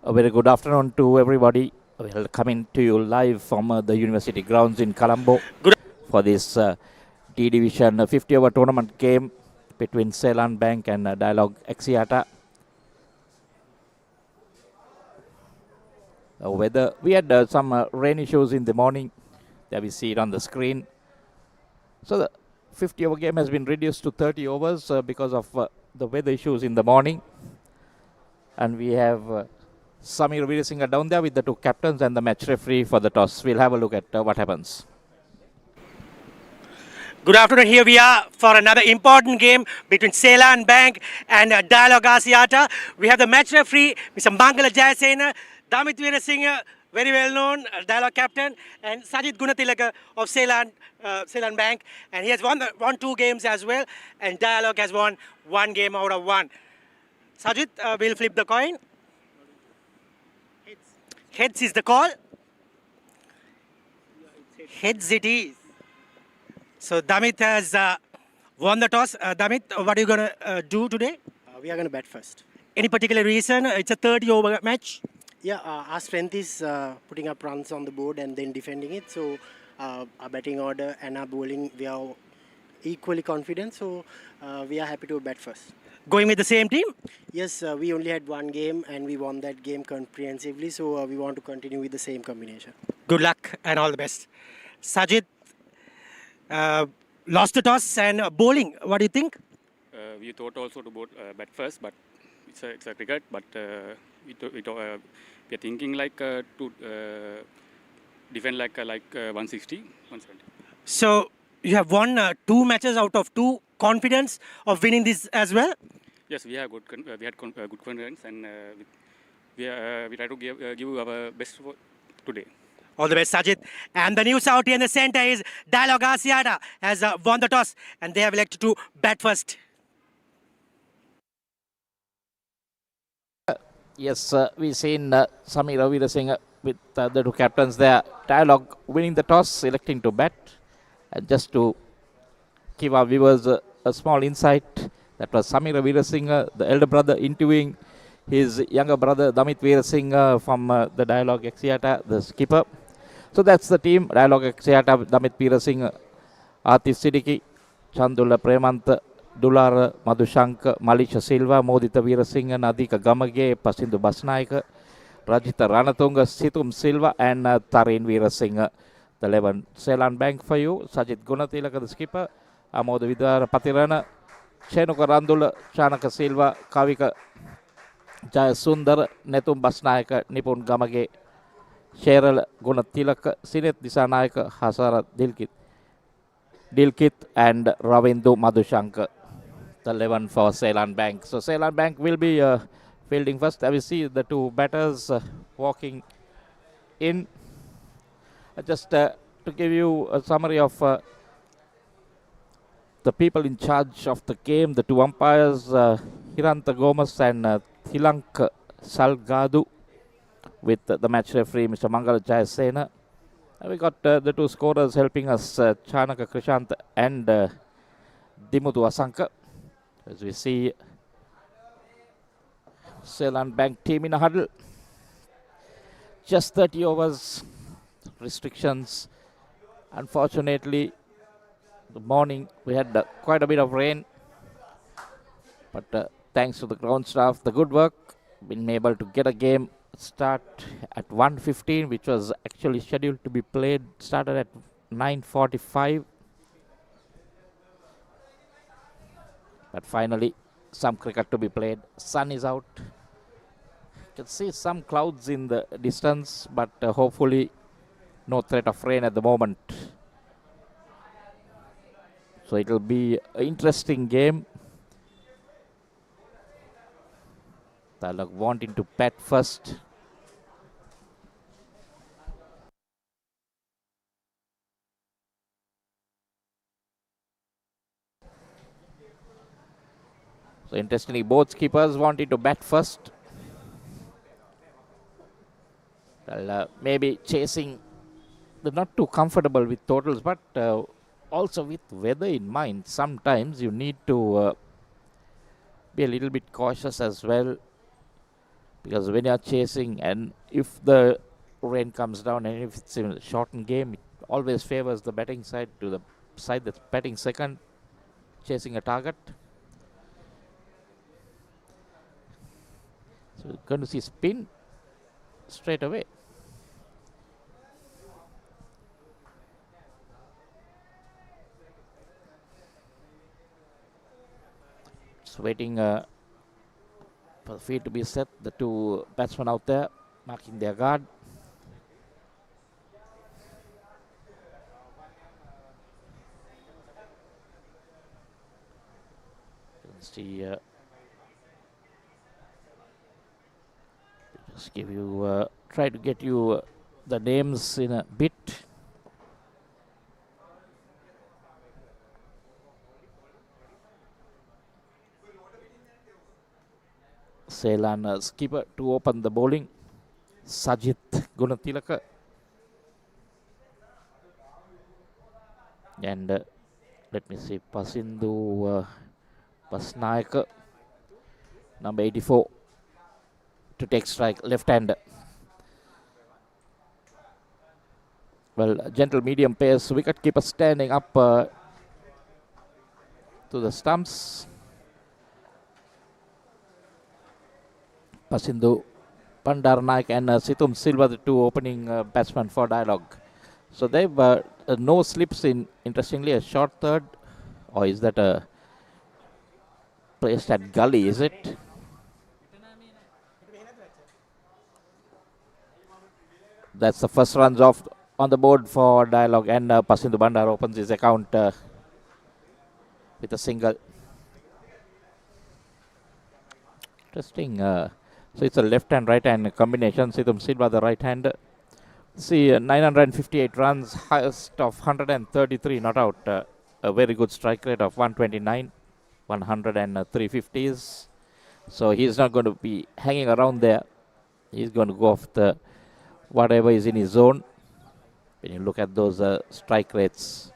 A very good afternoon to everybody. We're coming to you live from the university grounds in Colombo Good. for this D Division 50-over tournament game between Seylan Bank and Dialog Axiata. Weather, we had some rain issues in the morning. There we see it on the screen. So the 50-over game has been reduced to 30 overs because of the weather issues in the morning. And we have Samir Veerasinghe down there with the two captains and the match referee for the toss. We'll have a look at what happens. Good afternoon. Here we are for another important game between Seylan Bank and Dialog Axiata. We have the match referee, Mr. Mangala Jayasena, Damit Veerasinghe, very well known Dialog captain, and Sajid Gunatilaka of Seylan Bank. And he has won 2 games as well, and Dialog has won 1 game out of 1. Sajid, we'll flip the coin. Heads is the call. Heads it is. So Damit has won the toss. Damit, what are you going to do today? We are going to bat first. Any particular reason? It's a 30-over match. Yeah, our strength is putting up runs on the board and then defending it. So our batting order and our bowling, we are equally confident. So we are happy to bat first. Going with the same team? Yes, we only had 1 game and we won that game comprehensively. So we want to continue with the same combination. Good luck and all the best. Sajid lost the toss and bowling. What do you think? We thought also to bat first, but it's a cricket. But we are thinking like to defend like 160, 170. So you have won 2 matches out of 2. Confidence of winning this as well? Yes, we have good confidence, and we try to give our best for today. All the best, Sajid. And the news out here in the center is Dialog Axiata has won the toss and they have elected to bat first. Yes, we've seen Samir Veerasinghe with the 2 captains there. Dialog winning the toss, electing to bat. And just to give our viewers a small insight, that was Samir Veerasinghe, the elder brother, interviewing his younger brother Damit Veerasinghe from the Dialog Axiata, the skipper. So that's the team. Dialog Axiata, Damit Veerasinghe, Atif Siddiqui, Chandula Premanta, Dulara Madhushanka, Malisha Silva, Modita Veerasinghe, Nadika Gamage, Pasindu Basnaika, Rajita Ranatunga, Situm Silva, and Tarin Veerasinghe. The 11 Seylan Bank for you. Sajid Gunatilaka, the skipper. Amoda Vidara Patirana, Chenuka Randula, Chanaka Silva, Kavika Jaya Sundar, Netum Basnaika, Nipun Gamage, Cheryl Gunatilaka, Sinet Disanaika, Hasara Dilkit, and Ravindu Madhushanka. The 11 for Seylan Bank. So Seylan Bank will be fielding first. I will see the 2 batters walking in. Just to give you a summary of the people in charge of the game, the 2 umpires, Hiranta Gomes and Thilank Salgadu, with the match referee, Mr. Mangala Jayasena. We got the 2 scorers helping us, Chanaka Krishant and Dimutu Asanka. As we see, Seylan Bank team in a huddle. Just 30 overs, restrictions. Unfortunately, the morning we had quite a bit of rain, but thanks to the ground staff, the good work, been able to get a game start at 1:15, which was actually scheduled to be played, started at 9:45, but finally some cricket to be played. Sun is out. You can see some clouds in the distance, but hopefully no threat of rain at the moment. So it will be an interesting game. Dialog wanting to bat first. So interestingly, both keepers wanted to bat first. Well, maybe chasing, they're not too comfortable with totals, but also with weather in mind, sometimes you need to be a little bit cautious as well. Because when you are chasing, and if the rain comes down and if it's in a shortened game, it always favors the batting side to the side that's batting second, chasing a target. So we're going to see spin straight away. Just waiting for the field to be set. The two batsmen out there marking their guard. Let's see. Just give you, try to get you the names in a bit. Seylan skipper to open the bowling. Sajith Gunatilaka. And let me see, Pasindu Pasnayaka, number 84, to take strike, left-hander. Well, gentle medium pace, wicket-keeper standing up to the stumps. Pasindu Bandaranaike and Situm Silva, the two opening batsmen for Dialog. So they've no slips in, interestingly, a short third. Or is that a placed at gully, is it? That's the first runs off on the board for Dialog, and Pasindu Bandar opens his account with a single. Interesting. So it's a left and right hand combination. Situm Silva, the right hander. See, 958 runs, highest of 133 not out. A very good strike rate of 129, 103 50s. So he's not going to be hanging around there. He's going to go off the whatever is in his zone. When you look at those strike rates,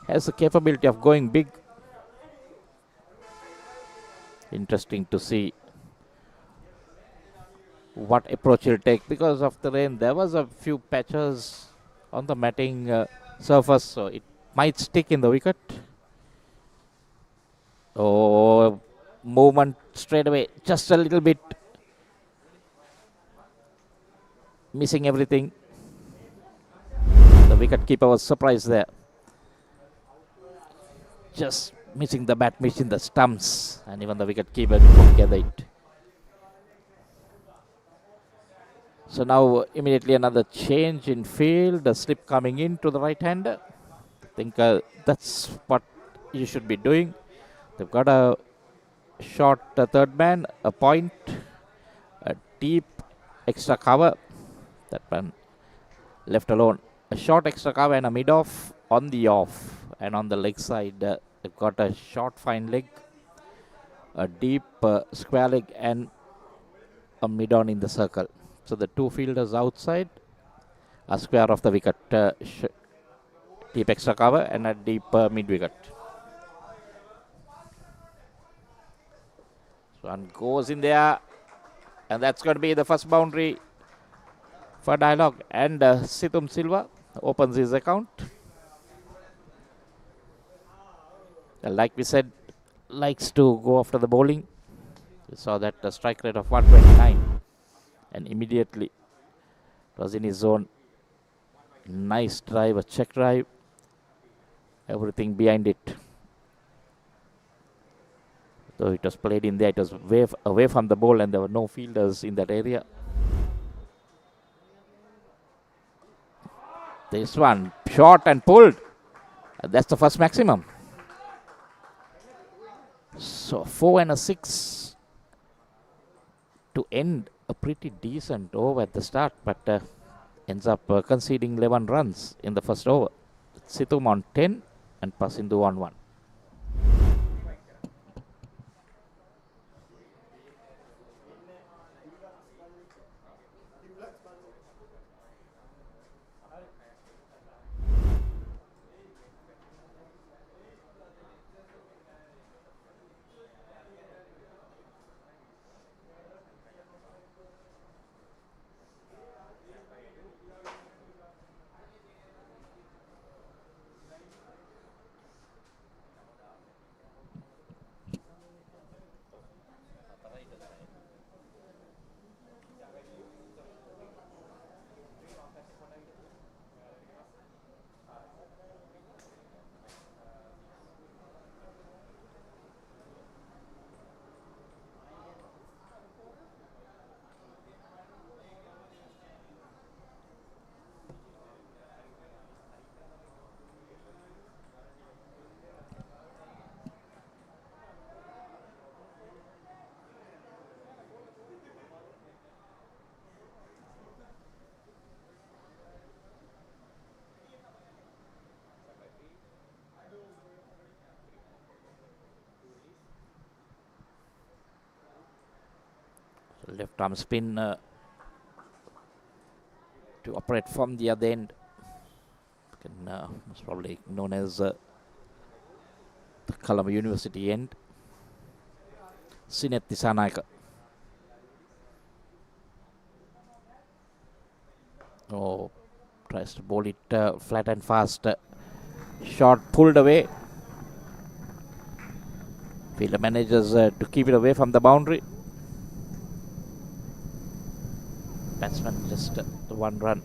has the capability of going big. Interesting to see what approach he'll take. Because of the rain, there was a few patches on the matting surface, so it might stick in the wicket. Oh, movement straight away, just a little bit, missing everything. The wicket keeper was surprised there. Just missing the bat, missing the stumps, and even the wicket keeper couldn't gather it. So now immediately another change in field, the slip coming in to the right hander. I think that's what you should be doing. They've got a short third man, a point, a deep extra cover. That one left alone. A short extra cover and a mid off on the off. And on the leg side, they've got a short fine leg, a deep square leg, and a mid on in the circle. So the two fielders outside, a square of the wicket, deep extra cover and a deep mid wicket. So one goes in there, and that's going to be the first boundary for Dialog. And Situm Silva opens his account. Like we said, likes to go after the bowling. We saw that strike rate of 129, and immediately it was in his zone. Nice drive, a check drive, everything behind it. Though it was played in there, it was away from the ball, and there were no fielders in that area. This one, shot and pulled. That's the first maximum. So 4 and a 6 to end a pretty decent over at the start, but ends up conceding 11 runs in the first over. Situm on 10 and Pasindu on 1. Left arm spin to operate from the other end. Most probably known as the Colombo University end. Sinet Disanayaka. Oh, tries to bowl it flat and fast. Shot pulled away. Fielder manages to keep it away from the boundary. Batsman just the 1 run.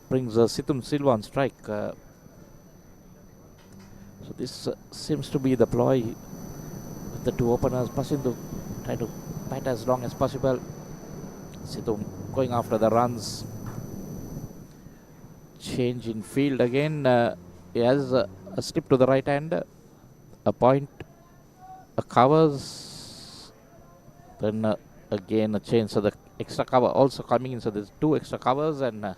Brings Situm Silva on strike. So this seems to be the ploy with the 2 openers. Pasindu try to bat as long as possible. Situm going after the runs. Change in field again. He has a slip to the right hand. A point. A covers. Then again a change. So the extra cover also coming in. So there's 2 extra covers and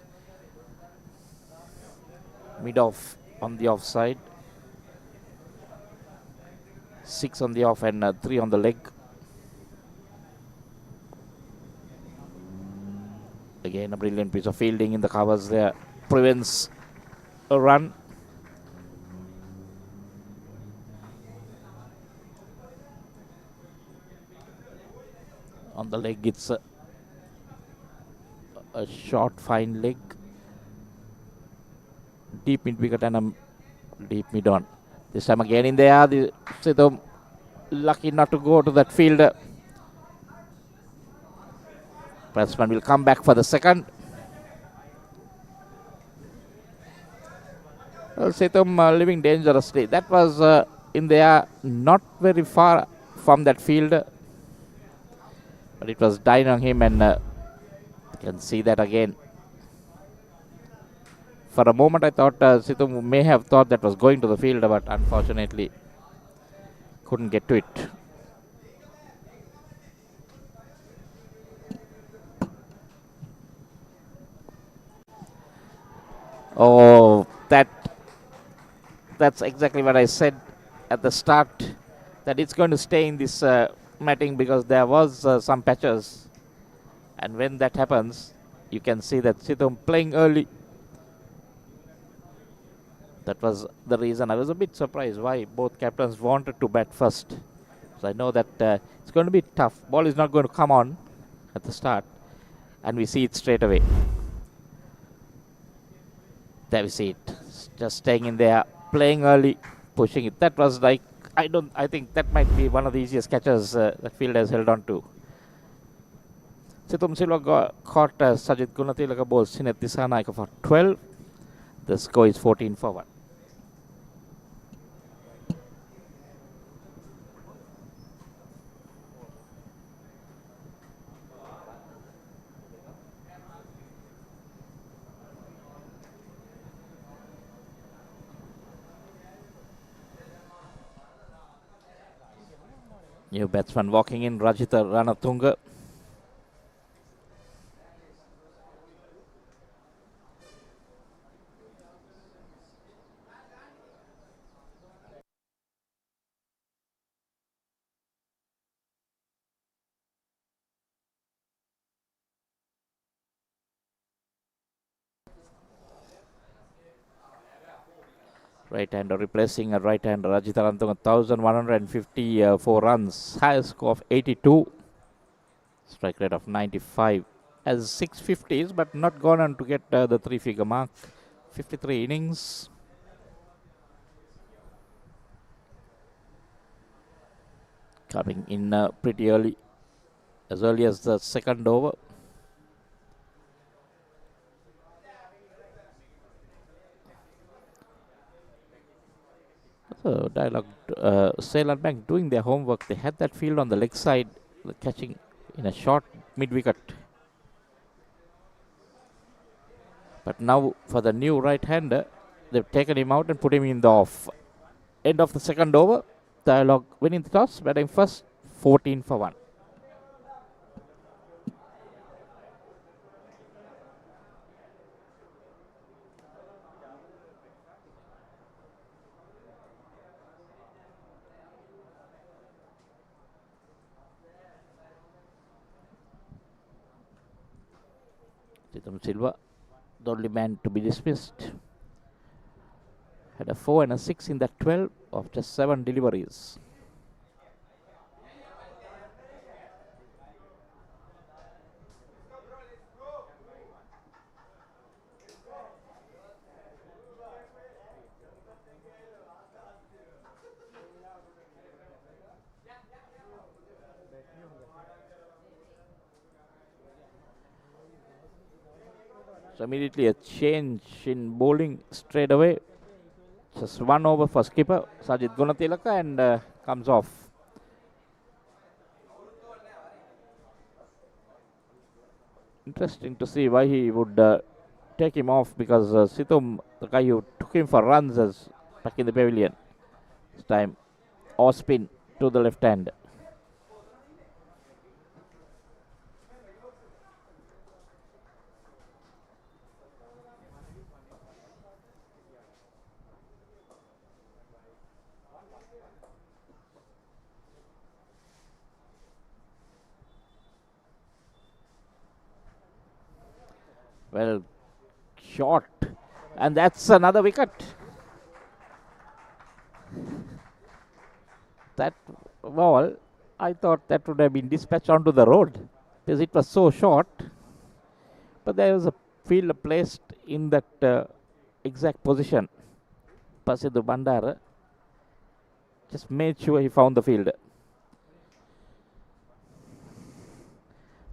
mid off on the offside. 6 on the off and 3 on the leg. Again a brilliant piece of fielding in the covers there. Prevents a run. On the leg it's a short fine leg. Deep mid wicket and a deep mid on. This time again in there. Situm lucky not to go to that field. Batsman will come back for the second. Well, Situm living dangerously. That was in there, not very far from that field. But it was dying on him and you can see that again. For a moment I thought Situm may have thought that was going to the field, but unfortunately couldn't get to it. Oh, that's exactly what I said at the start, that it's going to stay in this matting because there was some patches, and when that happens you can see that Situm playing early. That was the reason I was a bit surprised why both captains wanted to bat first. So I know that it's going to be tough. Ball is not going to come on at the start, and we see it straight away. There we see it, just staying in there, playing early, pushing it. That was like, I think that might be one of the easiest catches that field has held on to. Situm Silva caught Sajid Gunatilaka ball Sinet Disanayaka for 12. The score is 14 for 1. New batsman walking in, Rajitha Ranatunga. Right-hander replacing a right-hander. Rajitha Ranatunga, 1,154 runs. Highest score of 82. Strike rate of 95. Has 650s, but not gone on to get the 3-figure mark. 53 innings. Coming in pretty early. As early as the second over. So Dialog Seylan Bank doing their homework. They had that field on the leg side, catching in a short mid-wicket. But now for the new right-hander, they've taken him out and put him in the off. End of the second over. Dialog winning the toss, batting first, 14 for 1. Chitam Silva, the only man to be dismissed. Had a 4 and a 6 in that 12 of just 7 deliveries. So immediately a change in bowling straight away. Just 1 over for skipper Sajid Gunatilaka and comes off. Interesting to see why he would take him off, because Situm, the guy who took him for runs, is back in the pavilion. This time, off spin to the left hand. Well, short, and that's another wicket. That ball, I thought that would have been dispatched onto the road because it was so short. But there was a fielder placed in that exact position. Pasidhu Bandara just made sure he found the fielder.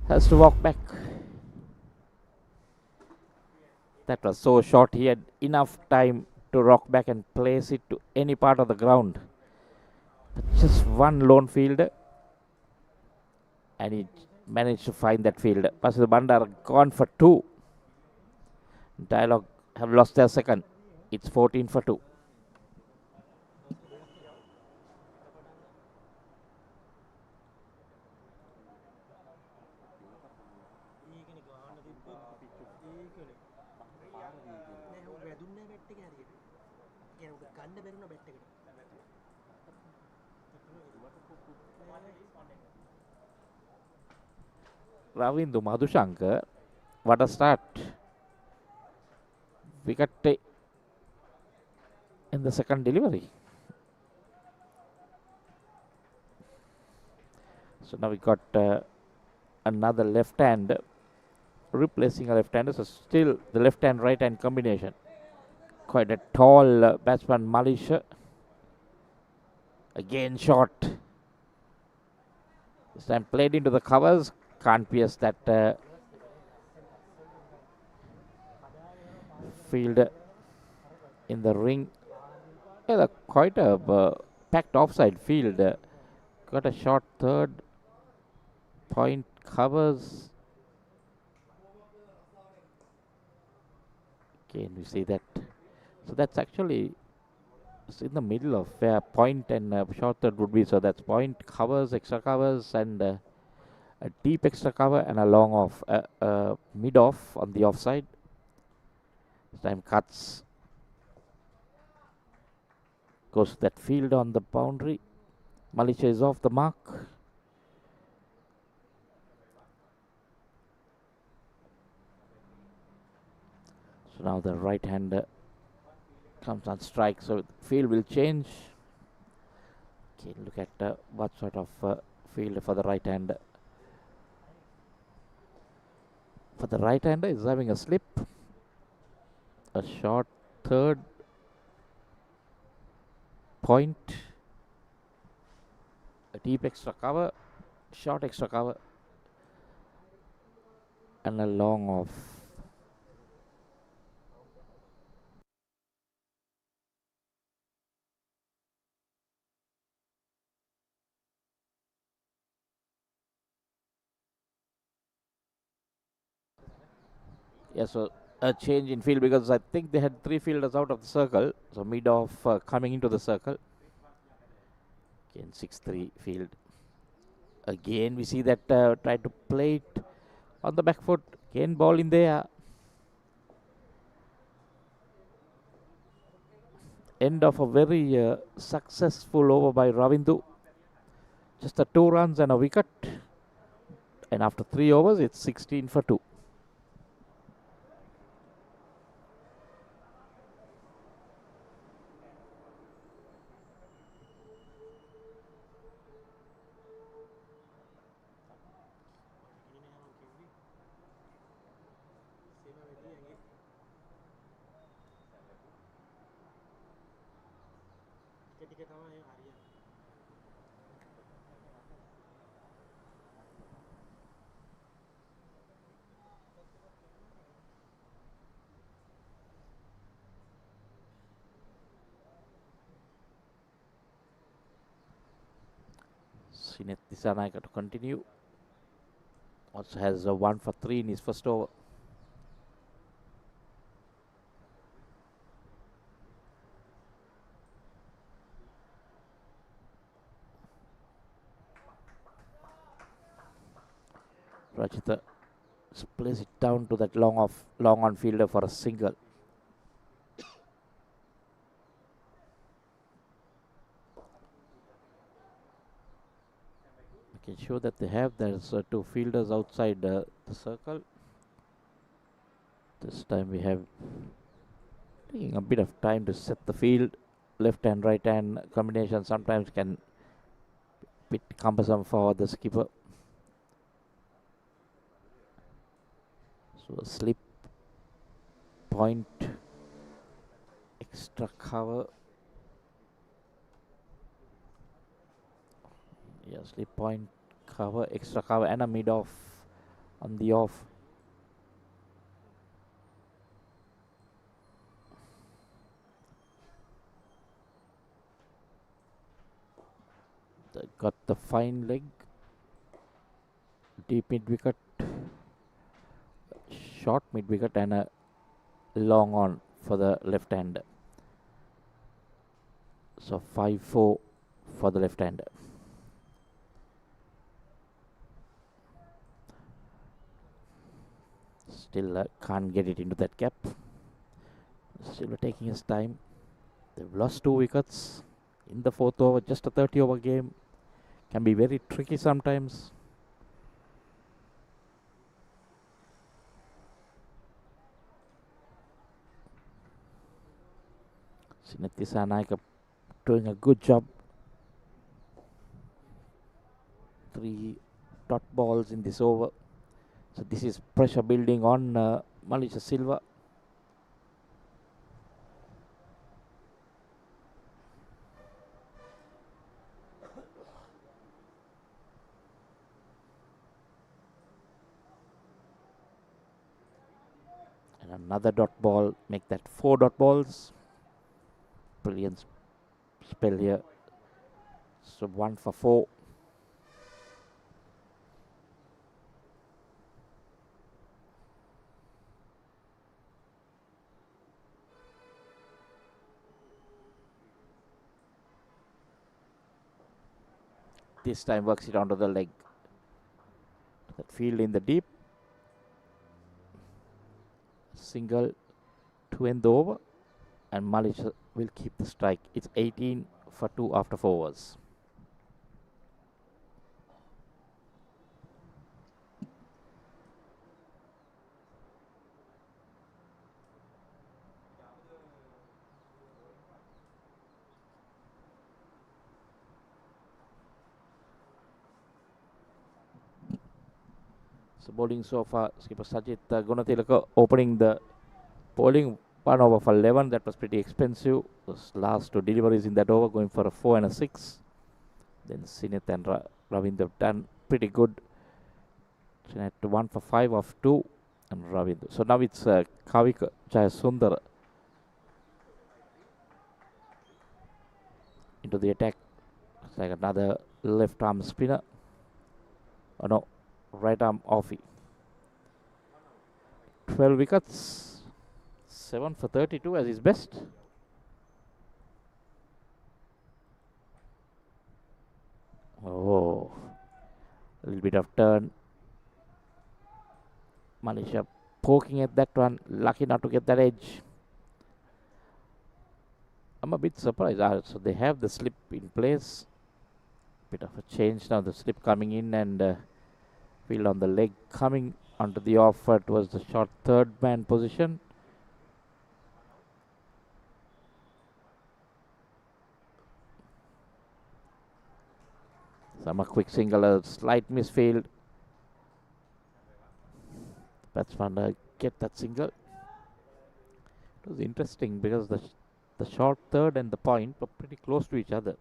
Has to walk back. That was so short, he had enough time to rock back and place it to any part of the ground. But just one lone fielder, and he managed to find that fielder. Pasidhu Bandara gone for 2. Dialog have lost their second. It's 14 for 2. Ravindu Madhushankar, what a start. Wicket in the second delivery. So now we got another left hand, replacing a left hander. So still the left hand right hand combination. Quite a tall batsman, Malisha. Again short. This time played into the covers. Can't pierce that field in the ring. Yeah, quite a packed offside field. Got a short third. Point covers. Again, we see that. So that's actually in the middle of where point and short third would be. So that's point, covers, extra covers, and a deep extra cover and a long off, mid off on the offside. This time cuts. Goes to that field on the boundary. Malisha is off the mark. So now the right hander comes on strike, so the field will change. Okay, look at what sort of field for the right hander. For the right hander is having a slip, a short third, point, a deep extra cover, short extra cover, and a long off. Yeah, so a change in field, because I think they had 3 fielders out of the circle. So mid off coming into the circle. Again 6-3 field. Again we see that try to play it on the back foot. Again ball in there. End of a very successful over by Ravindu. Just a 2 runs and a wicket. And after 3 overs, it's 16 for 2. Sinet Disanaika to continue. Also has a 1 for 3 in his first over. Rajitha plays it down to that long on fielder for a single. Making sure that they have there's 2 fielders outside the circle. This time we have taking a bit of time to set the field. Left and right hand combination sometimes can be cumbersome for the skipper. So a slip, point, extra cover. Yeah, slip, point, cover, extra cover, and a mid off on the off. They got the fine leg, deep mid wicket, short mid wicket, and a long on for the left hander. So 5-4 for the left hander. Still can't get it into that gap. Still taking his time. They've lost 2 wickets in the 4th over. Just a 30 over game. Can be very tricky sometimes. Sinet Disanaika doing a good job. 3 dot balls in this over. So this is pressure building on Malaysia Silva. And another dot ball, make that 4 dot balls. Brilliant spell here. So 1 for 4. This time works it onto the leg. That field in the deep. Single to end the over. And Malaysia will keep the strike. It's 18 for 2 after 4 overs. So bowling so far, skipper Sajid Gunathilaka opening the bowling 1 over for 11. That was pretty expensive. Those last 2 deliveries in that over going for a 4 and a 6. Then Sinet and Ravinder have done pretty good. Sinet 1 for 5 of 2 and Ravinder. So now it's Kavik Jayasundar into the attack. It's like another left arm spinner. Oh no, right arm offie. 12 wickets, 7 for 32 as his best. Oh, a little bit of turn. Malaysia poking at that one, lucky not to get that edge. I'm a bit surprised. So they have the slip in place. Bit of a change now. The slip coming in and field on the leg coming onto the off. It was the short third man position. Some a quick single, a slight misfield. Batsman get that single. It was interesting because the The short third and the point were pretty close to each other.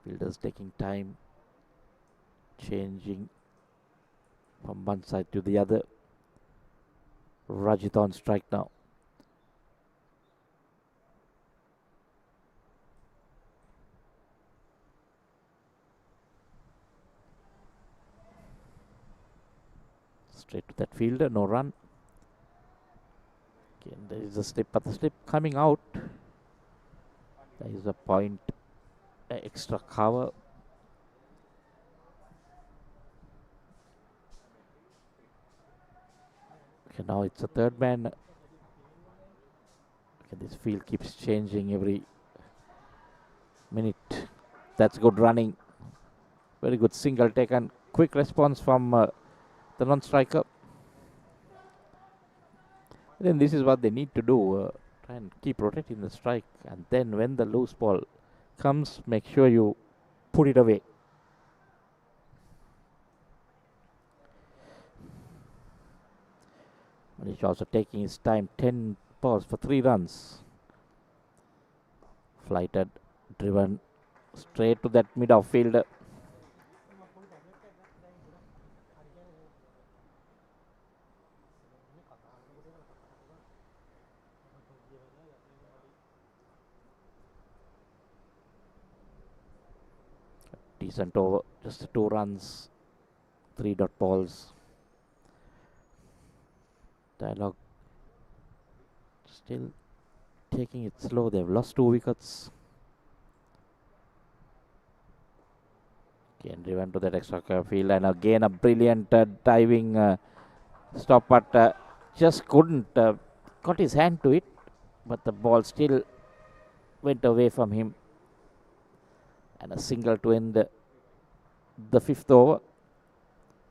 Fielders taking time, changing from one side to the other. Rajit on strike now. Straight to that fielder, no run. Again, there is a slip, but the slip coming out. There is a point, extra cover. Okay, now it's a third man. Okay, this field keeps changing every minute. That's good running. Very good single taken. Quick response from the non-striker. Then this is what they need to do. Try and keep rotating the strike. And then when the loose ball comes, make sure you put it away. Manish also taking his time. 10 balls for 3 runs. Flighted, driven straight to that mid-off fielder. Decent over, just 2 runs, 3 dot balls. Dialog still taking it slow. They've lost 2 wickets. Again driven to that extra field, and again a brilliant diving stop, but just couldn't got his hand to it, but the ball still went away from him. And a single to end the 5th over.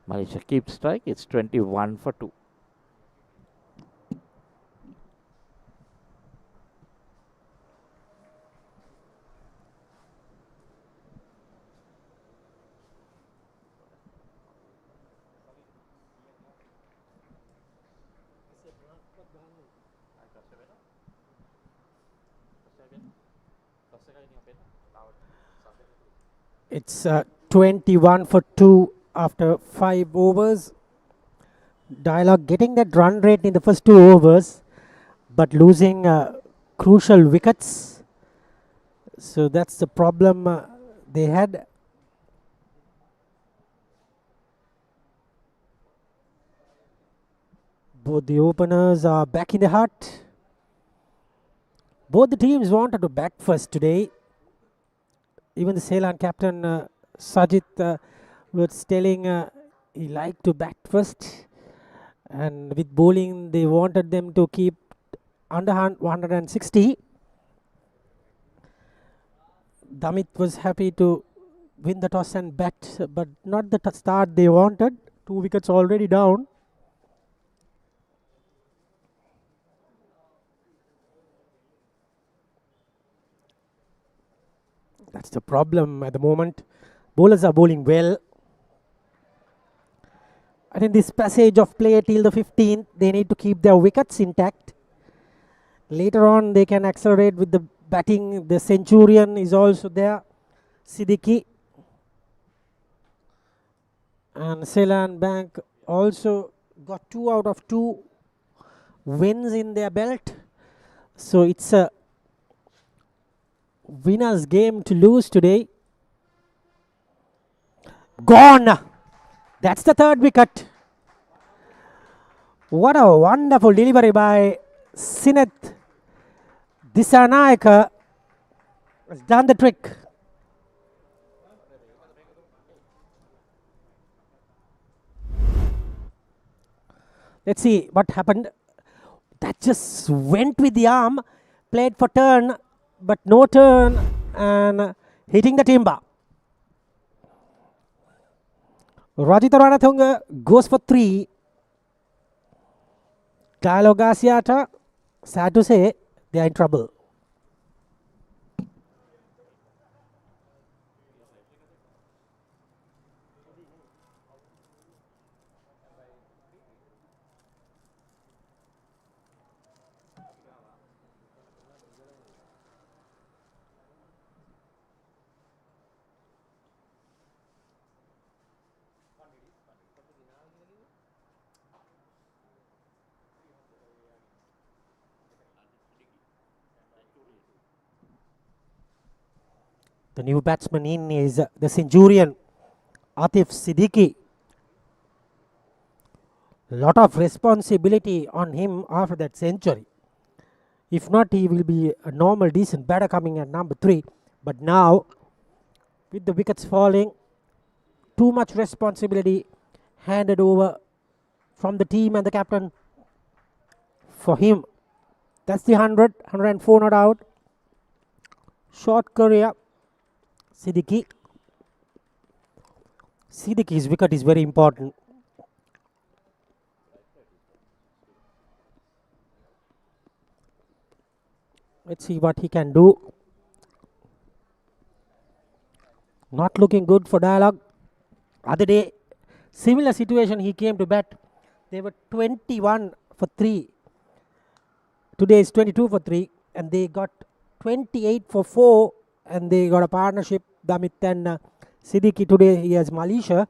Malaysia keeps strike. It's 21 for 2. It's 21 for 2 after 5 overs. Dialog getting that run rate in the first 2 overs, but losing crucial wickets. So that's the problem they had. Both the openers are back in the hut. Both the teams wanted to bat first today. Even the Seylan captain Sajid was telling he liked to bat first, and with bowling they wanted them to keep under 160. Damit was happy to win the toss and bat, but not the start they wanted. 2 wickets already down. That's the problem at the moment. Bowlers are bowling well. I think this passage of play till the 15th, they need to keep their wickets intact. Later on, they can accelerate with the batting. The Centurion is also there. Siddiqui. And Seylan Bank also got 2 out of 2 wins in their belt. So it's a winner's game to lose today. Gone! That's the 3rd wicket. What a wonderful delivery by Sineth Disanayaka. Has done the trick. Let's see what happened. That just went with the arm, played for turn, but no turn, and hitting the timber. Rajita Ranathunga goes for 3. Dialog Axiata, sad to say, they are in trouble. The new batsman in is the Centurion, Atif Siddiqui. Lot of responsibility on him after that century. If not, he will be a normal, decent batter coming at number 3. But now, with the wickets falling, too much responsibility handed over from the team and the captain for him. That's the 104 not out. Short career. Siddiqui. Siddiqui's wicket is very important. Let's see what he can do. Not looking good for Dialog. Other day, similar situation, he came to bat. They were 21 for 3. Today is 22 for 3. And they got 28 for 4. And they got a partnership, Damit and Siddiqui. Today he has Malaysia.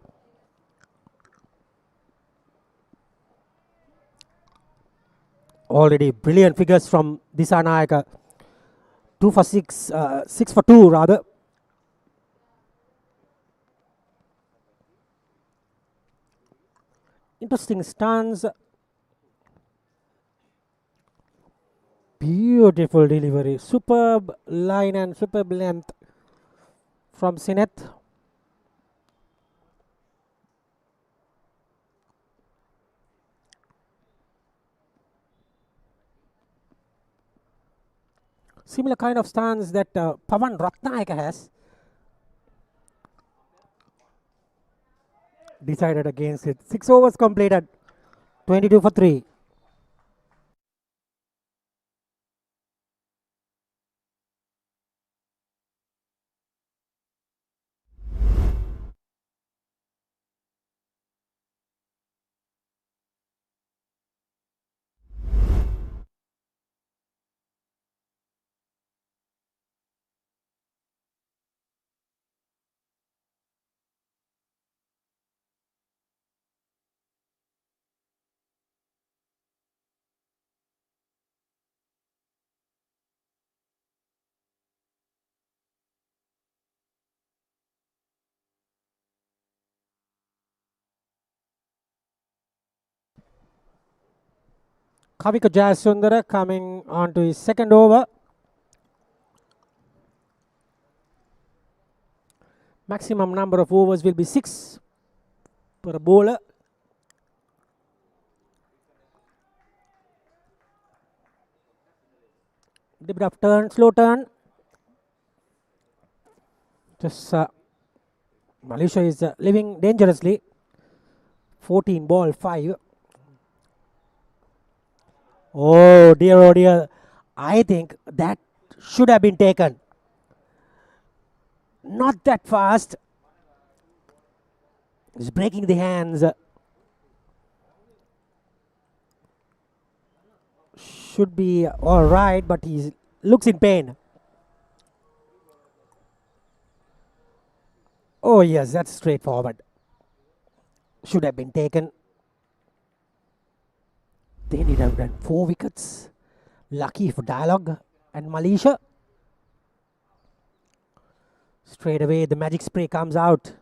Already brilliant figures from Disanayaka. 2 for 6, 6 for 2 rather. Interesting stance. Beautiful delivery. Superb line and superb length from Sineth. Similar kind of stance that Pavan Ratnayaka has. Decided against it. 6 overs completed. 22 for 3. Kavika Jayasundara coming on to his second over. Maximum number of overs will be 6 per a bowler. Bit of turn, slow turn. Just Malaysia is living dangerously. 14 ball 5. Oh dear, oh dear. I think that should have been taken. Not that fast. He's breaking the hands. Should be all right, but he looks in pain. Oh yes, that's straightforward. Should have been taken. They need have done 4 wickets. Lucky for Dialog and Malaysia. Straight away the magic spray comes out.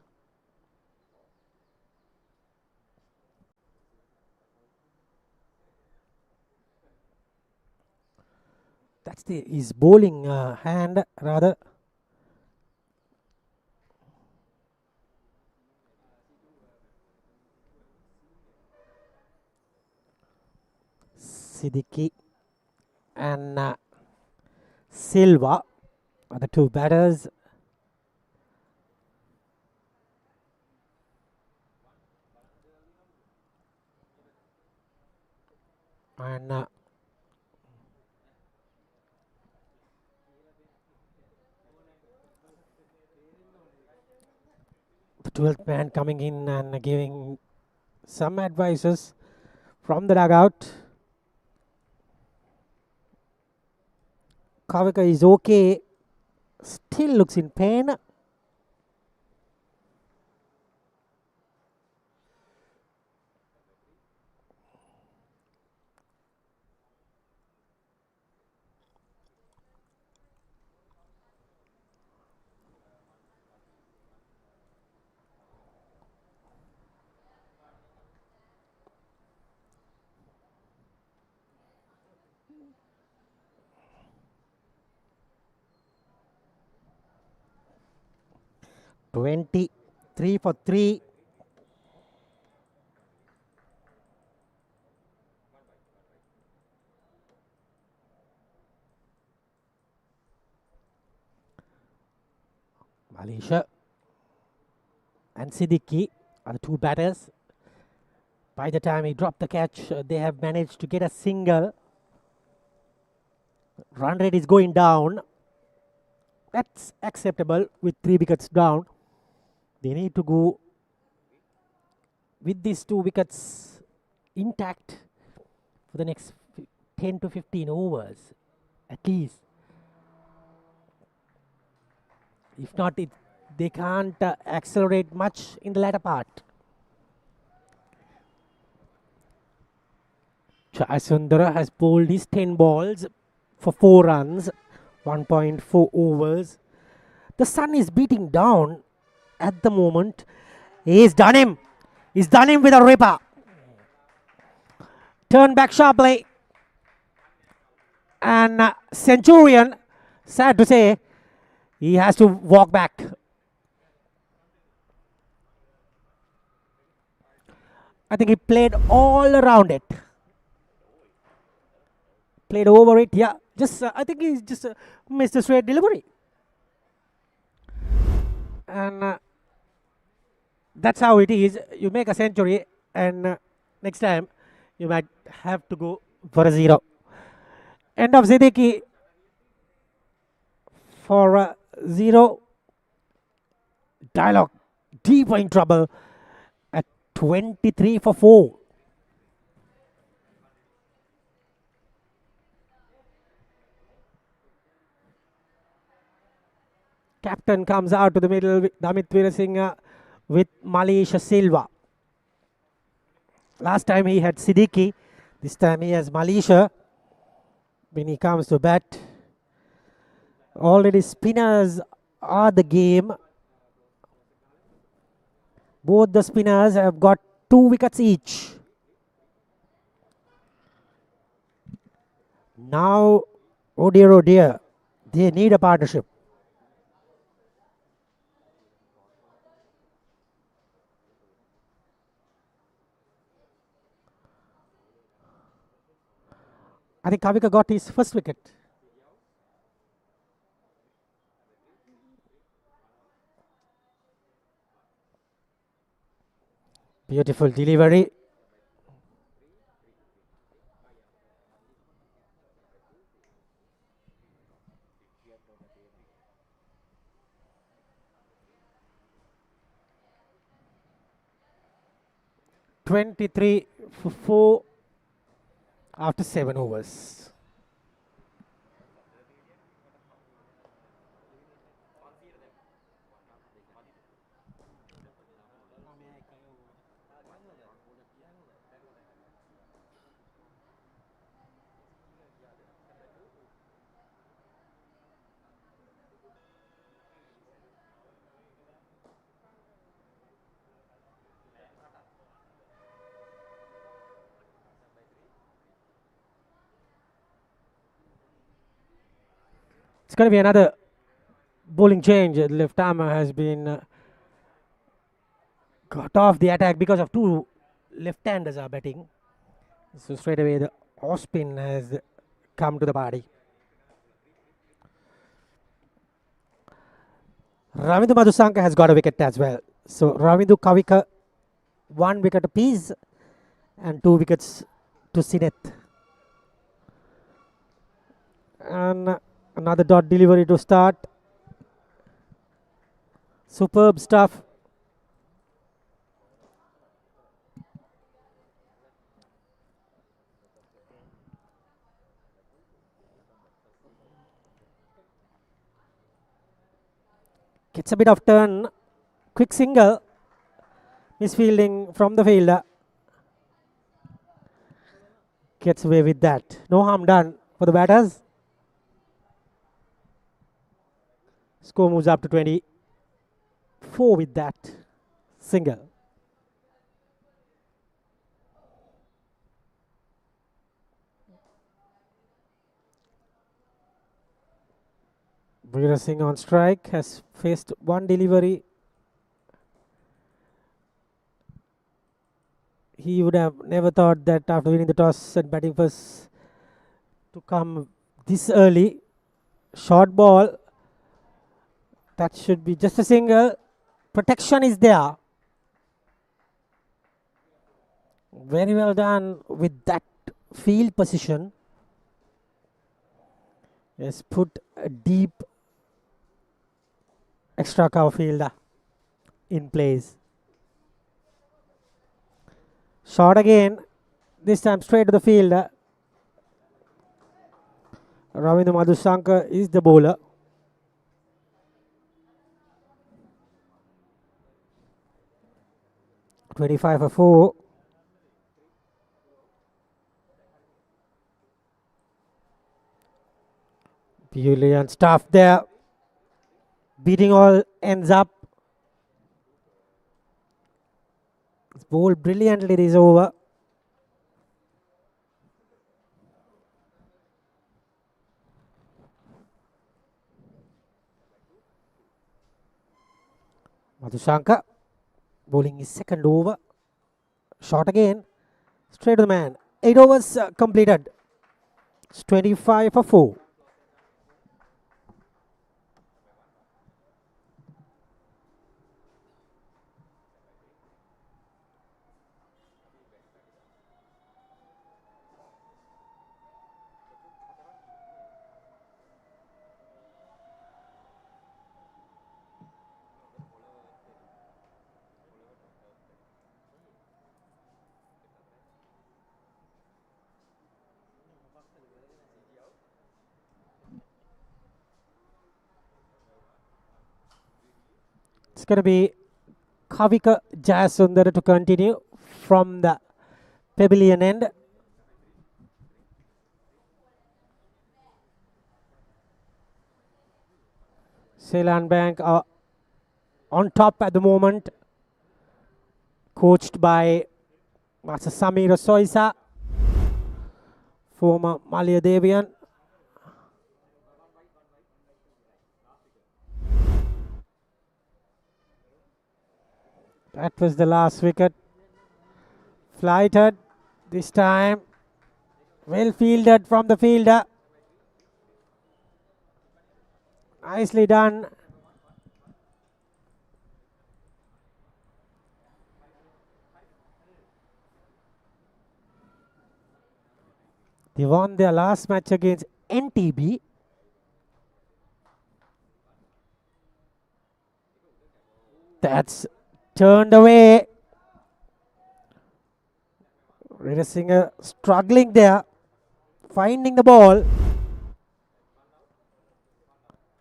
That's his bowling hand rather. Siddiqui and Silva are the 2 batters. And the 12th man coming in and giving some advices from the dugout. Kavika is okay. Still looks in pain. 23 for 3. Malaysia and Siddiqui are the two batters. By the time he dropped the catch, they have managed to get a single. Run rate is going down. That's acceptable with 3 wickets down. They need to go with these 2 wickets intact for the next 10 to 15 overs at least. If not, they can't accelerate much in the latter part. Sundara has bowled his 10 balls for 4 runs, 1.4 overs. The sun is beating down at the moment. He's done him. He's done him with a ripper. Turn back sharply. And Centurion, sad to say, he has to walk back. I think he played all around it. Played over it, yeah. Just I think he just missed a straight delivery. And that's how it is. You make a century, and next time you might have to go for a 0. End of Siddiqui for a 0. Dialog deep in trouble at 23 for 4. Captain comes out to the middle with Damit Veerasinghe with Malaysia Silva. Last time he had Siddiqui. This time he has Malaysia. When he comes to bat, already spinners are the game. Both the spinners have got 2 wickets each. Now, oh dear, they need a partnership. I think Kavika got his first wicket. Beautiful delivery. (23 for 4) after 7 overs. It's going to be another bowling change. The left armer has been cut off the attack because of 2 left-handers are batting. So straight away the off-spin has come to the party. Ravindu Madhusanka has got a wicket as well. So Ravindu, Kavika, 1 wicket apiece and 2 wickets to Sineth. And another dot delivery to start. Superb stuff. Gets a bit of turn. Quick single. Misfielding from the fielder. Gets away with that. No harm done for the batters. Score moves up to 24 with that single. Veerasinghe on strike has faced 1 delivery He would have never thought that after winning the toss and batting first to come this early. Short ball. That should be just a single. Protection is there. Very well done with that field position. Yes, put a deep extra cover fielder in place. Shot again. This time straight to the fielder. Ravindra Madhusankar is the bowler. .25 for 4. Brilliant stuff there. Beating all ends up. It's bowled brilliantly this over. Madhusankar bowling his second over. Shot again. Straight to the man. 8 overs completed. It's 25 for 4. It's going to be Kavika Jayasundara to continue from the pavilion end. Seylan Bank are on top at the moment, coached by Master Samir Soisa, former Malia Devian. That was the last wicket. Flighted this time. Well fielded from the fielder. Nicely done. They won their last match against NTB. That's turned away. Rita Singer struggling there, finding the ball.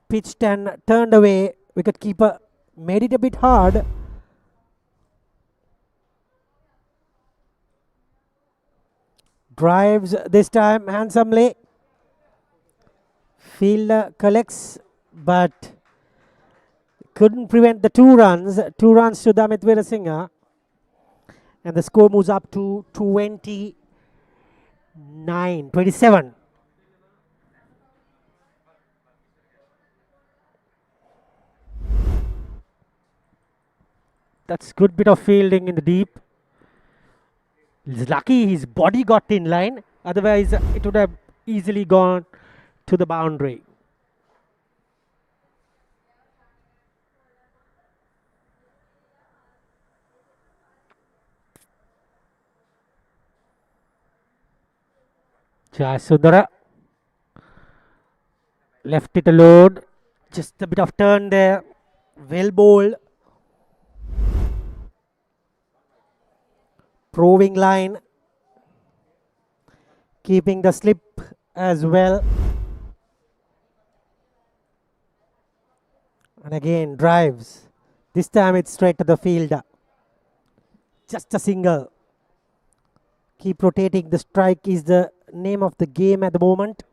Pitched and turned away. Wicketkeeper made it a bit hard. Drives this time handsomely. Fielder collects, but couldn't prevent the 2 runs. 2 runs to Damit Veerasinghe. And the score moves up to 27. That's good bit of fielding in the deep. He's lucky his body got in line. Otherwise, it would have easily gone to the boundary. Jayasundara left it alone. Just a bit of turn there. Well bowled. Proving line. Keeping the slip as well. And again drives. This time it's straight to the fielder. Just a single. Keep rotating. The strike is the name of the game at the moment.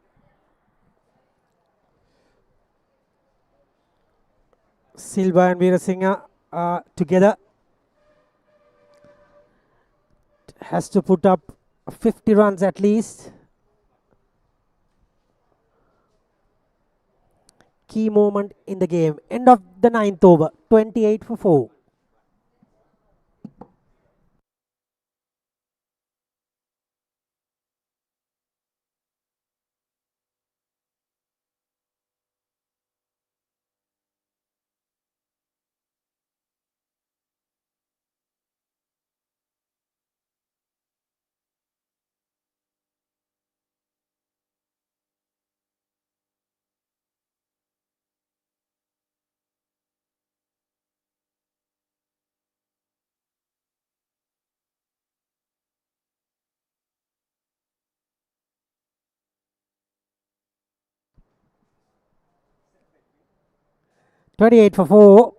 Silva and Veerasinghe are together. Has to put up 50 runs at least. Key moment in the game. End of the 9th over. 28 for 4. 28 for 4.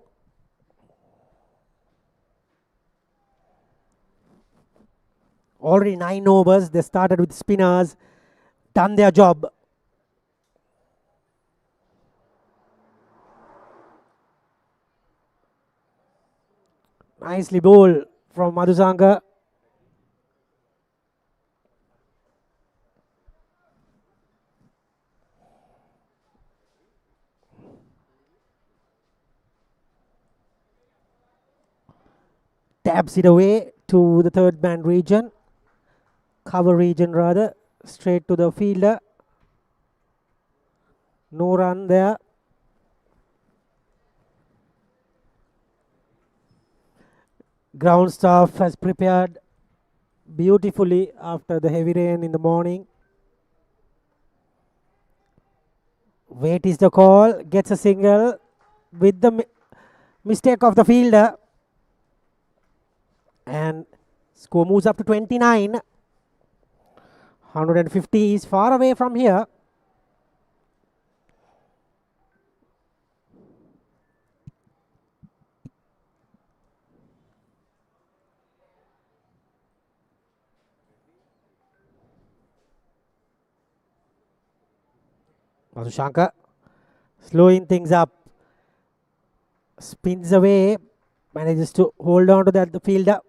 Already 9 overs. They started with spinners. Done their job. Nicely bowled from Madhusanga. Taps it away to the third man region. Cover region rather. Straight to the fielder. No run there. Ground staff has prepared beautifully after the heavy rain in the morning. Wait is the call. Gets a single with the mistake of the fielder. And score moves up to 29. 150 is far away from here. Madhushanka slowing things up. Spins away. Manages to hold on to that the fielder.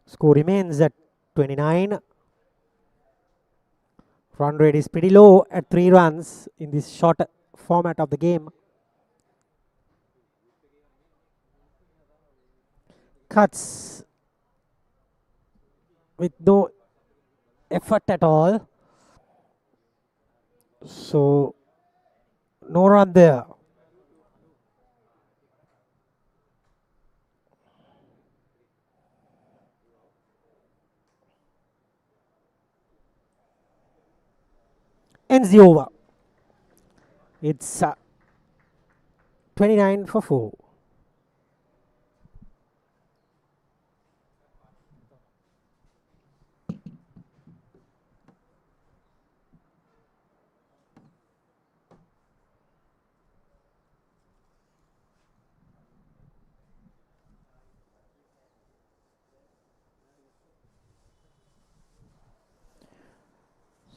Score remains at 29. Run rate is pretty low at 3 runs in this short format of the game. Cuts with no effort at all. So no run there. Ends the over. It's 29 for 4.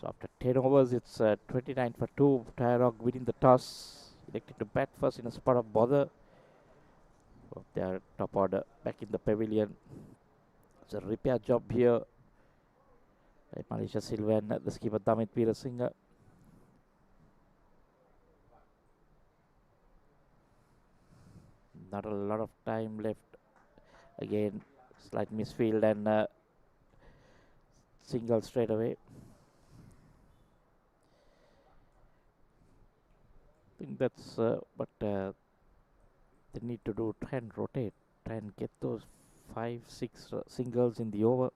So after 10 overs, it's 29 for 2. Dialog winning the toss. Elected to bat first in a spot of bother. Of their top order back in the pavilion. It's a repair job here by Malaysia Silva and the skipper Damit Veerasinghe. Not a lot of time left. Again, slight misfield and single straight away. I think that's what they need to do. Try and rotate. Try and get those 5-6 singles in the over.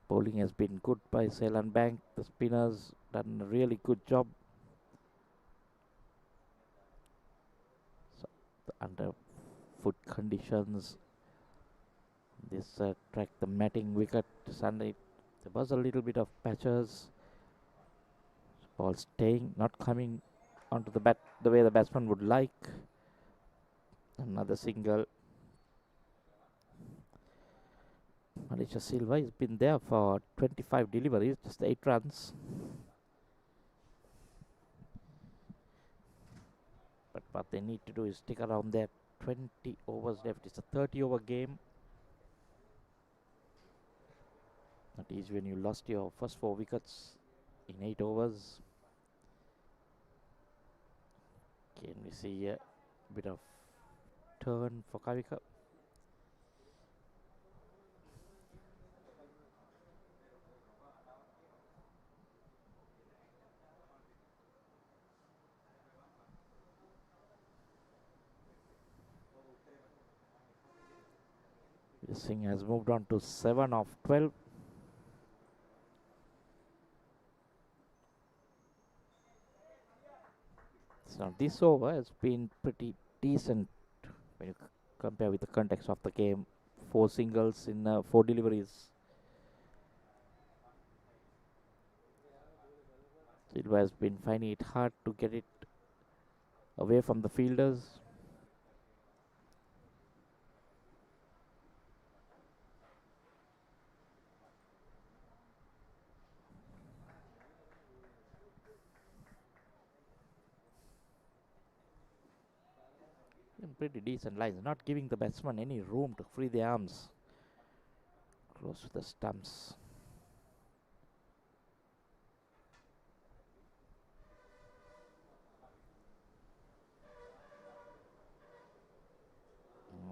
Bowling has been good by Seylan Bank. The spinners done a really good job. So the underfoot conditions. This track the matting wicket. Sunday there was a little bit of patches. Ball staying, not coming onto the bat the way the batsman would like. Another single. Malaysia Silva has been there for 25 deliveries, just 8 runs. But what they need to do is stick around there. 20 overs left. It's a 30 over game. Not easy when you lost your first 4 wickets in 8 overs. Can we see a bit of turn for Kavika? Singh has moved on to 7 of 12. So this over has been pretty decent when you compare with the context of the game. 4 singles in 4 deliveries. Silva has been finding it hard to get it away from the fielders. In pretty decent lines, not giving the batsman any room to free the arms close to the stumps.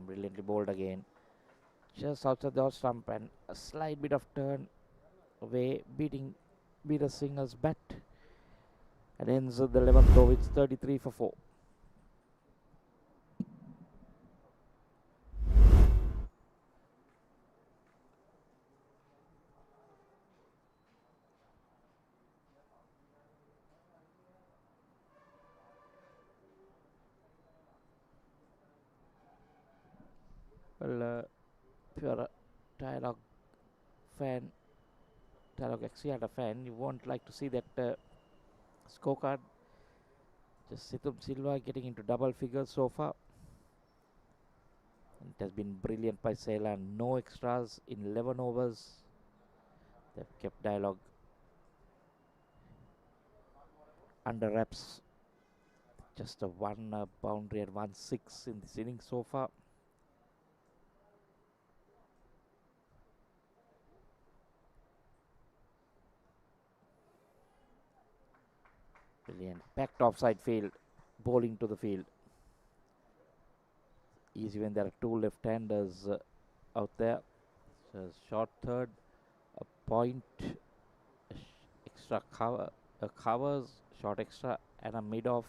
Brilliantly bowled again. Just outside the off stump and a slight bit of turn away, beating Veer Singh's bat. And ends the 11th over with 33 for 4. Well, if you're a Dialog fan, Dialog Axiata fan, you won't like to see that scorecard. Just Situm Silva getting into double figures so far. And it has been brilliant by Seylan. No extras in 11 overs. They've kept Dialog under wraps. Just a one boundary at 1-6 in this inning so far. Brilliant. Packed offside field. Bowling to the field. Easy when there are two left-handers out there. So short third, a point, extra cover, covers, short extra, and a mid off.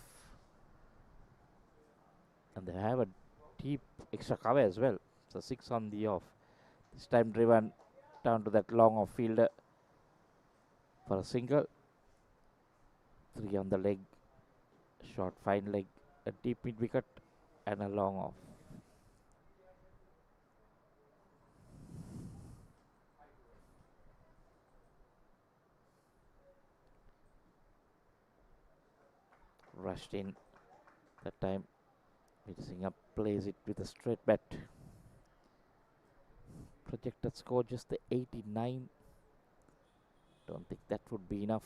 And they have a deep extra cover as well. So 6 on the off. This time driven down to that long off fielder for a single. 3 on the leg, short fine leg, a deep mid wicket, and a long off. Rushed in that time. Singh plays it with a straight bat. Projected score just the 89. Don't think that would be enough.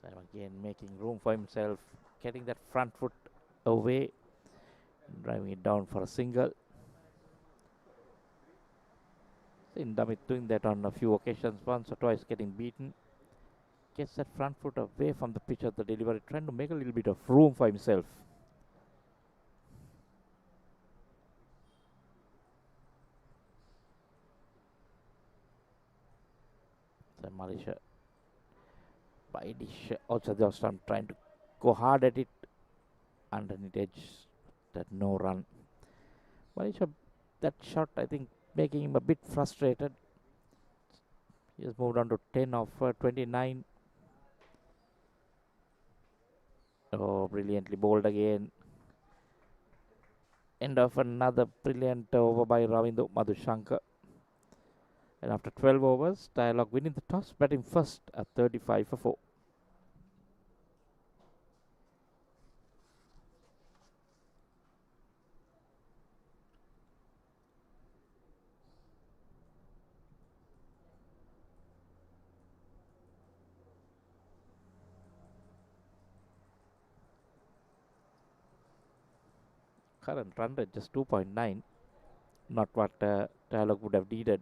So again making room for himself, getting that front foot away, driving it down for a single. Seen Damit doing that on a few occasions, once or twice getting beaten. Gets that front foot away from the pitch of the delivery, trying to make a little bit of room for himself. So Malaysia by dish outside the stump, trying to go hard at it underneath edge. That no run. Malaysia, that shot I think making him a bit frustrated. He has moved on to 10 of 29. Oh, brilliantly bowled again. End of another brilliant over by Ravindu Madhushankar. And after 12 overs, Dialog winning the toss, batting first at 35 for 4. Current run rate just 2.9. Not what Dialog would have needed.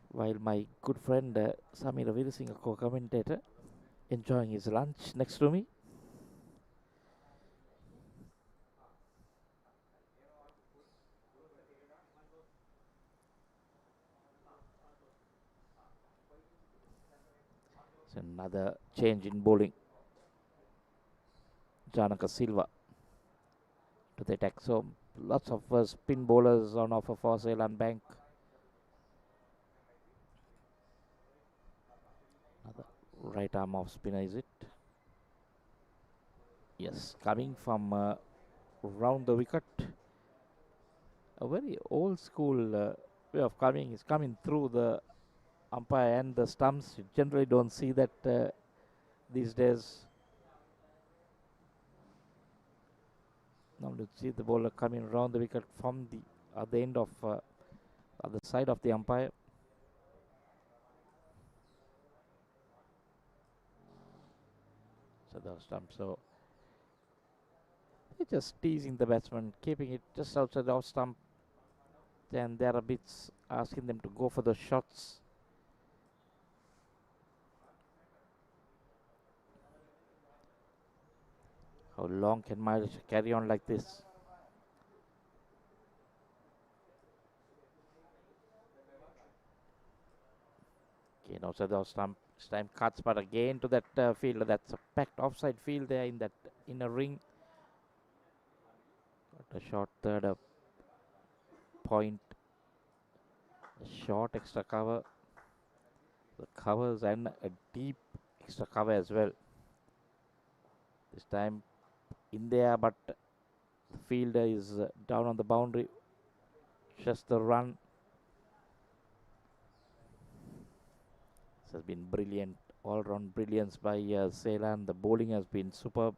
While my good friend Samir Veerasinghe, a co-commentator, enjoying his lunch next to me. So another change in bowling. Janaka Silva to the attack. So lots of spin bowlers on offer for Seylan Bank. Another right arm off spinner, is it? Yes, coming from round the wicket. A very old school way of coming is coming through the umpire and the stumps. You generally don't see that these days. Now you see the bowler coming around the wicket from the other end of other side of the umpire. So the stump. So they're just teasing the batsman, keeping it just outside the off stump. Then there are bits asking them to go for the shots. How long can Malaysia carry on like this? Again, outside the off stump. This time cuts, but again to that field. That's a packed offside field there in that inner ring. Got a short third point. A short extra cover. The covers and a deep extra cover as well. This time in there, but the fielder is down on the boundary. Just the run. This has been brilliant, all-round brilliance by Seylan. The bowling has been superb.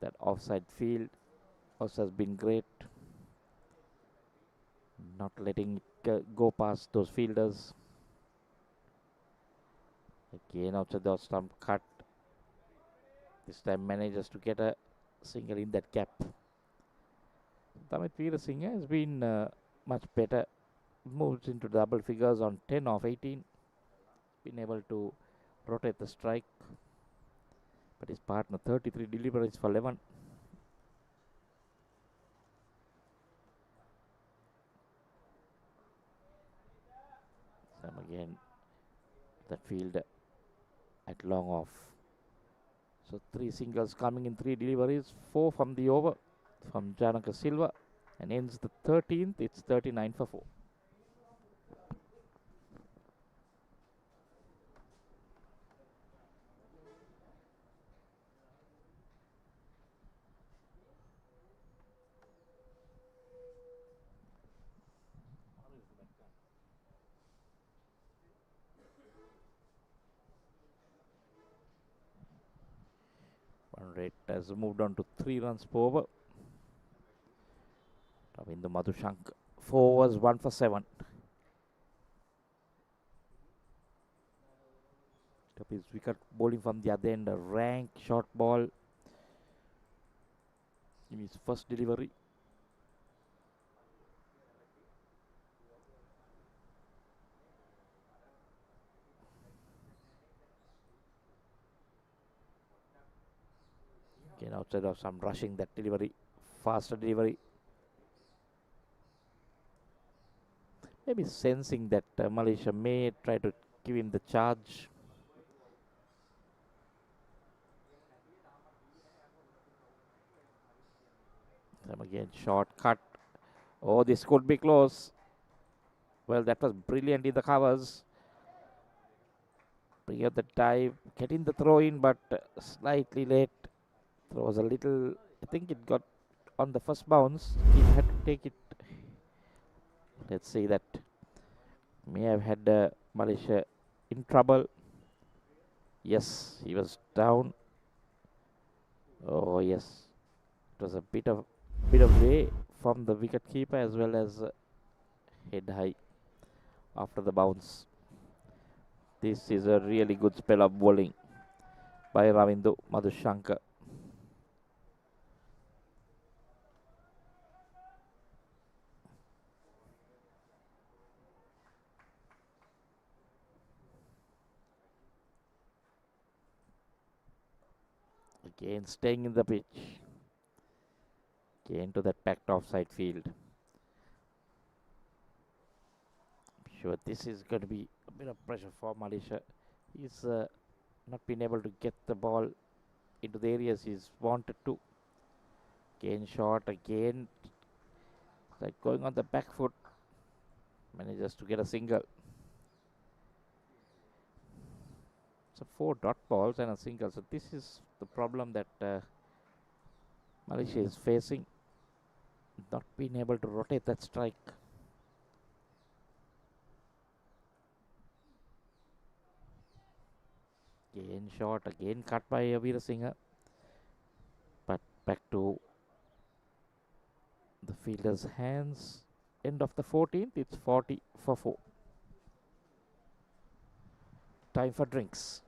That offside field also has been great. Not letting it go past those fielders. Again outside the stump cut. This time manages to get a single in that gap. Damit Veerasinghe has been much better. Moves into double figures on 10 of 18. Been able to rotate the strike. But his partner 33 deliveries for 11. Sam again the field at long off. So 3 singles coming in 3 deliveries, 4 from the over from Janaka Silva, and ends the 13th. It's 39 for 4. Run rate has moved on to 3 runs per over. Ravindu Madhushank 4 overs, 1 for 7. Took his wicket bowling from the other end, a rank short ball in his first delivery. Again outside of some rushing that delivery, faster delivery. Maybe sensing that Malaysia may try to give him the charge. Then again short cut. Oh, this could be close. Well, that was brilliant in the covers. Bring out the dive, getting the throw in, but slightly late. Throw was a little, I think it got on the first bounce. He had to take it. Let's see that may have had Malaysia in trouble. Yes, he was down. Oh yes, it was a bit of way from the wicket keeper as well as head high after the bounce. This is a really good spell of bowling by Ravindu Madhushanka. Again staying in the pitch. Again to that packed offside field. I'm sure this is going to be a bit of pressure for Malaysia. He's not been able to get the ball into the areas he's wanted to. Again short, again like going on the back foot. Manages to get a single. So 4 dot balls and a single. So this is the problem that Malaysia is facing. Not being able to rotate that strike. Again short, again cut by Veerasinghe. But back to the fielder's hands. End of the 14th, it's 40 for 4. Time for drinks.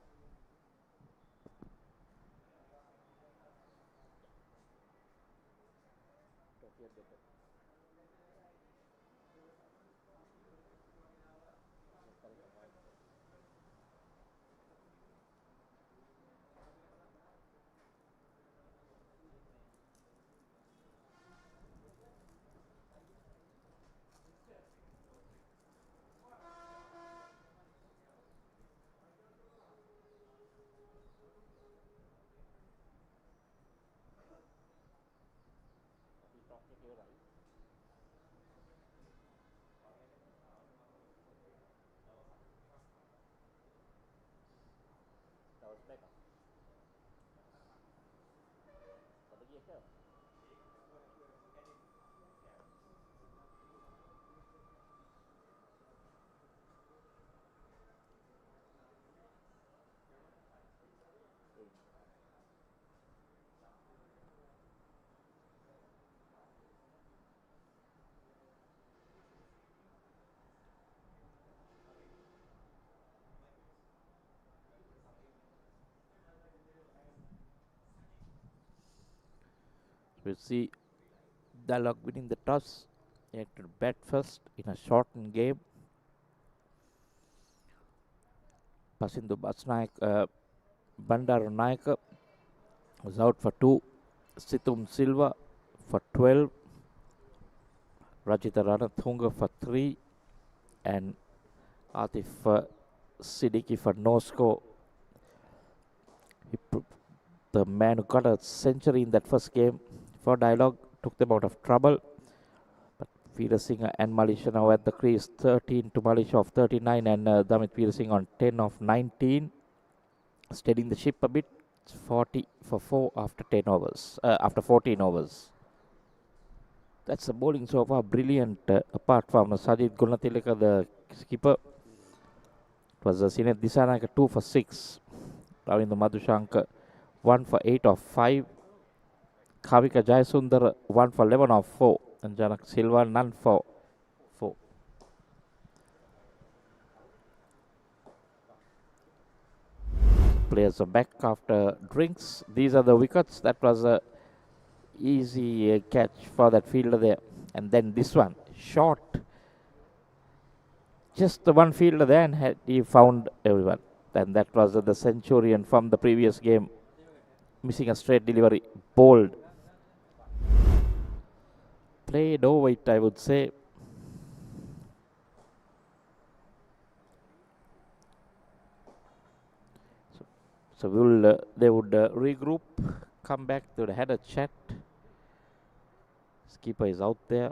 We'll see Dialog winning the toss. He had to bat first in a shortened game. Pasindu Bandaru Naik was out for 2. Situm Silva for 12. Rajita Ranathunga for 3. And Atif Siddiqui for no score. The man who got a century in that first game for Dialog took them out of trouble. But Veerasinghe and Malaysia now at the crease. 13 to Malaysia of 39 and Damit Veerasinghe on 10 of 19. Steadying the ship a bit. It's 40 for 4 after 10 overs. After 14 overs. That's the bowling so far. Brilliant. Apart from Sajid Gunatilaka, the skipper. It was Sinet Disanaka 2 for 6. Ravindu Madhushanka 1 for 8 of 5. Kavika Jayasundar 1 for 11 of 4. And Janak Silva none for 4. Players are back after drinks. These are the wickets. That was a easy catch for that fielder there. And then this one, short. Just the one fielder there and he found everyone. And that was the centurion from the previous game. Missing a straight delivery. Bold. Played over it, I would say. So they would regroup, come back, they would have had a chat. Skipper is out there.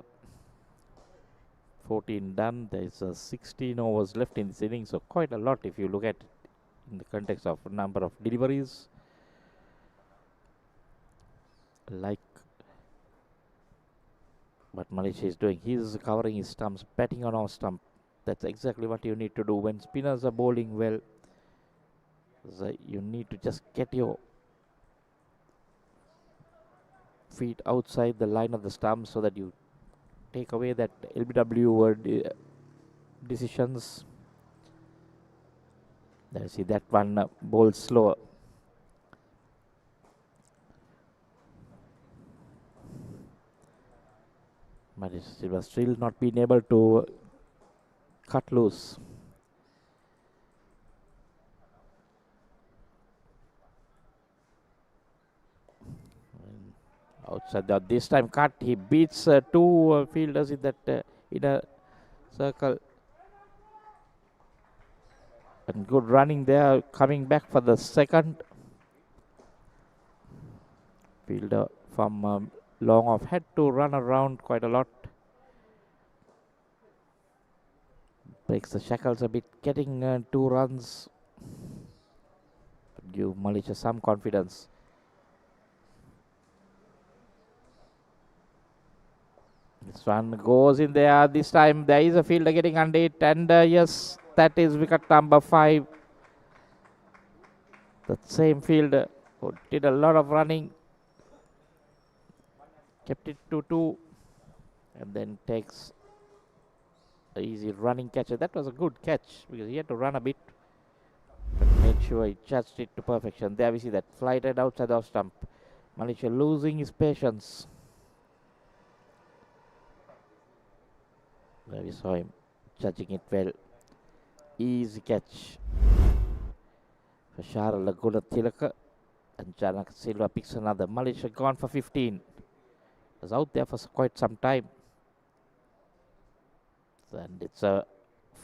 14 done. There's 16 overs left in this inning, so quite a lot if you look at it in the context of number of deliveries. Like what Malaysia is doing, he's covering his stumps, batting on off stump. That's exactly what you need to do when spinners are bowling well. So you need to just get your feet outside the line of the stump so that you take away that LBW decisions. There, see that one bowled slower. But it was still not being able to cut loose. Outside that, this time cut. He beats two fielders in that in a circle. And good running there, coming back for the second. Fielder from long off had to run around quite a lot. Breaks the shackles a bit, getting 2 runs. Give Malaysia some confidence. This one goes in there. This time there is a fielder getting under it, and yes, that is wicket number 5. The same fielder who did a lot of running, kept it to 2, and then takes an easy running catch. That was a good catch because he had to run a bit, but made sure he judged it to perfection. There we see that flighted outside the off stump. Malaysia losing his patience. There we saw him judging it well. Easy catch for Shara Laguna Tilaka, and Janak Silva picks another. Malaysia gone for 15. Was out there for quite some time. And it's a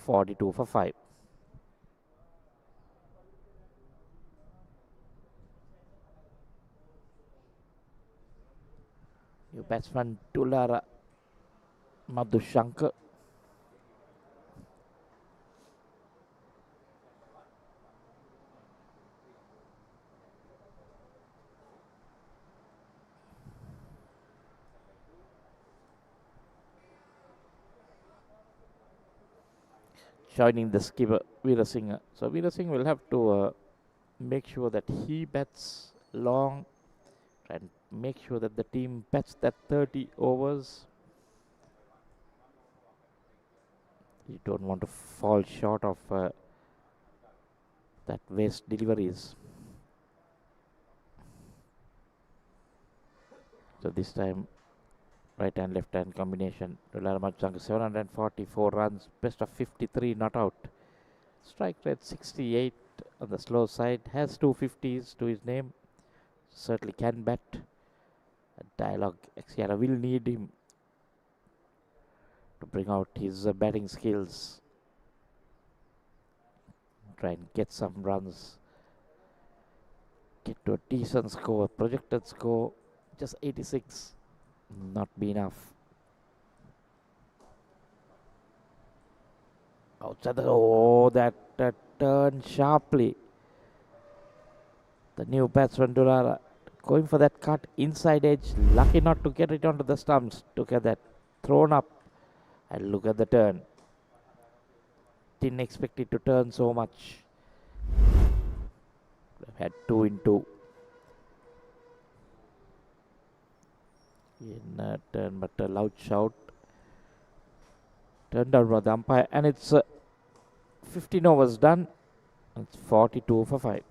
42 for 5. New batsman Dulara Madhushankar. Joining the skipper Veerasinghe. So Veerasinghe will have to make sure that he bats long and make sure that the team bats that 30 overs. You don't want to fall short of that waste deliveries. So this time right hand left hand combination. Dulara Madhushankar 744 runs, best of 53 not out. Strike rate 68 on the slow side, has 250s to his name, certainly can bat. Dialog Axiata will need him to bring out his batting skills, try and get some runs, get to a decent score. Projected score just 86, not be enough. Outside the, oh, that turn sharply. The new batsman Dulara going for that cut inside edge, lucky not to get it onto the stumps. Look at that, thrown up, and look at the turn. Didn't expect it to turn so much. Had 2 in 2 in turn, but a loud shout turned down by the umpire, and it's 15 overs done. It's 42 for 5.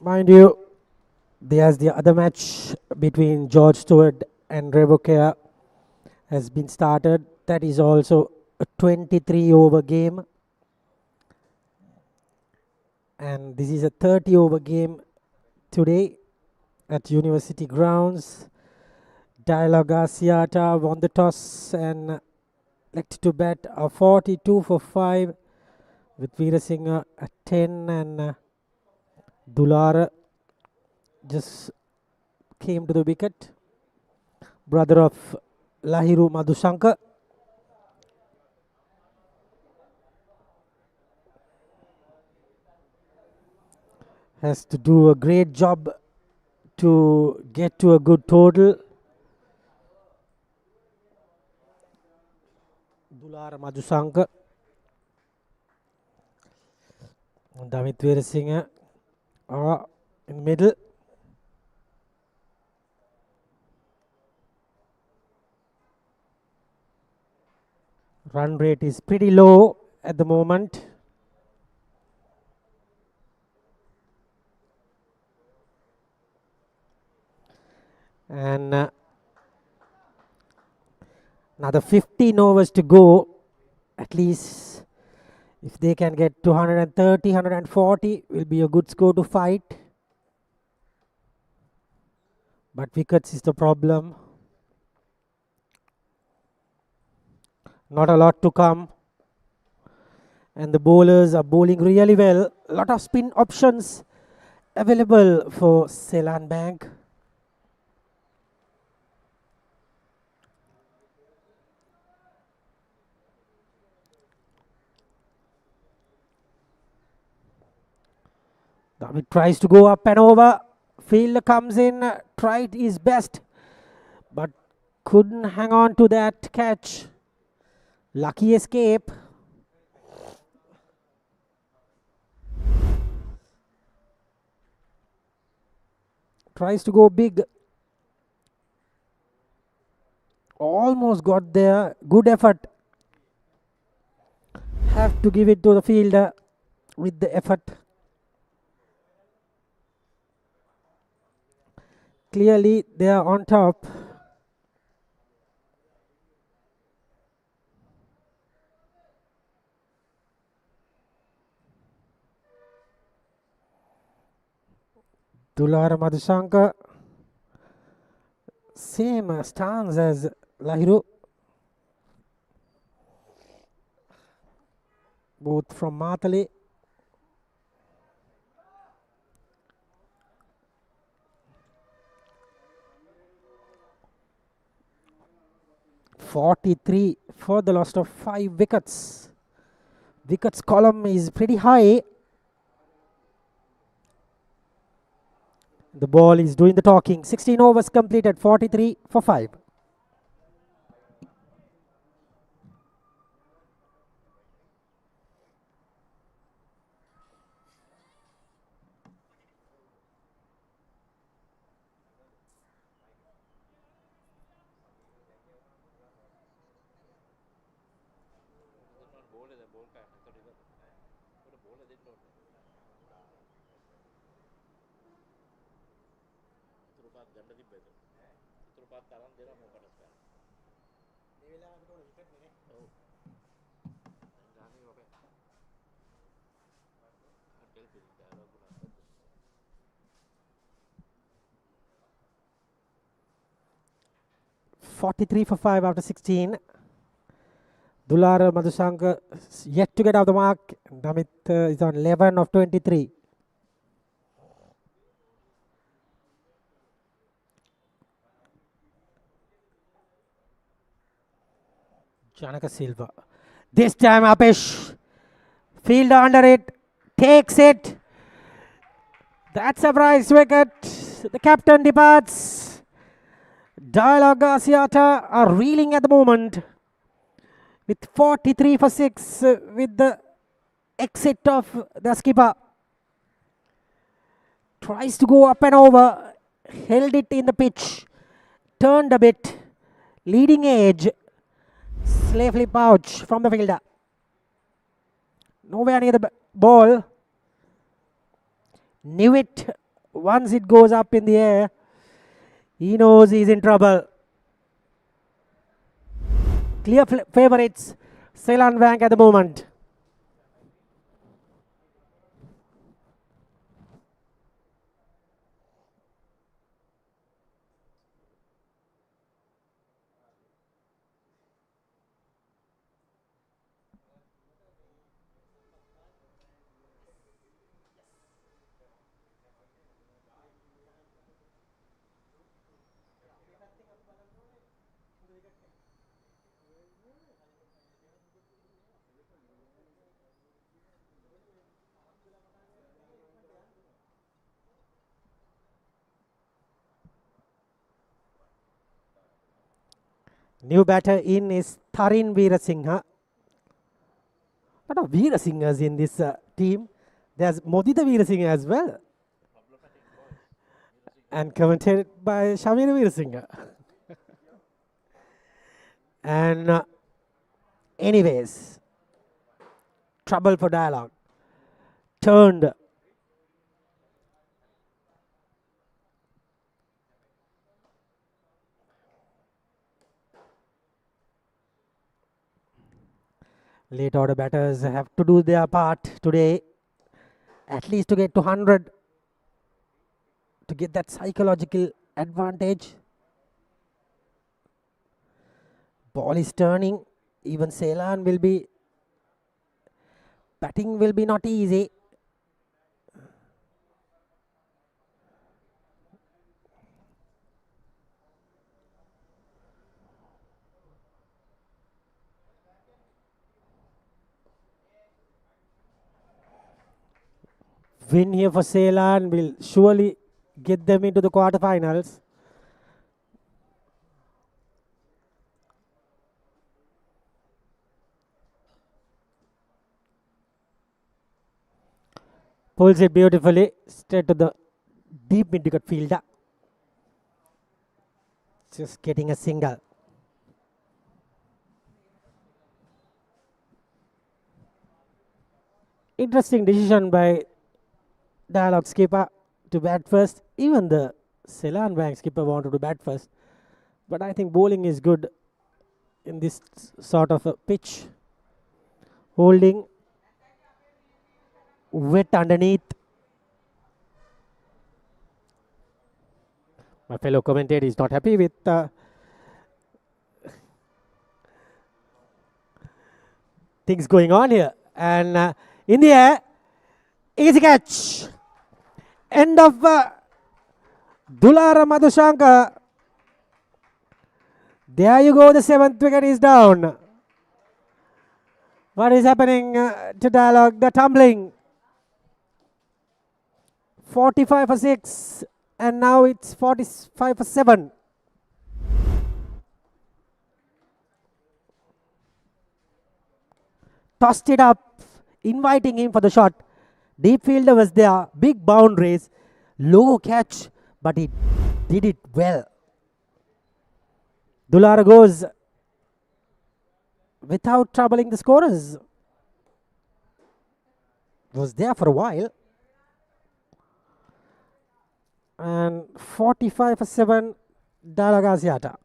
Mind you, there's the other match between George Stewart and Revocare has been started. That is also a 23 over game. And this is a 30 over game today at University Grounds. Dialog Axiata won the toss and elected to bat a 42 for 5 with Veerasinghe at 10, and Dulara just came to the wicket. Brother of Lahiru Madhushankar. Has to do a great job to get to a good total. Dulara Madhushankar. Damit Veerasinghe in the middle. Run rate is pretty low at the moment. And another 15 overs to go. At least if they can get 230, 140, will be a good score to fight. But wickets is the problem. Not a lot to come. And the bowlers are bowling really well. A lot of spin options. available for Seylan Bank. Damit tries to go up and over. Fielder comes in, tried his best, but couldn't hang on to that catch. Lucky escape. Tries to go big. Almost got there. Good effort. Have to give it to the fielder with the effort. Clearly, they are on top. Dulara Madhushankar, same stance as Lahiru. Both from Matale. .43 for the loss of 5 wickets. Wickets column is pretty high. The ball is doing the talking. 16 overs completed, 43 for 5. .43 for 5 after 16. Dulara Madhushankar yet to get off the mark. Damit is on 11 of 23. Janaka Silva. This time Apesh. Fielder under it. Takes it. That's a prize wicket. The captain departs. Dialog Axiata are reeling at the moment. With 43 for 6 with the exit of the skipper. Tries to go up and over. Held it in the pitch. Turned a bit. Leading edge. Safely pouch from the fielder. Nowhere near the ball. Knew it once it goes up in the air. He knows he's in trouble. Clear favourites, Seylan Bank at the moment. New batter in is Tharin Veerasinghe. A lot of Veerasinghes in this team. There's Modita Veerasinghe as well. And commentated by Shamir Veerasinghe. And anyways, trouble for Dialog. Turned. Late order batters have to do their part today, at least to get to 100, to get that psychological advantage. Ball is turning. Even Seylan will be, batting will be not easy. win here for Seylan will surely get them into the quarterfinals. Pulls it beautifully straight to the deep mid-wicket fielder. Just getting a single. Interesting decision by Dialog skipper to bat first. Even the Seylan Bank skipper wanted to bat first. But I think bowling is good in this sort of a pitch. Holding wet underneath. My fellow commentator is not happy with things going on here. And in the air, easy catch. End of Dulara Madhushankar. There you go, the 7th wicket is down. What is happening to Dialog? The tumbling. 45 for 6, and now it's 45 for 7. Tossed it up, inviting him for the shot. Deep fielder was there, big boundaries, low catch, but he did it well. Dulara goes without troubling the scorers. Was there for a while. And 45 for 7, Dialog Axiata.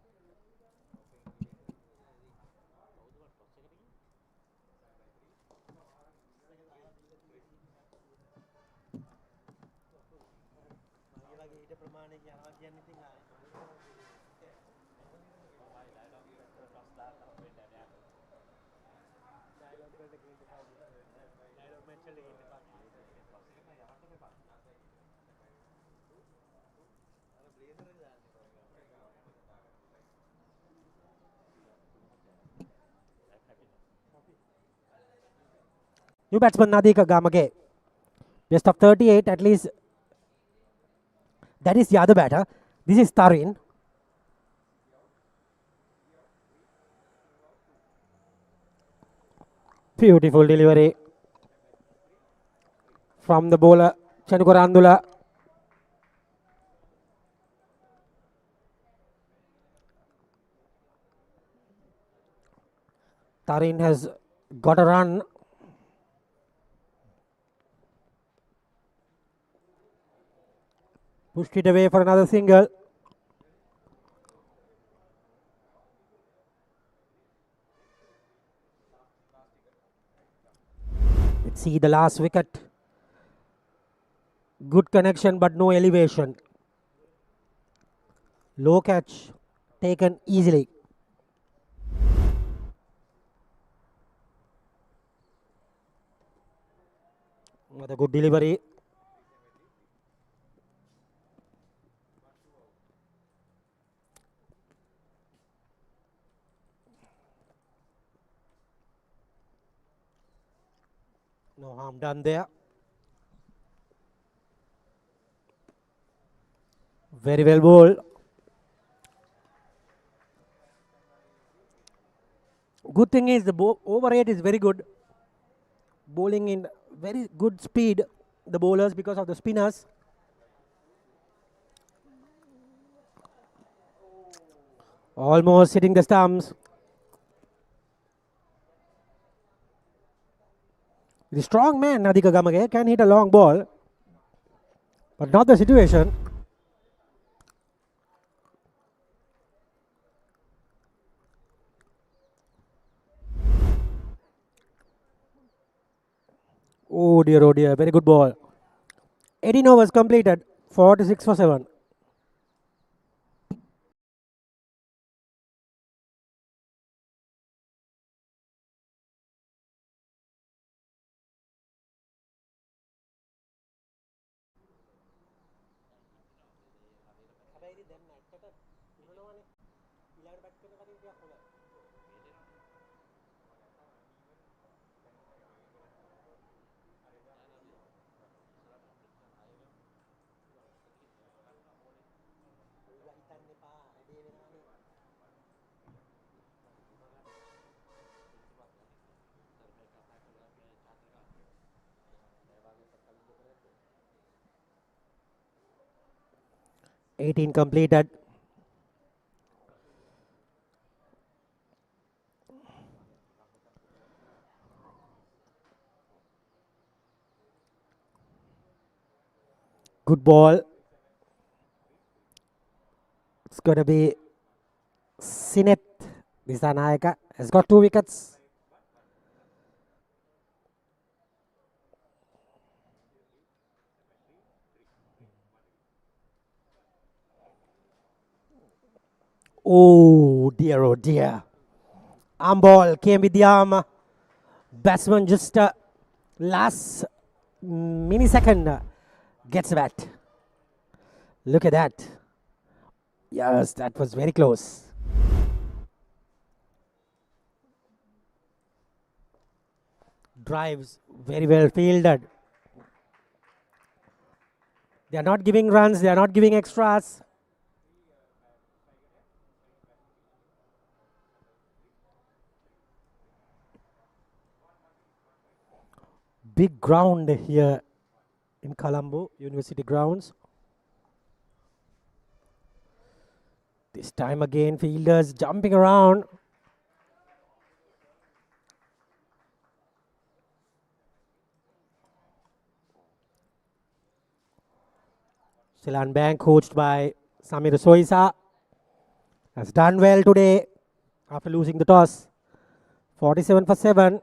New batsman Nadika Gamage. Best of 38, at least. That is the other batter. This is Tarin. Beautiful delivery from the bowler Chanukorandula. Tarin has got a run. Pushed it away for another single. Let's see the last wicket. Good connection but no elevation. Low catch taken easily. Another good delivery. No harm done there. Very well bowled. Good thing is the over rate is very good. Bowling in very good speed, the bowlers, because of the spinners. Almost hitting the stumps. The strong man, Nadika Gamage, can hit a long ball, but not the situation. Oh dear, very good ball. 18 overs completed, 46 for 7. 18 completed. Good ball. It's going to be Sinet Disanayaka has got 2 wickets. Oh dear, oh dear. Arm ball came with the arm. Batsman just last millisecond gets a bat. Look at that. Yes, that was very close. Drives very well fielded. They are not giving runs, they are not giving extras. Big ground here in Colombo, University grounds. This time again, fielders jumping around. Seylan Bank, coached by Samir Soisa, has done well today after losing the toss. 47 for 7.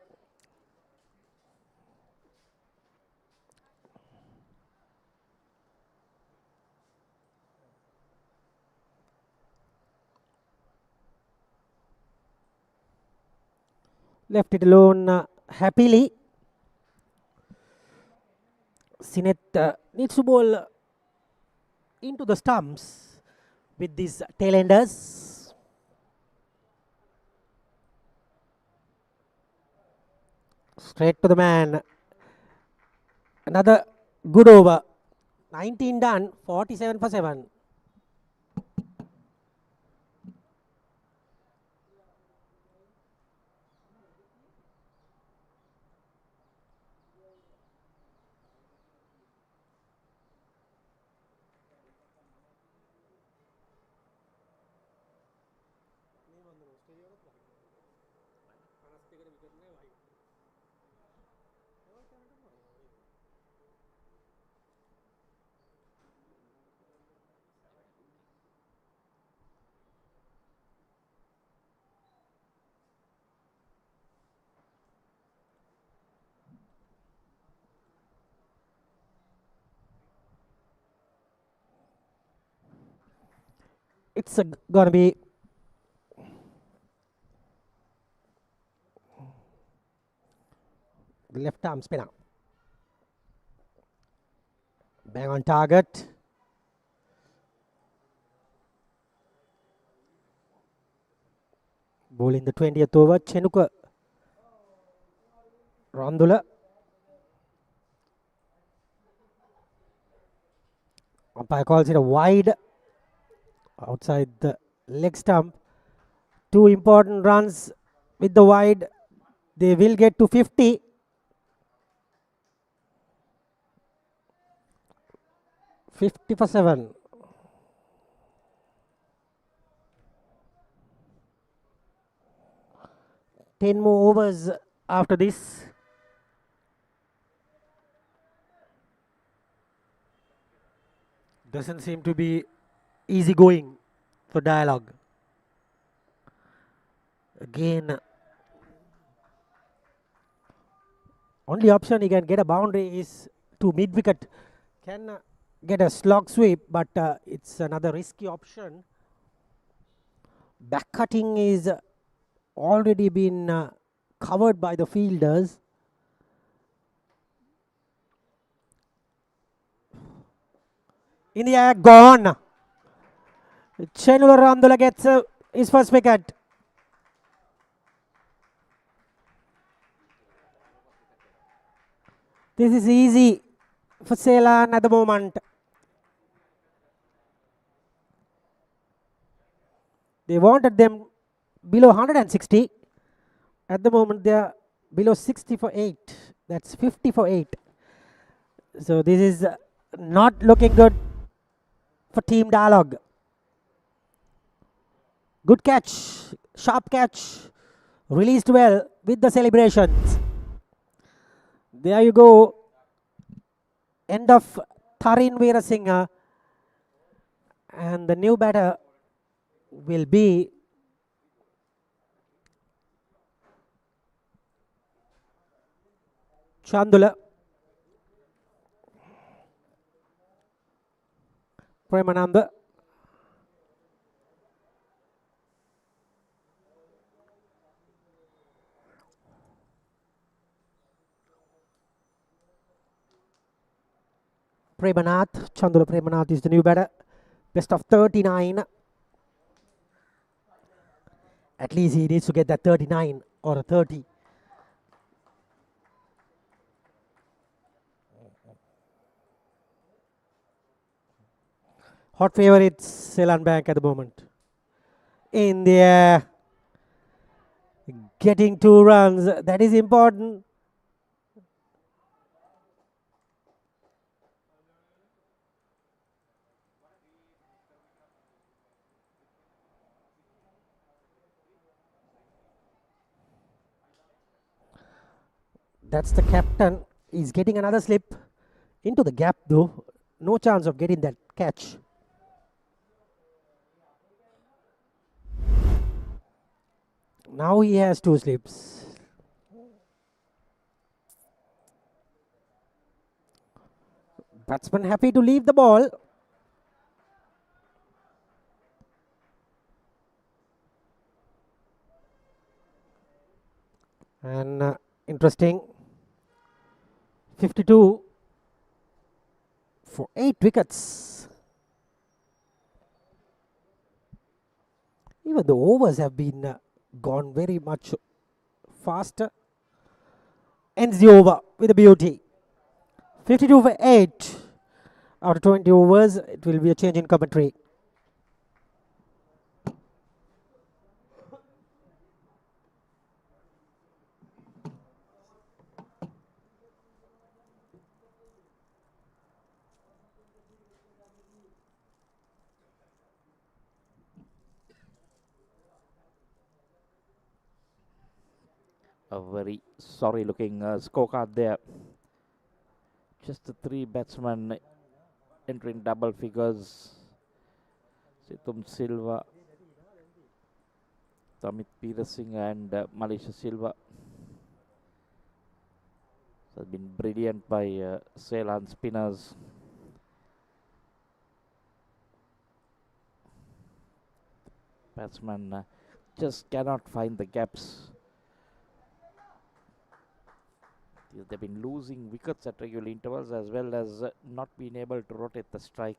Left it alone happily. Sinet needs to bowl into the stumps with these tailenders. Straight to the man. Another good over. 19 done, 47 for 7. It's going to be the left arm spinner. Bang on target. Ball in the 20th over. Chenuka Randula. Umpire calls it a wide outside the leg stump. 2 important runs with the wide. They will get to 50. For 7. Ten more overs after this. Doesn't seem to be easy going for Dialog. Again, only option he can get a boundary is to mid-wicket. Can get a slog sweep, but it's another risky option. Back cutting is already been covered by the fielders. In the air, gone. Chenula Randula gets his first wicket. This is easy for Seylan at the moment. They wanted them below 160. At the moment, they are below 60 for 8. That's 50 for 8. So this is not looking good for Team Dialog. Good catch, sharp catch, released well with the celebrations. There you go. End of Tharin Veerasinghe. And the new batter will be Chandula. Premananda. Premanath. Chandula Premanath is the new batter. Best of 39. At least he needs to get that 39 or a 30. Hot favorites, Seylan Bank at the moment. In the air. Getting 2 runs. That is important. That's the captain. He's getting another slip into the gap though. No chance of getting that catch. Now he has 2 slips. Batsman happy to leave the ball. And interesting. 52 for 8 wickets. Even the overs have been gone very much faster. Ends the over with a beauty. 52 for 8. After 20 overs, it will be a change in commentary. A very sorry looking scorecard there. Just the 3 batsmen entering double figures. Situm Silva, Damit Peersinghe and Malaysia Silva. It has been brilliant by Seylan spinners. Batsmen just cannot find the gaps. They've been losing wickets at regular intervals as well as not being able to rotate the strike.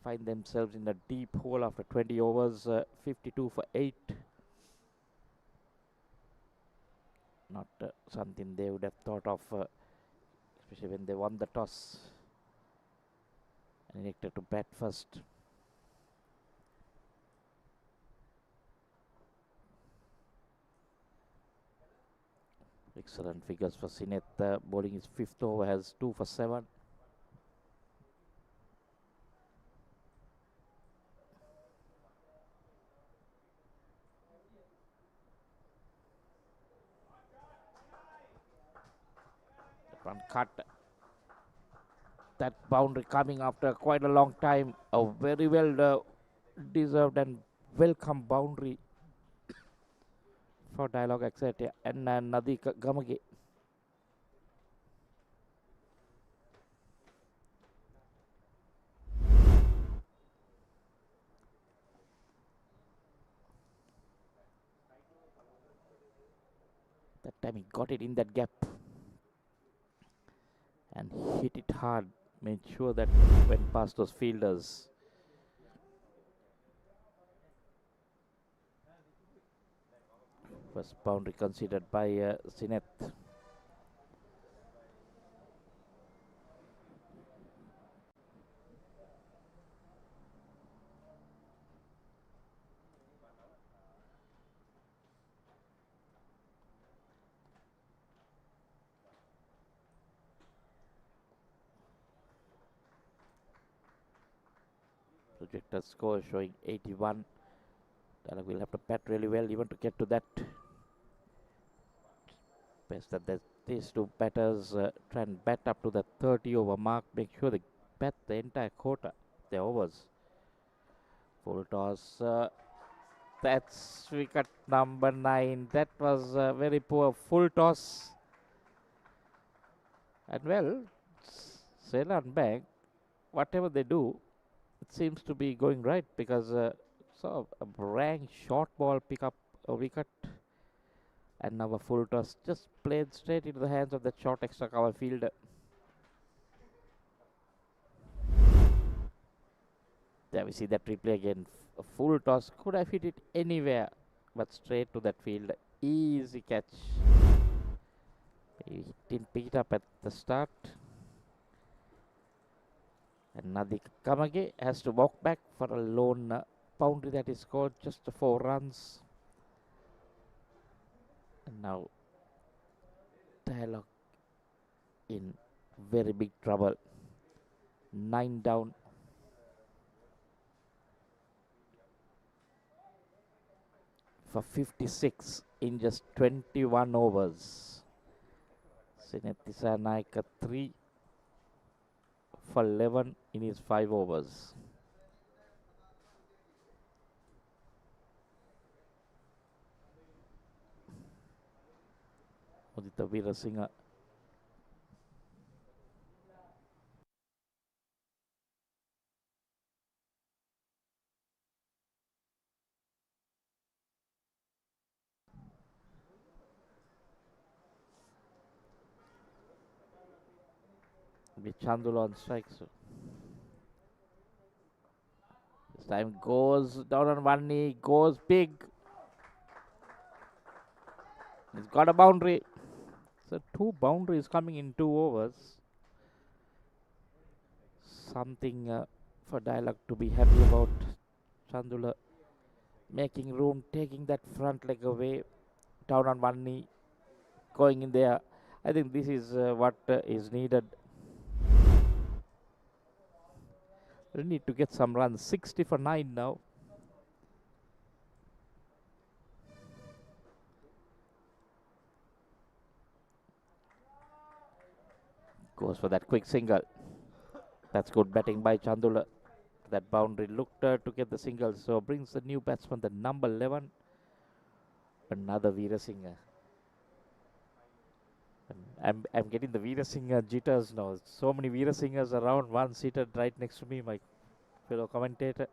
Find themselves in a deep hole after 20 overs, 52 for 8. Not something they would have thought of, especially when they won the toss and elected to bat first. Excellent figures for Sinet. Bowling his 5th over, has 2 for 7. That one cut. That boundary coming after quite a long time. A very well deserved and welcome boundary for Dialog Axiata and Nadi Gamage. That time he got it in that gap and hit it hard, made sure that went past those fielders. First boundary considered by Sinet. projector score showing 81. Dialog will have to bat really well even to get to that. Best that these two batters try and bat up to the 30 over mark. Make sure they bat the entire quarter, the overs. Full toss. That's wicket number 9. That was a very poor full toss. And well, Seylan Bank, whatever they do, it seems to be going right because saw a brang short ball pick up a wicket. And now a full toss just played straight into the hands of that short extra cover fielder. There we see that replay again. A full toss. Could have hit it anywhere, but straight to that field. Easy catch. He didn't pick it up at the start. And Nadi Kamage has to walk back for a lone boundary that is scored. Just 4 runs. And now Dialog in very big trouble. 9 down. For 56 in just 21 overs. Sinetisa Naika 3 for 11 in his 5 overs. Udita Veerasinha with Chandula on strike. So this time goes down on one knee, goes big. He's got a boundary. So 2 boundaries coming in 2 overs. Something for Dialog to be happy about. Chandula making room, taking that front leg away, down on one knee, going in there. I think this is what is needed. We need to get some runs. 60 for 9 now. Goes for that quick single. That's good batting by Chandula. That boundary looked to get the single. So brings the new batsman, the number 11. Another Veerasinha. I'm getting the Veerasinha jitters now. So many Veerasinhas around. One seated right next to me, my fellow commentator.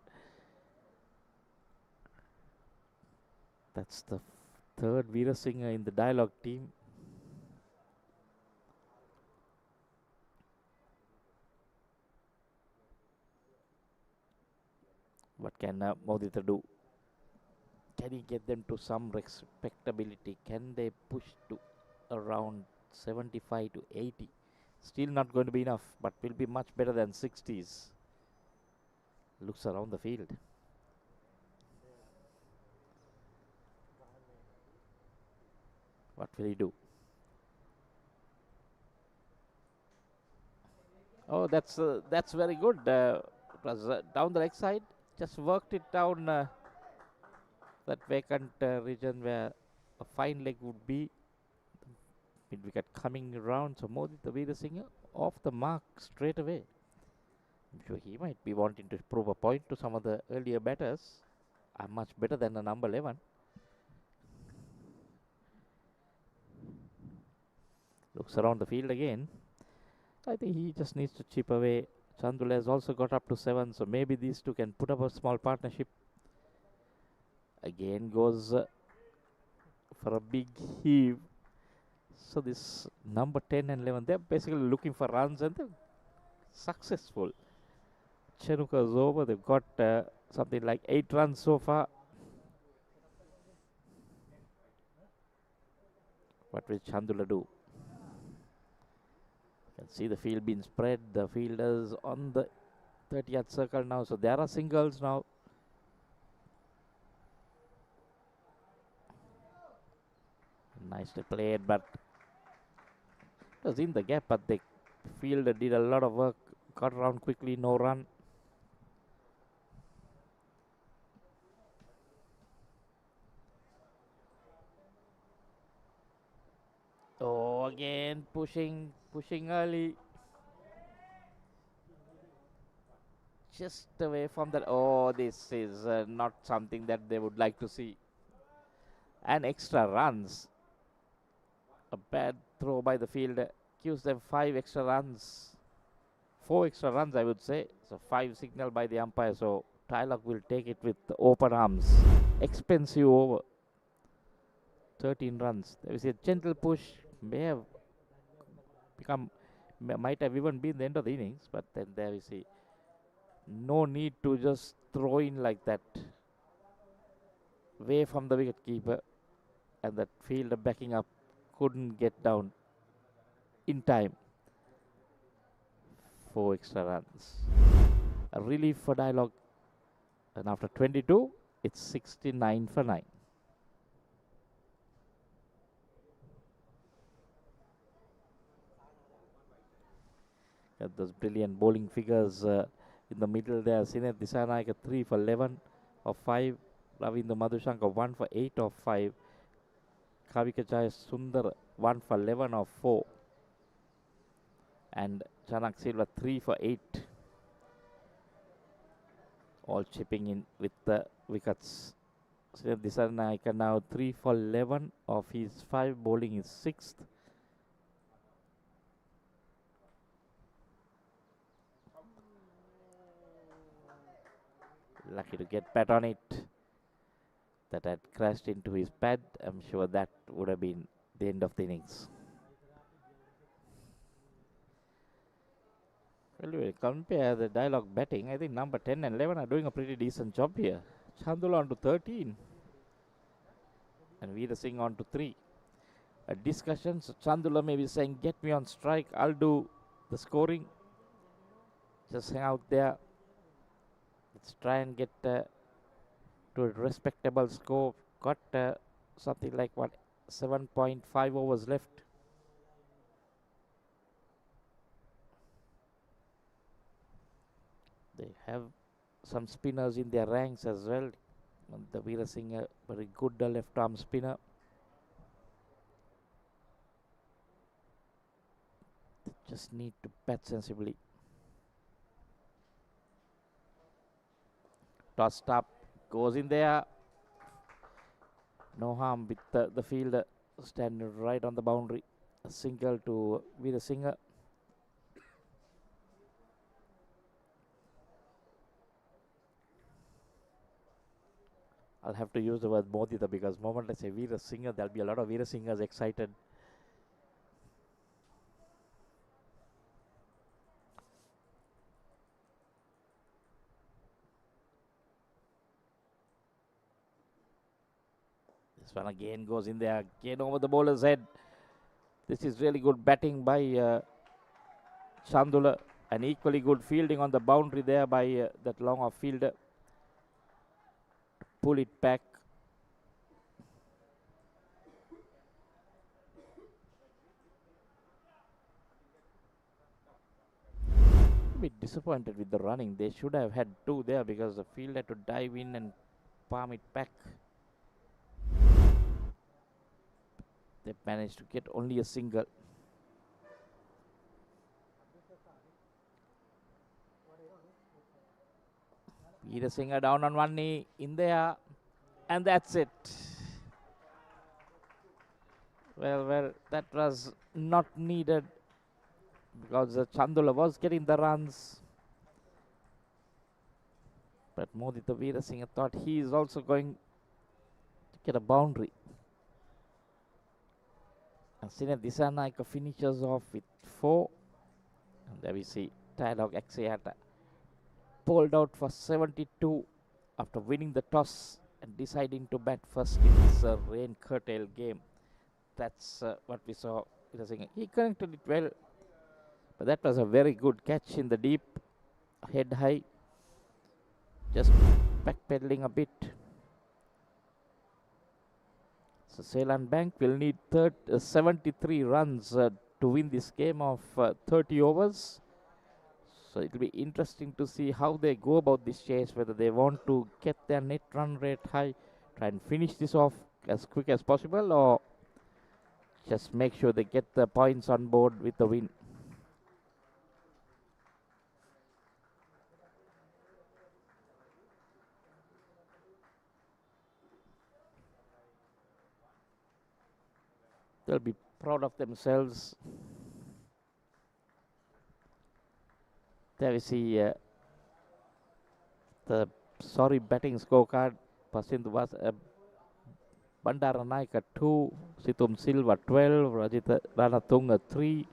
That's the 3rd Veerasinha in the Dialog team. What can Modita do? Can he get them to some respectability? Can they push to around 75 to 80? Still not going to be enough, but will be much better than 60s. Looks around the field. What will he do? Oh, that's very good. It was down the leg side. Just worked it down that vacant region where a fine leg would be. Mid wicket coming around. So Modita Veerasinha off the mark straight away. I'm sure he might be wanting to prove a point to some of the earlier batters. I'm much better than the number 11. Looks around the field again. I think he just needs to chip away. Chandula has also got up to 7, so maybe these two can put up a small partnership. Again goes for a big heave. So this number 10 and 11, they're basically looking for runs and they're successful. Chenuka is over. They've got something like 8 runs so far. What will Chandula do? You can see the field being spread. The fielders on the 30th circle now. So there are singles now. Nicely played, but it was in the gap. But the fielder did a lot of work. Got around quickly. No run. Oh, again pushing early. Just away from that. Oh, this is not something that they would like to see. And extra runs. A bad throw by the fielder gives them 5 extra runs. 4 extra runs, I would say. So 5 signal by the umpire. So Dialog will take it with open arms. Expensive over. 13 runs. There is a gentle push. May have become, might have even been the end of the innings. But then there we see. No need to just throw in like that. Away from the wicket keeper. And that fielder backing up couldn't get down in time. 4 extra runs. A relief for Dialog. And after 22, it's 69 for 9. Got those brilliant bowling figures in the middle there. Sinet Disanayake 3 for 11 of 5. Ravindra Madhushankar 1 for 8 of 5. Kavika Jaya Sundar 1 for 11 of 4. And Chanak Silva 3 for 8. All chipping in with the wickets. Sinet Disanayake now 3 for 11 of his 5. Bowling is 6th. Lucky to get bat on it. That had crashed into his pad. I'm sure that would have been the end of the innings. Well, we compare the Dialog batting. I think number 10 and 11 are doing a pretty decent job here. Chandula on to 13. And Veera Singh on to 3. A discussion. So Chandula may be saying, get me on strike. I'll do the scoring. Just hang out there. Let's try and get to a respectable score. Got something like 7.5 overs left. They have some spinners in their ranks as well. And the Veera Singh, a very good left arm spinner. They just need to bat sensibly. Tossed up, goes in there. No harm with the fielder standing right on the boundary. A single to Veera Singh. I'll have to use the word Modita because the moment I say Veera Singh, there'll be a lot of Veera Singhas excited. This one again goes in there, again over the bowler's head. This is really good batting by Chandula, and equally good fielding on the boundary there by that long off fielder. Pull it back. A bit disappointed with the running. They should have had 2 there because the fielder had to dive in and palm it back. They managed to get only a single. Veera Singh down on one knee, in there, and that's it. Well, that was not needed because Chandula was getting the runs. But Modita Veera Singh thought he is also going to get a boundary. And Sinet Disanayake finishes off with 4. And there we see Dialog Axiata pulled out for 72 after winning the toss and deciding to bat first in this rain curtailed game. That's what we saw. He connected it well, but that was a very good catch in the deep, head high, just backpedaling a bit. So Seylan Bank will need 73 runs to win this game of 30 overs. So it will be interesting to see how they go about this chase, whether they want to get their net run rate high, try and finish this off as quick as possible, or just make sure they get the points on board with the win. They'll be proud of themselves. There we see the batting scorecard. Pasindu was Bandaranaika 2, Situm Silva 12, Rajita Ranatunga 3,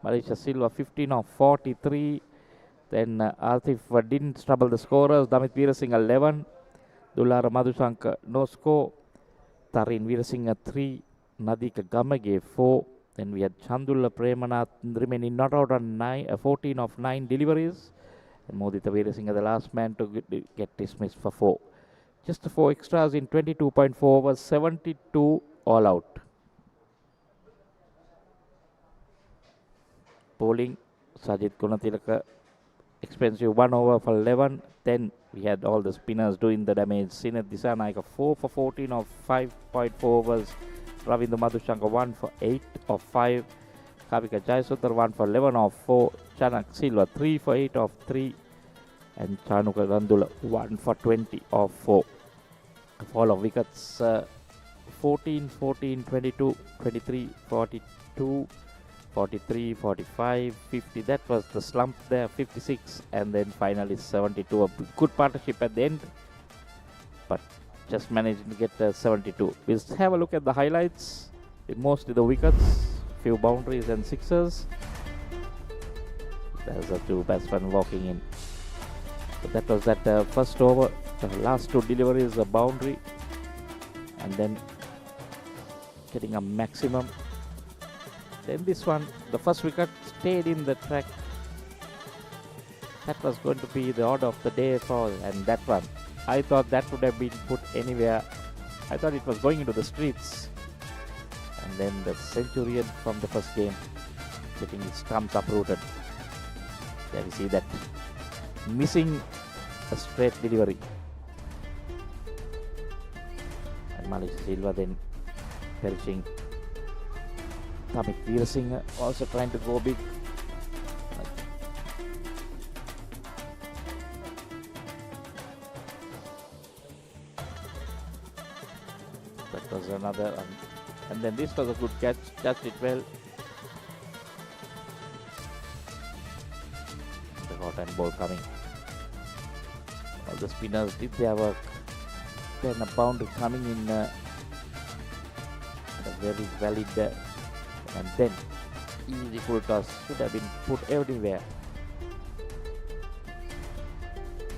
Malaysia Silva 15 of 43. Then Atif didn't trouble the scorers. Damit Veerasinghe 11, Dulara Madhusanka no score, Tarin Veerasinghe 3, Nadika Gamage 4. Then we had Chandula Premanath remaining not out on 14 of 9 deliveries. And Modita Veerasinghe the last man to get dismissed for 4. Just 4 extras in 22.4 overs, 72 all out. Bowling, Sajid Gunatilaka, expensive 1 over for 11. Then we had all the spinners doing the damage. Sinath Disanaika 4 for 14 of 5.4 overs. Ravindu Madhushanka 1 for 8 of 5. Kavika Jayasundar 1 for 11 of 4. Chanak Silva 3 for 8 of 3. And Chanuka Gandula 1 for 20 of 4. Fall of wickets 14, 14, 22, 23, 42, 43, 45, 50. That was the slump there, 56, and then finally 72. A good partnership at the end, but just managed to get 72. We'll have a look at the highlights. Mostly the wickets, few boundaries and sixers. There's the two batsmen walking in. So that was that first over. The last 2 deliveries, a boundary, and then getting a maximum. Then this one, the first wicket stayed in the track. That was going to be the order of the day for, and that one, I thought that would have been put anywhere. I thought it was going into the streets. And then the centurion from the first game getting his stumps uprooted. There we see that missing a straight delivery. Malaysia Silva then perishing. Damit Veerasinghe also trying to go big. That was another, and then this was a good catch, touched it well. The hot and ball coming. All the spinners did their work. Then a boundary coming in a very valid and then easy full toss should have been put everywhere.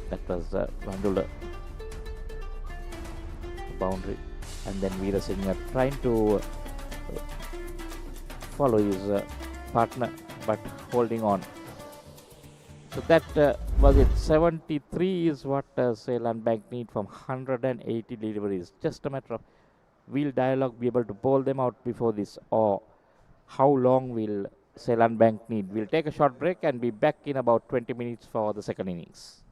That was Vandula boundary, and then Veerasinghe trying to follow his partner but holding on. So that was it. 73 is what Seylan Bank need from 180 deliveries. Just a matter of, will Dialog be able to bowl them out before this, or how long will Seylan Bank need? We'll take a short break and be back in about 20 minutes for the second innings.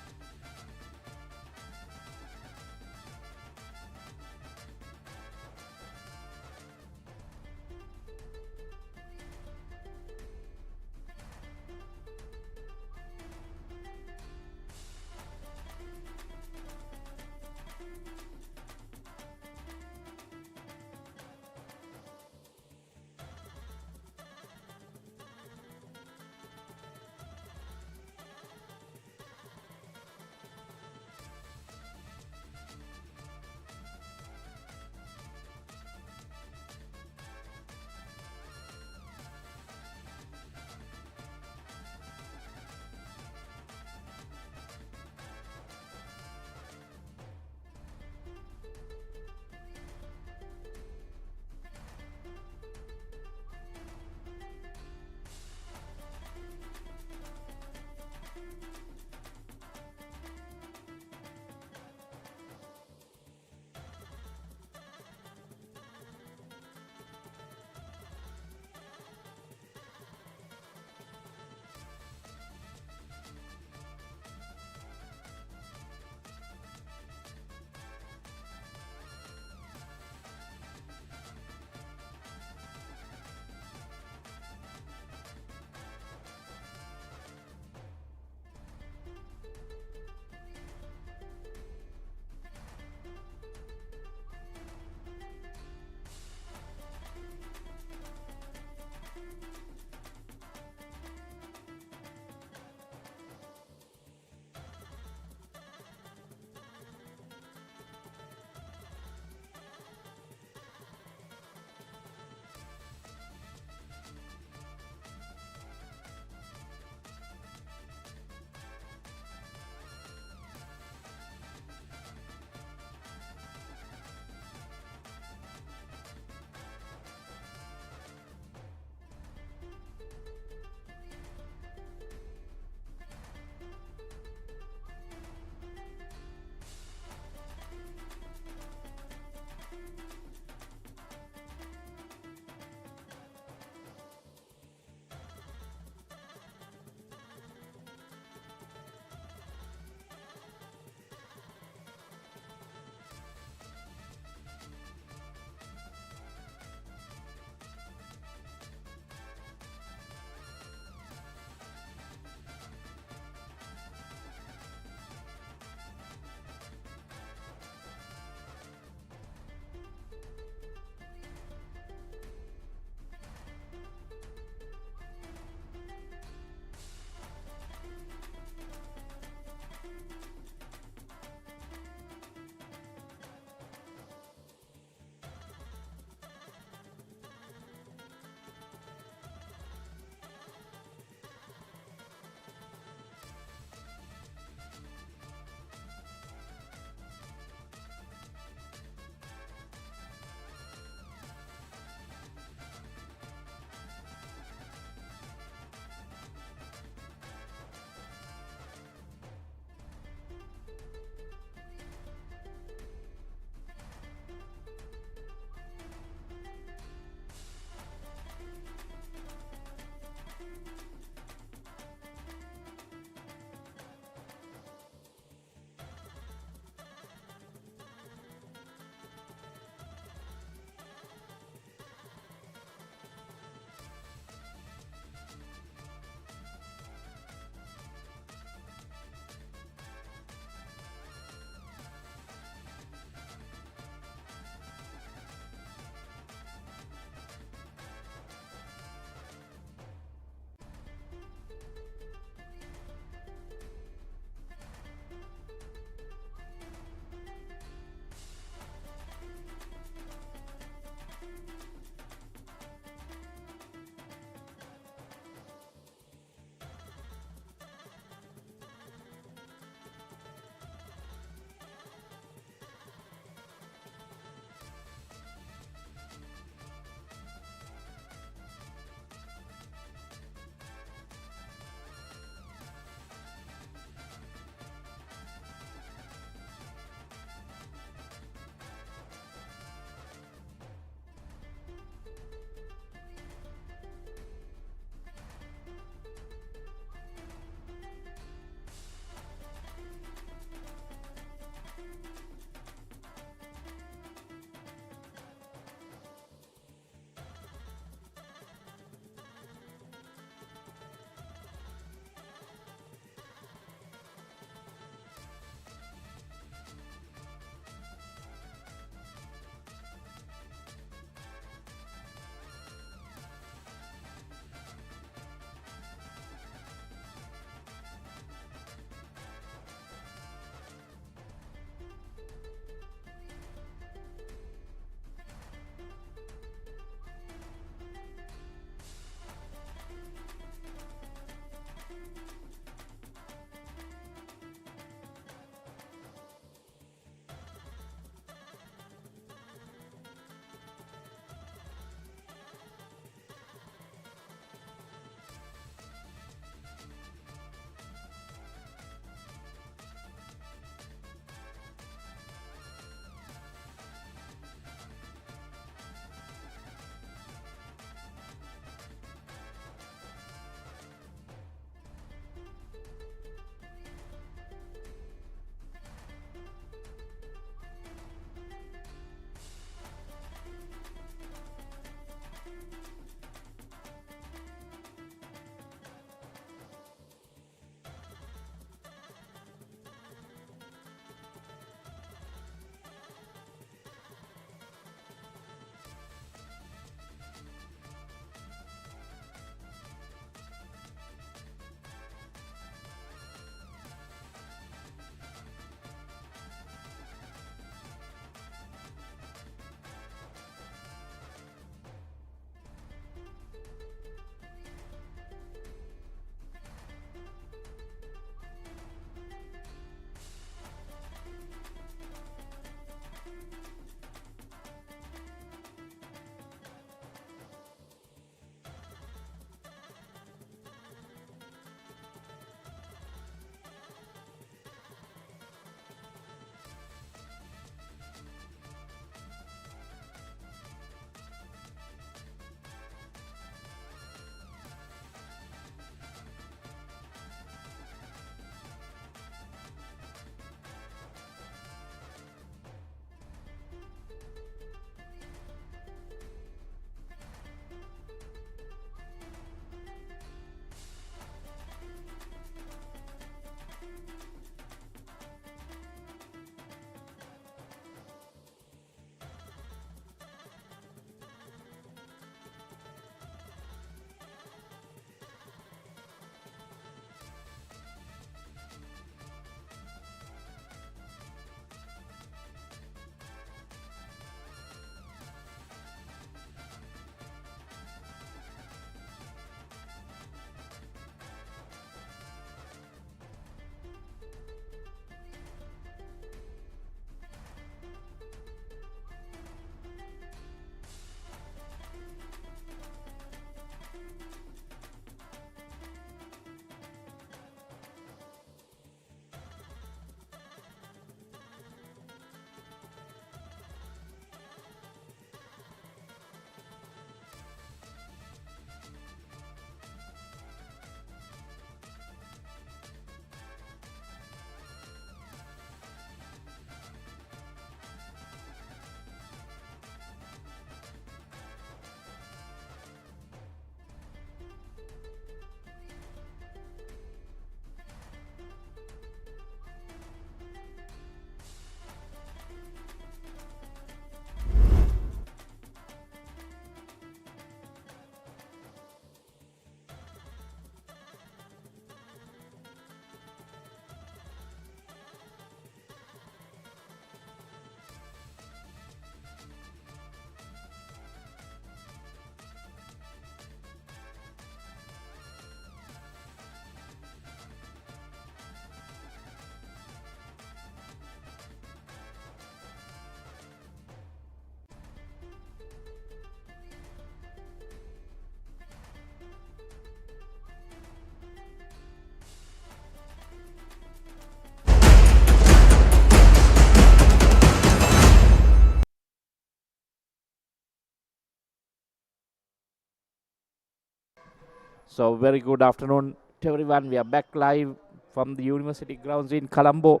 So very good afternoon to everyone. We are back live from the University grounds in Colombo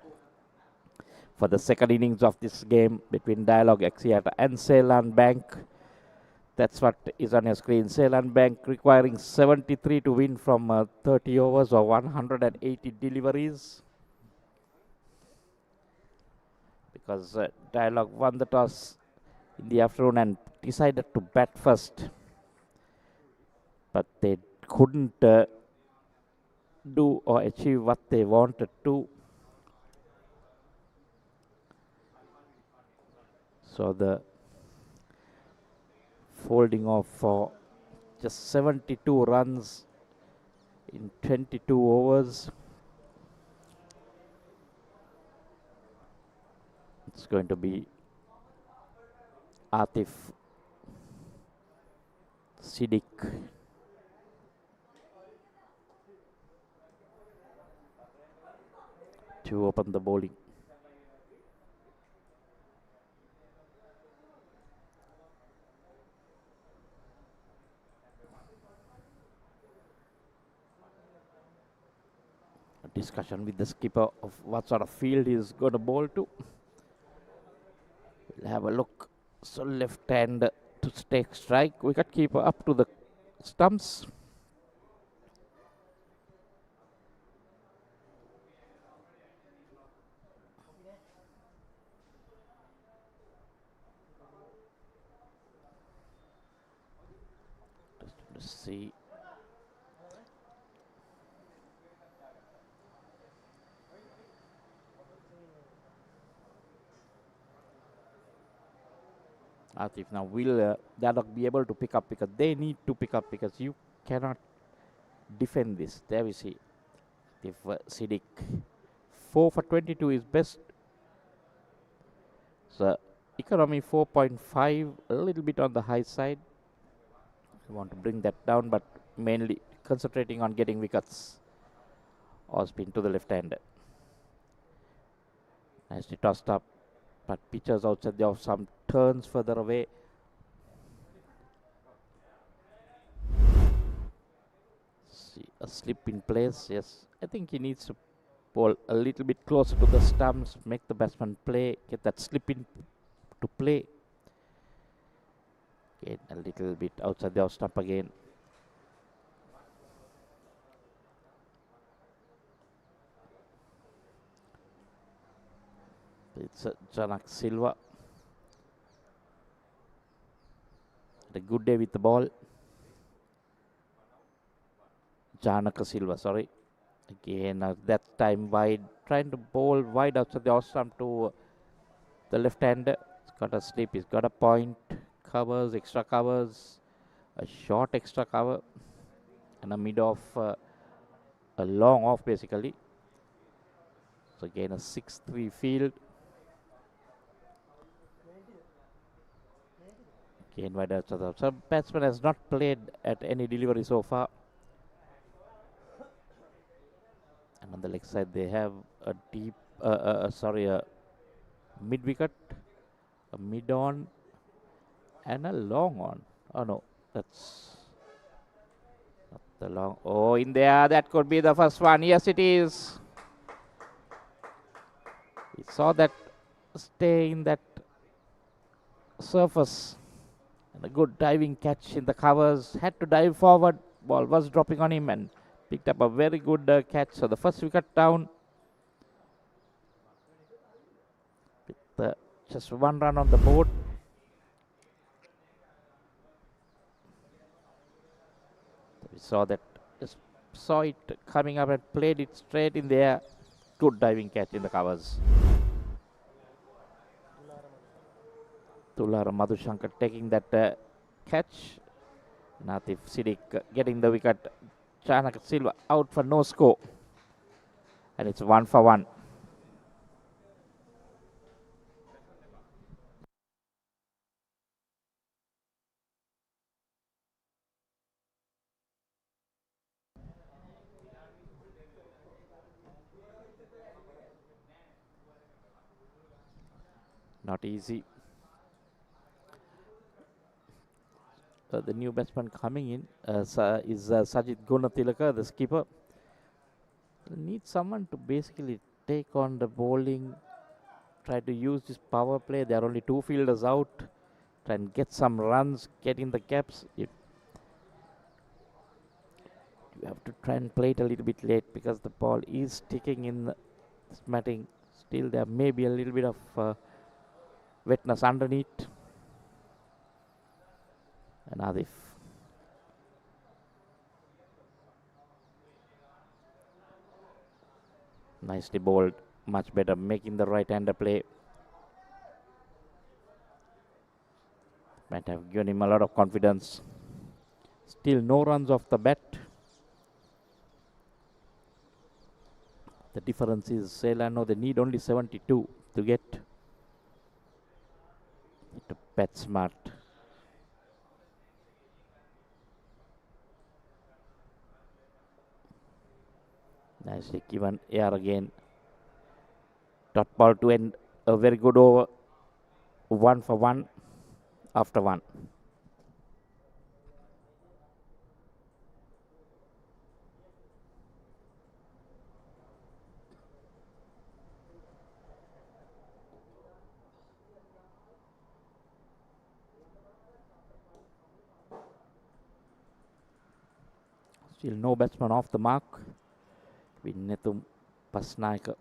for the second innings of this game between Dialog Axiata and Seylan Bank. That's what is on your screen. Seylan Bank requiring 73 to win from 30 overs or 180 deliveries. Because Dialog won the toss in the afternoon and decided to bat first. But they couldn't do or achieve what they wanted to. So the folding off for just 72 runs in 22 overs. It's going to be Atif Siddiq to open the bowling. A discussion with the skipper of what sort of field he's going to bowl to. We'll have a look. So left hand to take strike. Wicket keeper up to the stumps. Just to see. Atif now will Dialog be able to pick up, because they need to pick up, because you cannot defend this. There we see if Siddiq 4 for 22 is best. So economy 4.5, a little bit on the high side. I want to bring that down, but mainly concentrating on getting wickets or spin to the left hand. Nicely tossed up, but pitchers outside there of some turns further away. See a slip in place. Yes, I think he needs to bowl a little bit closer to the stumps, make the batsman play, get that slip in to play. Again, a little bit outside the off stump again. It's Janak Silva. Had a good day with the ball. Janaka Silva, sorry. Again, that time wide, trying to bowl wide outside the off stump to the left hander. He's got a slip, he's got a point, covers, extra covers, a short extra cover, and a mid off, a long off basically. So again, a 6-3 field. Again, wide outside the off. So batsman has not played at any delivery so far. And on the leg side, they have a deep, a mid wicket, a mid on, and a long on. Oh no, that's not the long. Oh, in there, that could be the first one. Yes, it is. He saw that stay in that surface. And a good diving catch in the covers. Had to dive forward. Ball was dropping on him and picked up a very good catch. So the first wicket down. With just one run on the board. We saw that, just saw it coming up and played it straight in the air. Good diving catch in the covers. Tulara Madhushankar taking that catch. Natif Siddiq getting the wicket. Chanak Silva out for no score. And it's 1 for 1. Not easy. the new batsman coming in is Sajid Gunatilaka, the skipper. Need someone to basically take on the bowling, try to use this power play. There are only 2 fielders out. Try and get some runs, get in the caps. You have to try and play it a little bit late because the ball is sticking in the matting. Still, there may be a little bit of wetness underneath. And Adif. Nicely bowled, much better, making the right-hander play. Might have given him a lot of confidence. Still no runs off the bat. The difference is Seylan, they need only 72 to get to bat smart. Nicely given air again. Dot ball to end a very good over. 1 for 1 after 1. Still no batsman off the mark. With Netum Pasnaika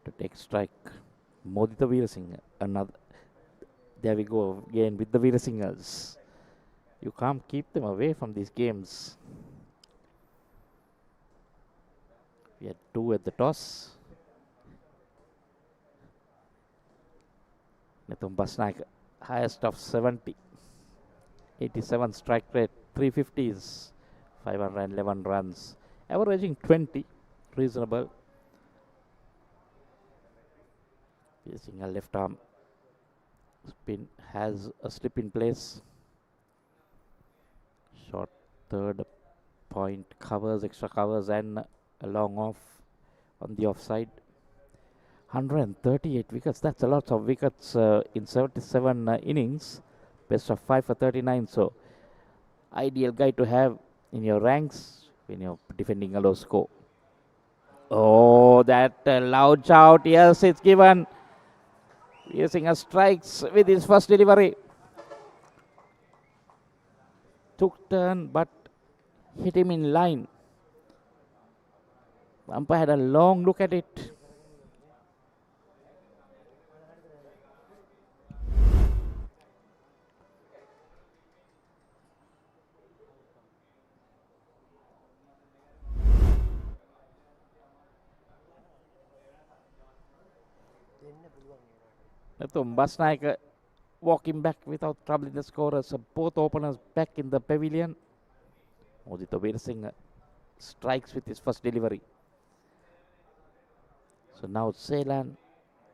to take strike. Modita Veerasinghe, another. There we go again with the Veerasingers. You can't keep them away from these games. We had 2 at the toss. Netum Pasnaika, highest of 70. 87 strike rate, 350s, 511 runs. Averaging 20, reasonable. Facing a left arm spin, has a slip in place. Short third point, covers, extra covers, and a long off on the offside. 138 wickets, that's a lot of wickets in 77 innings. Best of 5 for 39, so ideal guy to have in your ranks when you're defending a low score. Oh, that loud shout. Yes, it's given. Using a strikes with his first delivery. Took turn, but hit him in line. Umpire had a long look at it. Basnaik walking back without troubling the scorers. Both openers back in the pavilion. Modita Veerasinghe strikes with his first delivery. So now Seylan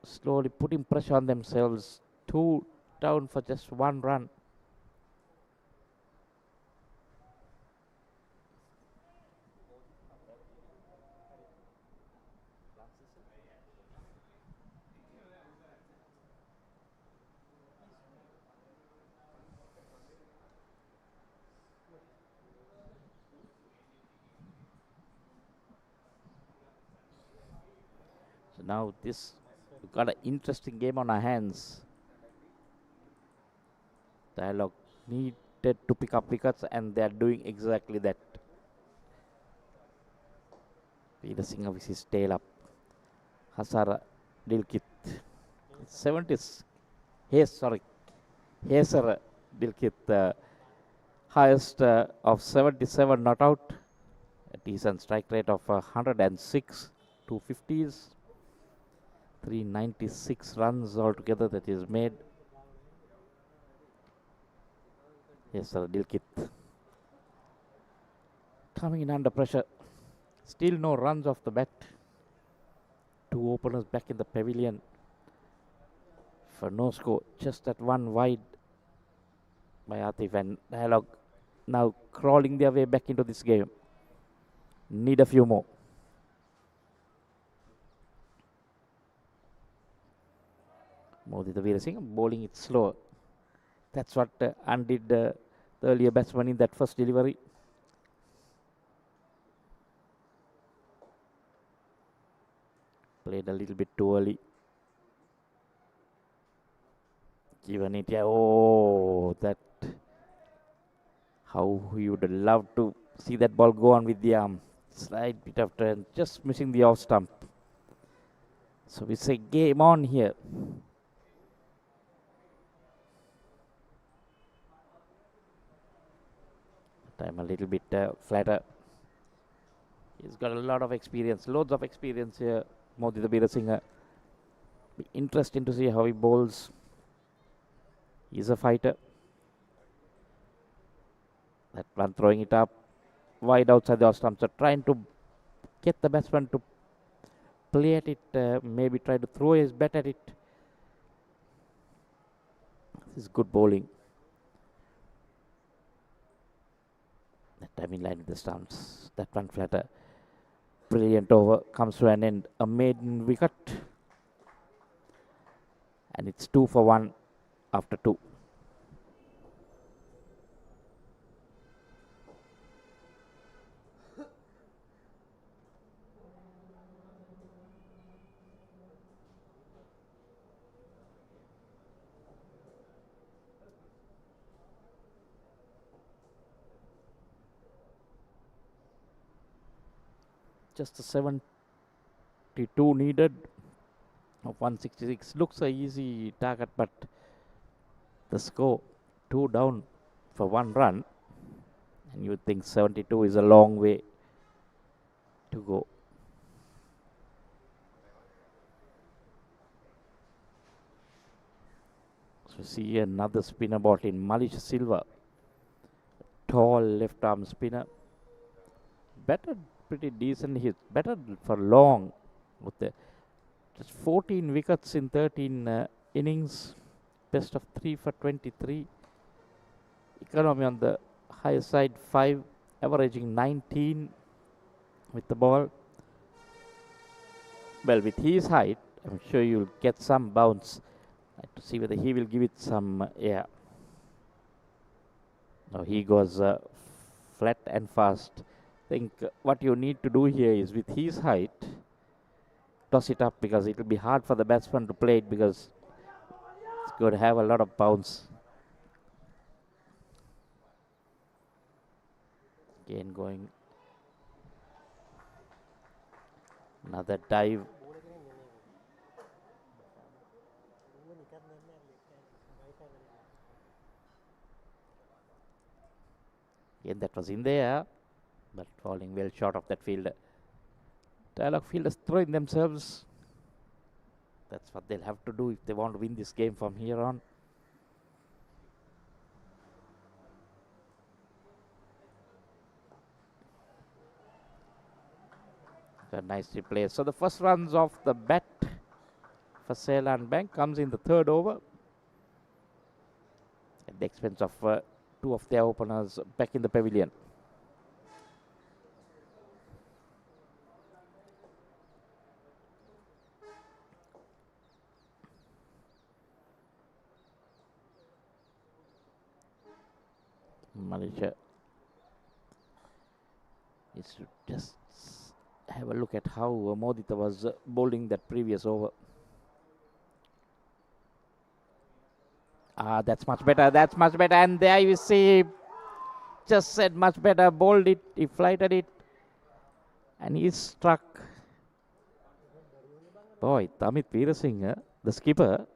slowly putting pressure on themselves. 2 down for just 1 run. So now we've got an interesting game on our hands. Dialog needed to pick up wickets, and they are doing exactly that. Veerasinghe with his tail up. Hasara Dilkit. 70s. Haser Dilkit. Highest of 77 not out. A decent strike rate of 106. 250s. 396 runs altogether that is made. Yes, sir, Dilkit. Coming in under pressure. Still no runs off the bat. 2 openers back in the pavilion. For no score. Just at 1 wide by Atif, and Dialog now crawling their way back into this game. Need a few more. Modita Veerasinghe bowling it slow. That's what undid the earlier batsman in that first delivery. Played a little bit too early. Given it, yeah, oh, that, how he would love to see that ball go on with the arm. Slight bit of turn, just missing the off stump. So we say game on here. Time a little bit flatter. He's got a lot of experience, loads of experience here, Modita Birasinghe. Be interesting to see how he bowls. He's a fighter. That one throwing it up wide outside the off stump. So trying to get the batsman to play at it, maybe try to throw his bat at it. This is good bowling. That time in line with the stumps. That one flatter. Brilliant over. Comes to an end. A maiden wicket. And it's 2 for 1 after 2. Just a 72 needed of 166. Looks a easy target, but the score 2 down for 1 run. And you would think 72 is a long way to go. So see another spinner brought in, Malish Silva. Tall left arm spinner. Batted pretty decent. He's batted for long with the just 14 wickets in 13 innings. Best of 3 for 23. Economy on the higher side, 5, averaging 19 with the ball. Well, with his height, I'm sure you'll get some bounce. To see whether he will give it some air. Now he goes flat and fast. Think what you need to do here is with his height, toss it up, because it will be hard for the batsman to play it, because it's going to have a lot of bounce. Again going. Another dive. Again, that was in there, but falling well short of that fielder. Dialog fielders throwing themselves. That's what they'll have to do if they want to win this game from here on. Nicely played. So the first runs off the bat for Seylan Bank comes in the 3rd over, at the expense of 2 of their openers back in the pavilion. Malaysia is to just have a look at how Modita was bowling that previous over. That's much better. That's much better. And there you see, just said much better. Bowled it. He flighted it. And he struck. Boy, Damit Veerasinghe, the skipper,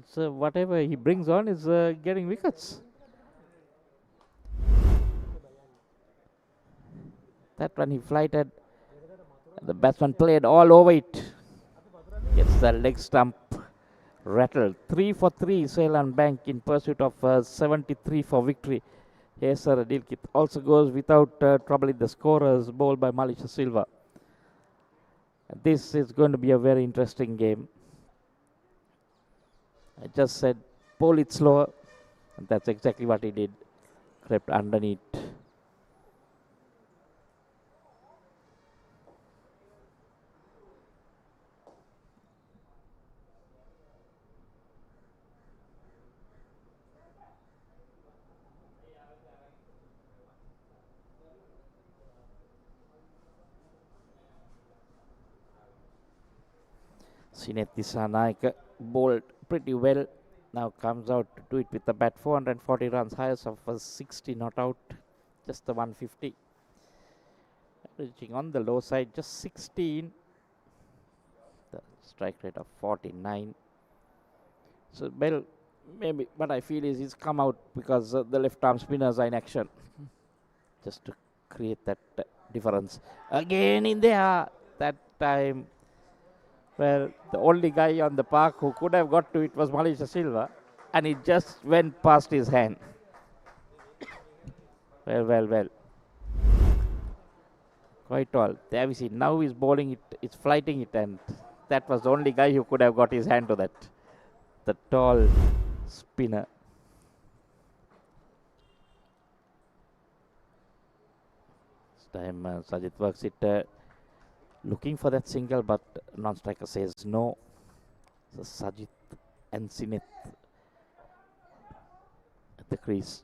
so whatever he brings on is getting wickets. That one he flighted. The batsman played all over it. Gets the leg stump rattled. 3 for 3, Seylan Bank in pursuit of 73 for victory. Sir Dilkit also goes without trouble in the scorers, bowled by Malish Silva. This is going to be a very interesting game. I just said bowl it slower, and that's exactly what he did. Crept underneath. Sinetti Sanaika bowled pretty well. Now comes out to do it with the bat. 440 runs, highest of 60 not out. Just the 150. Reaching on the low side, just 16. The strike rate of 49. So Bell, maybe what I feel is he's come out because the left arm spinners are in action. Just to create that difference. Again in there. That time, well, the only guy on the park who could have got to it was Malaysia Silva. And it just went past his hand. Well. Quite all. There we see. Now he's bowling it. It's flighting it, and that was the only guy who could have got his hand to that. The tall spinner. This time Sajid works it, looking for that single, but non-striker says no. So Sajid and Sinith at the crease.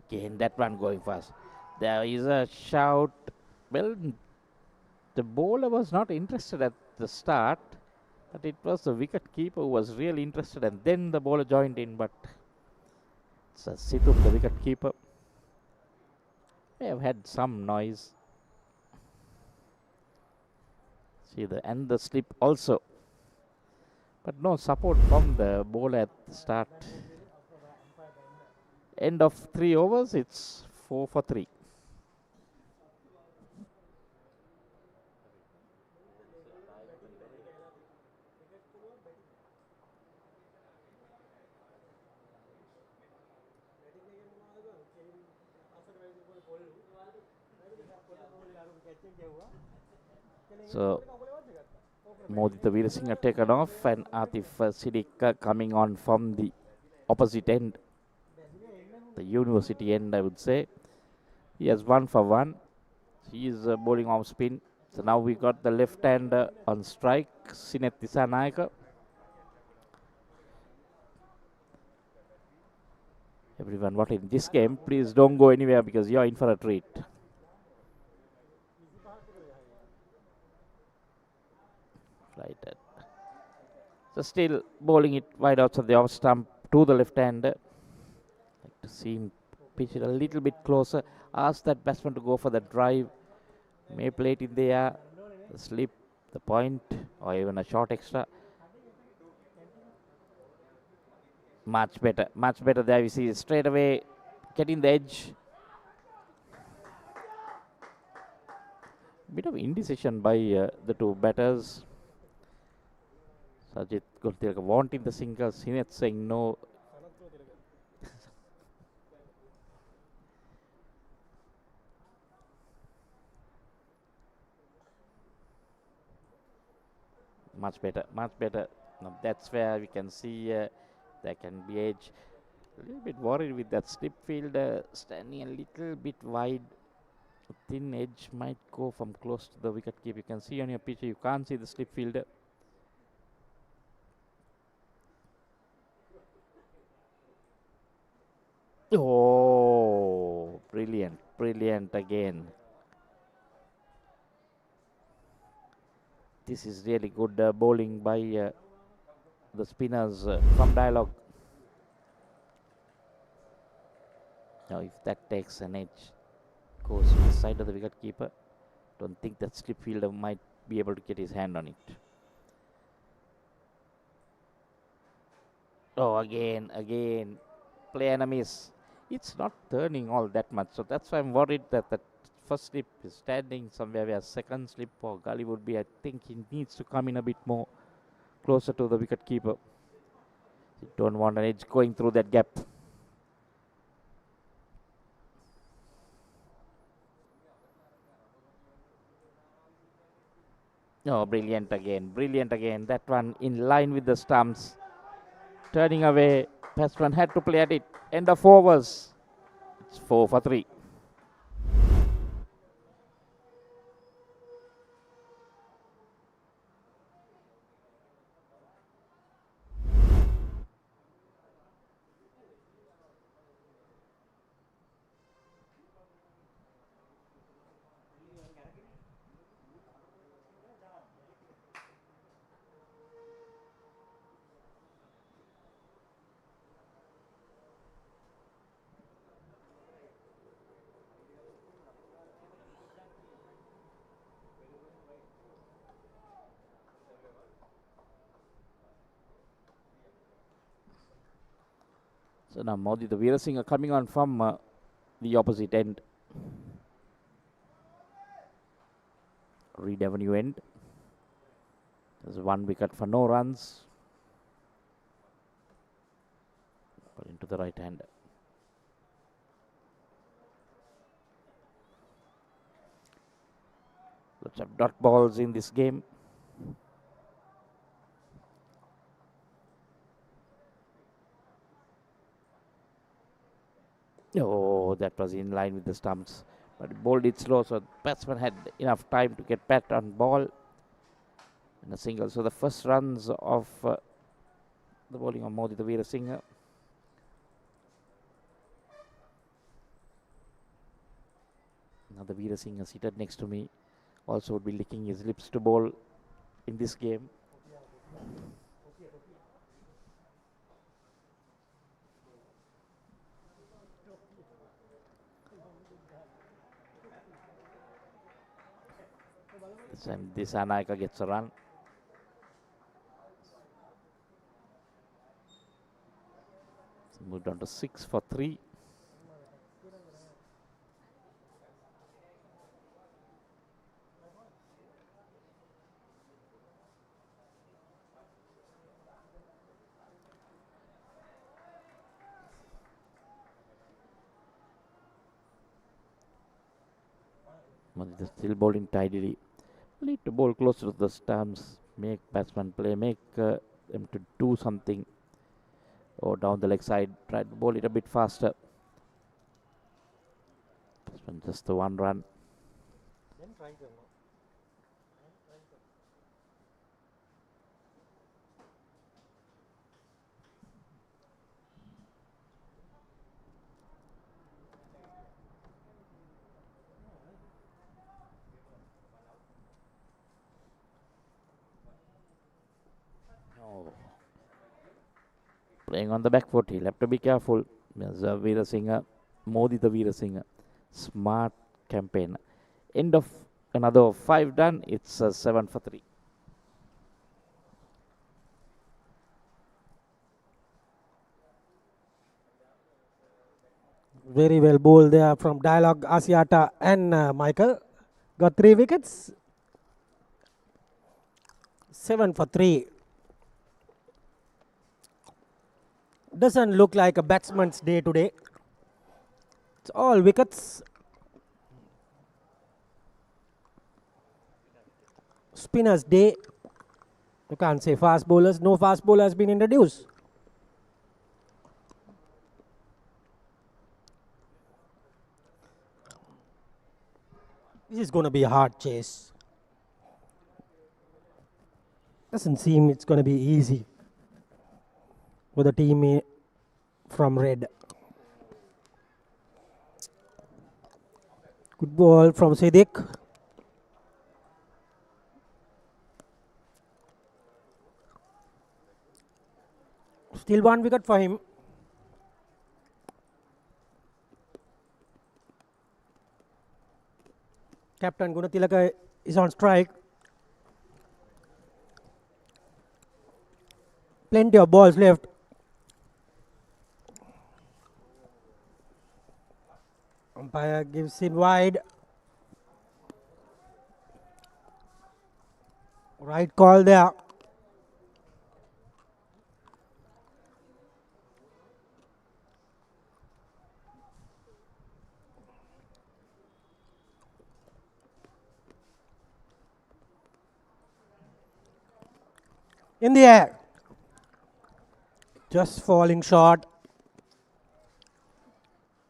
Again, that one going fast. There is a shout. Well, the bowler was not interested at the start, but it was the wicket keeper who was really interested, and then the bowler joined in. But it's a Situp, the wicket keeper. They have had some noise. See the slip also, but no support from the bowler at the start. End of 3 overs, it's 4 for 3. So Modita Veerasinghe have taken off, and Atif Siddiq coming on from the opposite end, the university end, I would say. He has 1 for 1. He is bowling off spin. So now we got the left hand on strike, Sinetti Dissanayake. Everyone, what in this game, please don't go anywhere because you're in for a treat. Right. So still bowling it wide outside the off stump to the left hand. Like to see him pitch it a little bit closer. Ask that batsman to go for the drive. May play it in the air, the slip, the point, or even a short extra. Much better there. We see straight away getting the edge. Bit of indecision by the two batters. Sajid Gurtilaka wanting the single, Sineth saying no. Much better. Now that's where we can see there can be edge. A little bit worried with that slip field standing a little bit wide. A thin edge might go from close to the wicket keep. You can see on your picture, you can't see the slip fielder. Oh, brilliant again. This is really good bowling by the spinners from Dialog. Now if that takes an edge, goes to the side of the wicket keeper, don't think that slip fielder might be able to get his hand on it. Oh, again, play and a miss. It's not turning all that much, so that's why I'm worried that that first slip is standing somewhere where second slip or gully would be. I think he needs to come in a bit more closer to the wicket keeper. You don't want an edge going through that gap. Oh, brilliant again. That one in line with the stumps. Turning away, batsman had to play at it. End of overs. It's 4 for 3. So now Modi the Veerasinghe coming on from the opposite end. Reed Avenue end. There's 1 wicket for no runs. But into the right hand. Lots of dot balls in this game. Oh, that was in line with the stumps. But it bowled it slow, so the batsman had enough time to get bat on ball. And a single. So the first runs of the bowling of Modi the Veerasinghe. Now the Veerasinghe seated next to me also would be licking his lips to bowl in this game. And this Anayaka gets a run. So moved on to 6 for 3. Madhya still bowling tidily. Need to bowl closer to the stumps, make batsman play, make them to do something. Or down the leg side, try to bowl it a bit faster. Batsman just the 1 run. Playing on the back foot, he'll have to be careful. There's Veerasinghe, Modi the Veerasinghe. Smart campaign. End of another 5 done. It's 7 for 3. Very well bowled there from Dialog Axiata and Michael. Got 3 wickets. 7 for 3. Doesn't look like a batsman's day today. It's all wickets. Spinner's day. You can't say fast bowlers. No fast bowler has been introduced. This is going to be a hard chase. Doesn't seem it's going to be easy for the team from red. Good ball from Siddiq. Still 1 wicket for him. Captain Gunatilaka is on strike. Plenty of balls left. Umpire gives him wide. Right call there. In the air. Just falling short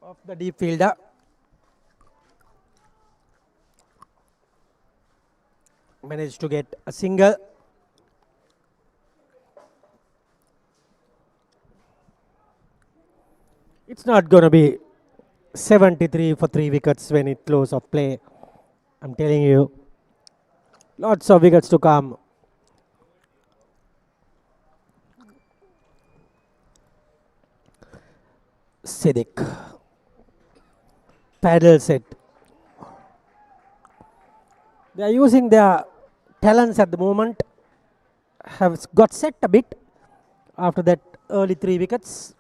of the deep fielder. Managed to get a single. It's not going to be 73 for 3 wickets when it close of play. I'm telling you. Lots of wickets to come. Siddiq. Paddle set. They are using their talents at the moment. Have got set a bit after that early 3 wickets.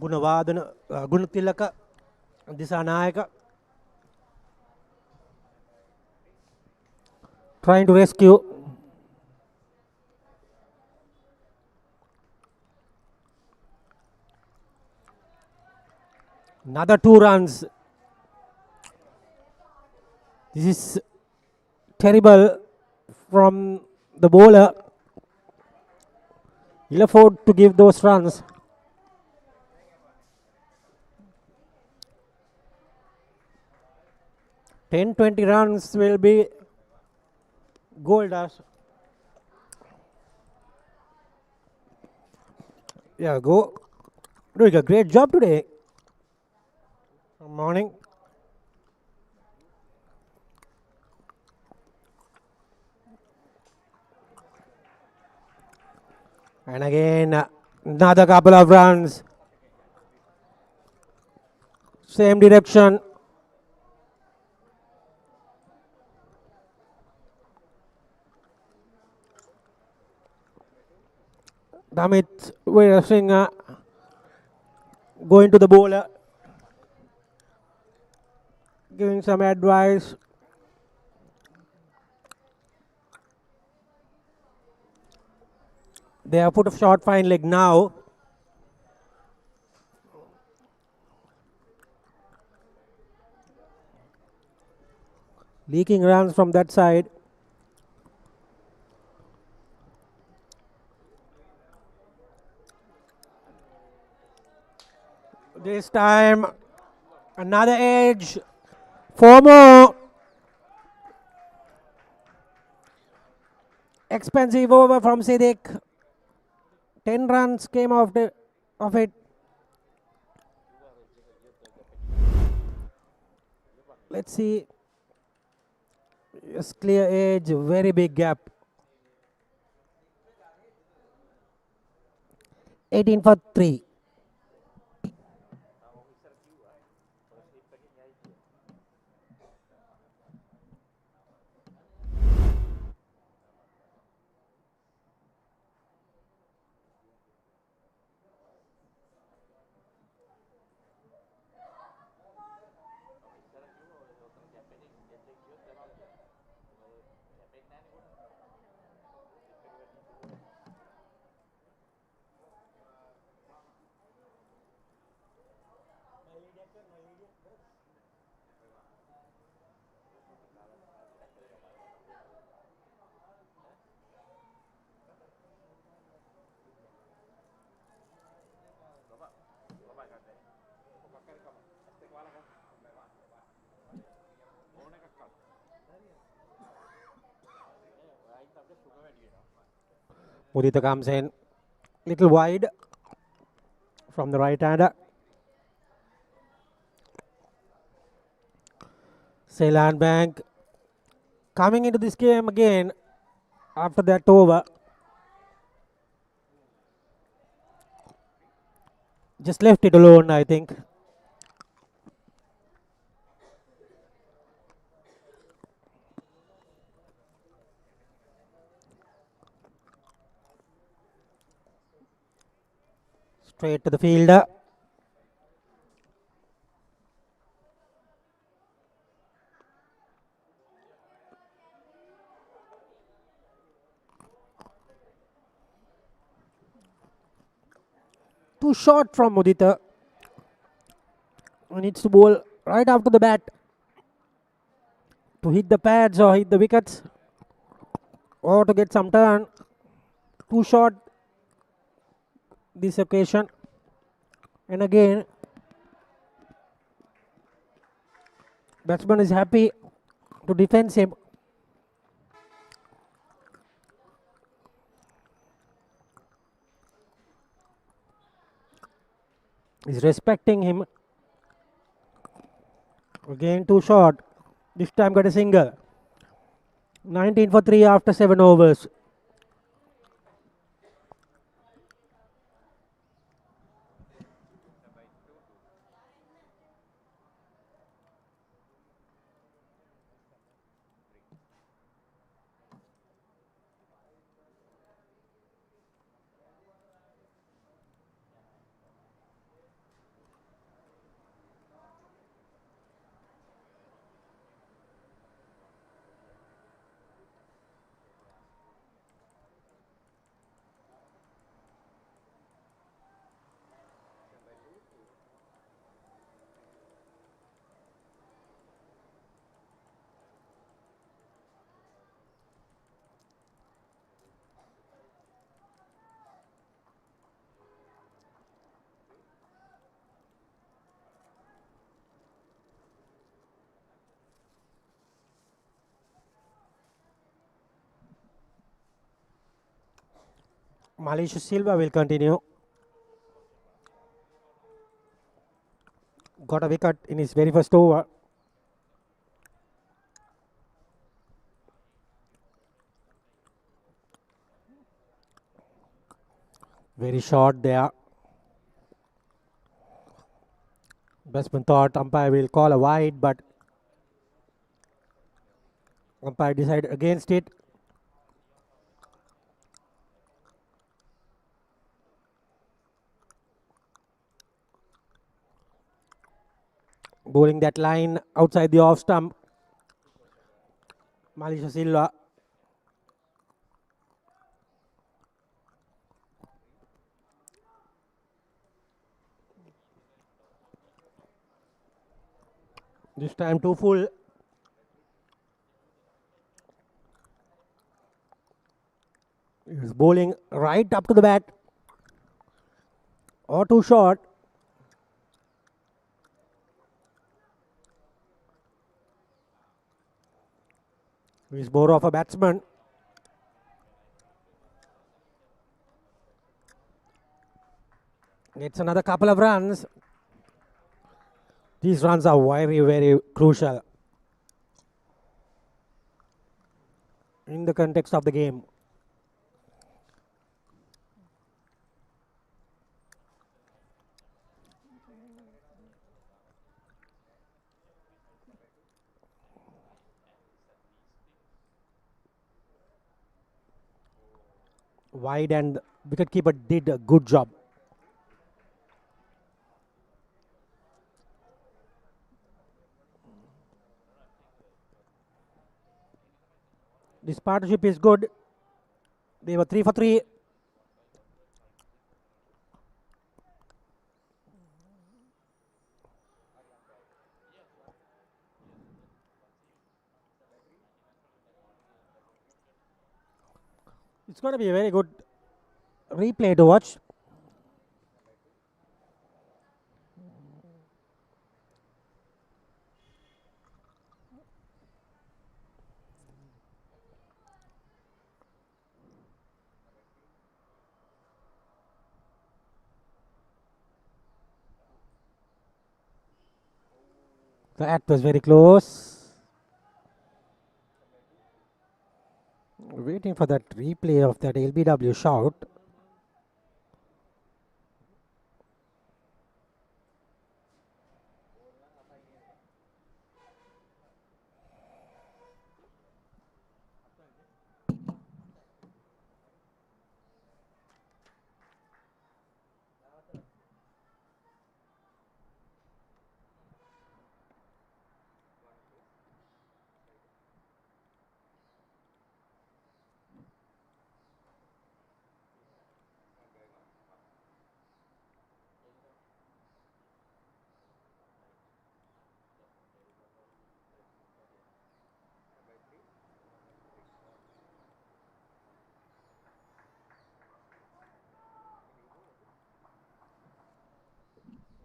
ගුණවාදන Gunathilaka Dissanayake trying to rescue. Another 2 runs. This is terrible from the bowler. He'll afford to give those runs. Ten 20 runs will be gold dust. Yeah, go. Doing a great job today. Morning. And again, another couple of runs. Same direction. Damit Veerasinghe going to the bowler, giving some advice. They have put a short fine leg now. Leaking runs from that side. This time, another edge. 4 more. Expensive over from Siddiq. 10 runs came of it. Let's see. Yes, clear edge, very big gap. 18 for 3. Mudita comes in little wide from the right hander. Seylan Bank coming into this game again after that over. Just left it alone, I think. Straight to the fielder. Too short from Mudita. He needs to bowl right after the bat to hit the pads or hit the wickets or to get some turn. Too short this occasion. And again, batsman is happy to defend him. He's respecting him. Again too short. This time got a single. 19 for 3 after 7 overs. Malisha Silva will continue. Got a wicket in his very first over. Very short there. Batsman thought umpire will call a wide, but umpire decided against it. Bowling that line outside the off stump. Malisha Silva. This time too full. He's bowling right up to the bat. Or too short. He's more of a batsman. It's another couple of runs. These runs are very, very crucial in the context of the game. Wide, and wicketkeeper did a good job. This partnership is good. They were 3 for 3. It's going to be a very good replay to watch. That was very close. Waiting for that replay of that LBW shot.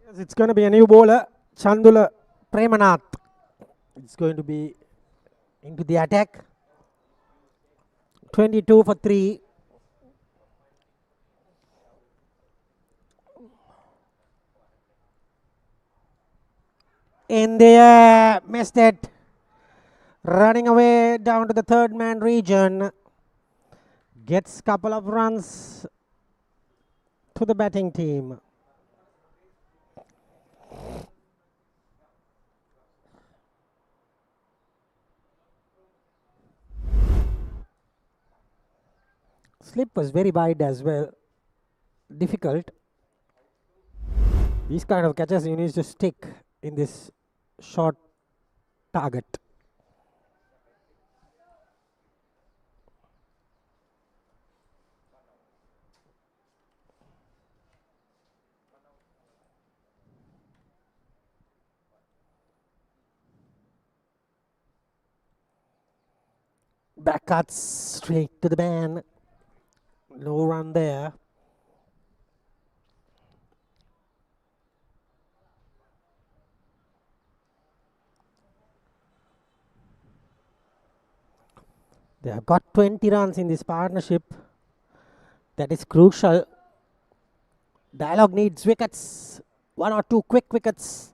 Yes, it's going to be a new bowler, Chandula Premanath. It's going to be into the attack. 22 for 3. In the air, missed it. Running away down to the third man region. Gets couple of runs to the batting team. Slip was very wide as well. Difficult. These kind of catches you need to stick in this short target. Back cuts straight to the man. No run there. They have got 20 runs in this partnership. That is crucial. Dialog needs wickets. 1 or 2 quick wickets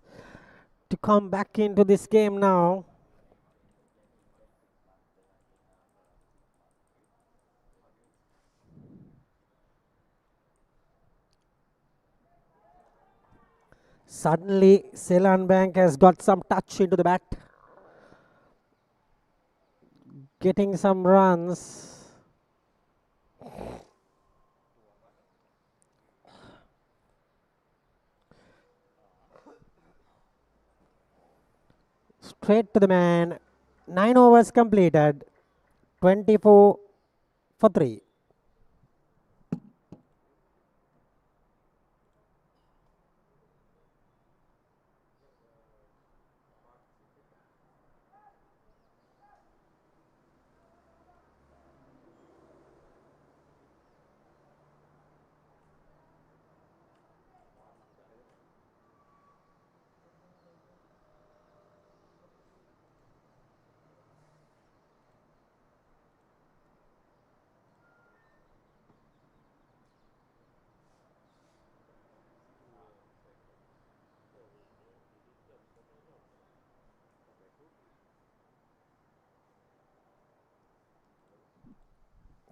to come back into this game now. Suddenly, Seylan Bank has got some touch into the bat. Getting some runs. Straight to the man. 9 overs completed. 24 for 3.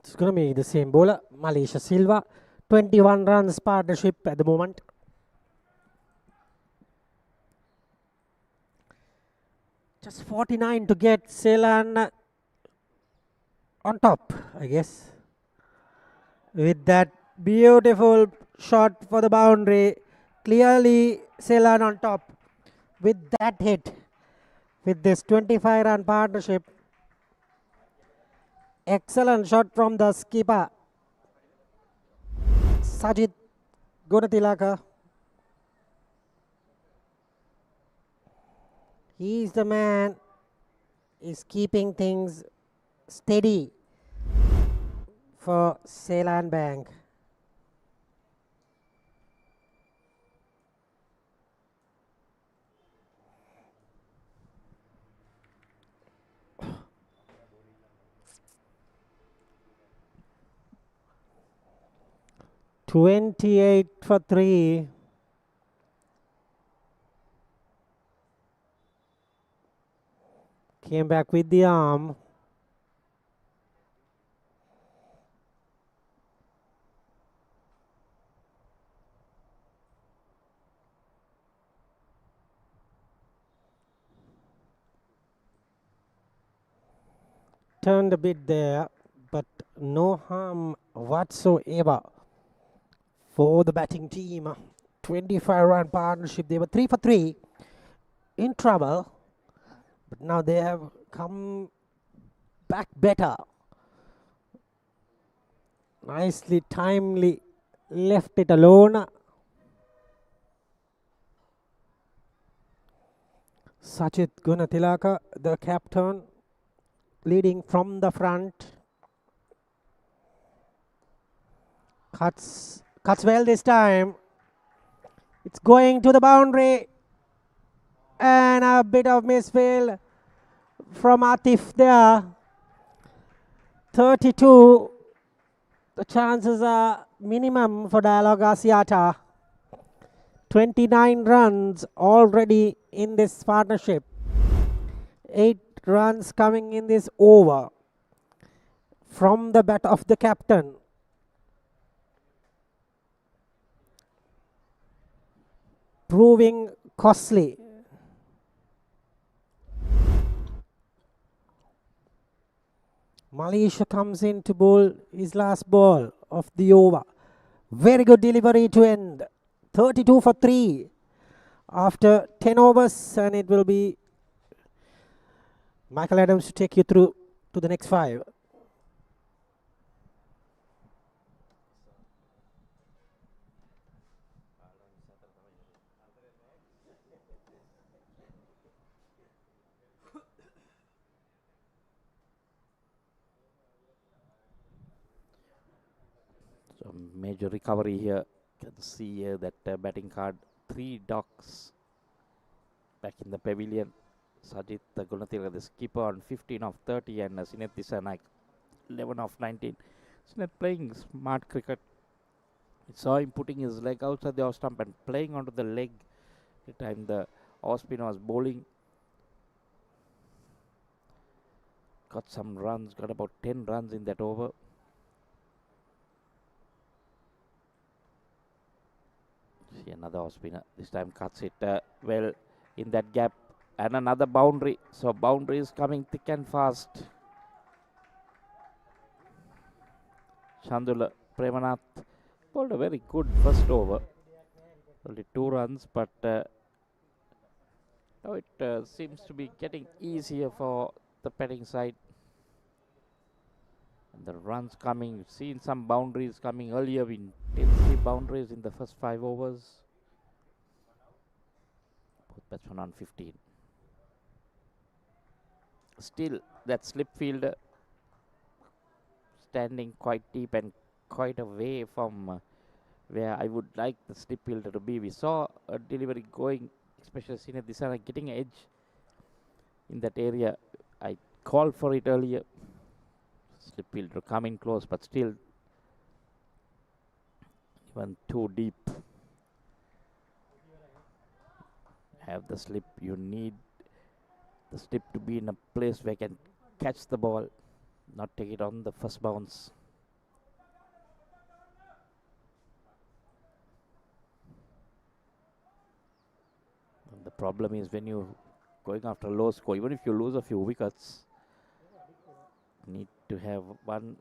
It's going to be the same bowler, Malaysia Silva. 21 runs partnership at the moment. Just 49 to get Seylan on top, I guess. With that beautiful shot for the boundary. Clearly Seylan on top with that hit. With this 25-run partnership. Excellent shot from the skipper. Sajid Gunatilaka. He's the man. Is keeping things steady for Seylan Bank. "28 for 3. Came back with the arm. Turned a bit there, but no harm whatsoever for the batting team. 25-run partnership. They were 3 for 3 in trouble, but now they have come back better. Nicely, timely left it alone. Sajid Gunatilaka, the captain, leading from the front. Cuts well this time. It's going to the boundary. And a bit of misfield from Atif there. 32. The chances are minimum for Dialog Axiata. 29 runs already in this partnership. 8 runs coming in this over from the bat of the captain. Proving costly. Malaysia comes in to bowl his last ball of the over. Very good delivery to end. 32 for 3 after 10 overs, and it will be Michael Adams to take you through to the next 5. So major recovery here. Can see here that batting card. 3 dogs back in the pavilion. Sajid Gunatilaka, the skipper, on 15 of 30, and Sinet Disanaik 11 of 19. He's not playing smart cricket. We saw him putting his leg outside the off stump and playing onto the leg the time the off spinner was bowling. Got some runs, got about 10 runs in that over. See another off spinner. This time cuts it well in that gap. And another boundary. So boundary is coming thick and fast. Chandula Premanath bowled a very good first over. Only 2 runs, but now it seems to be getting easier for the batting side. And the runs coming, we've seen some boundaries coming earlier. We didn't see boundaries in the first 5 overs. Both batsmen on 15. Still, that slip fielder standing quite deep and quite away from where I would like the slip fielder to be. We saw a delivery going, especially Senior Disana getting an edge in that area. I called for it earlier. Slip fielder coming close, but still even too deep. Have the slip. You need the slip to be in a place where you can catch the ball, not take it on the first bounce. And the problem is when you're going after a low score, even if you lose a few wickets, you need to have 1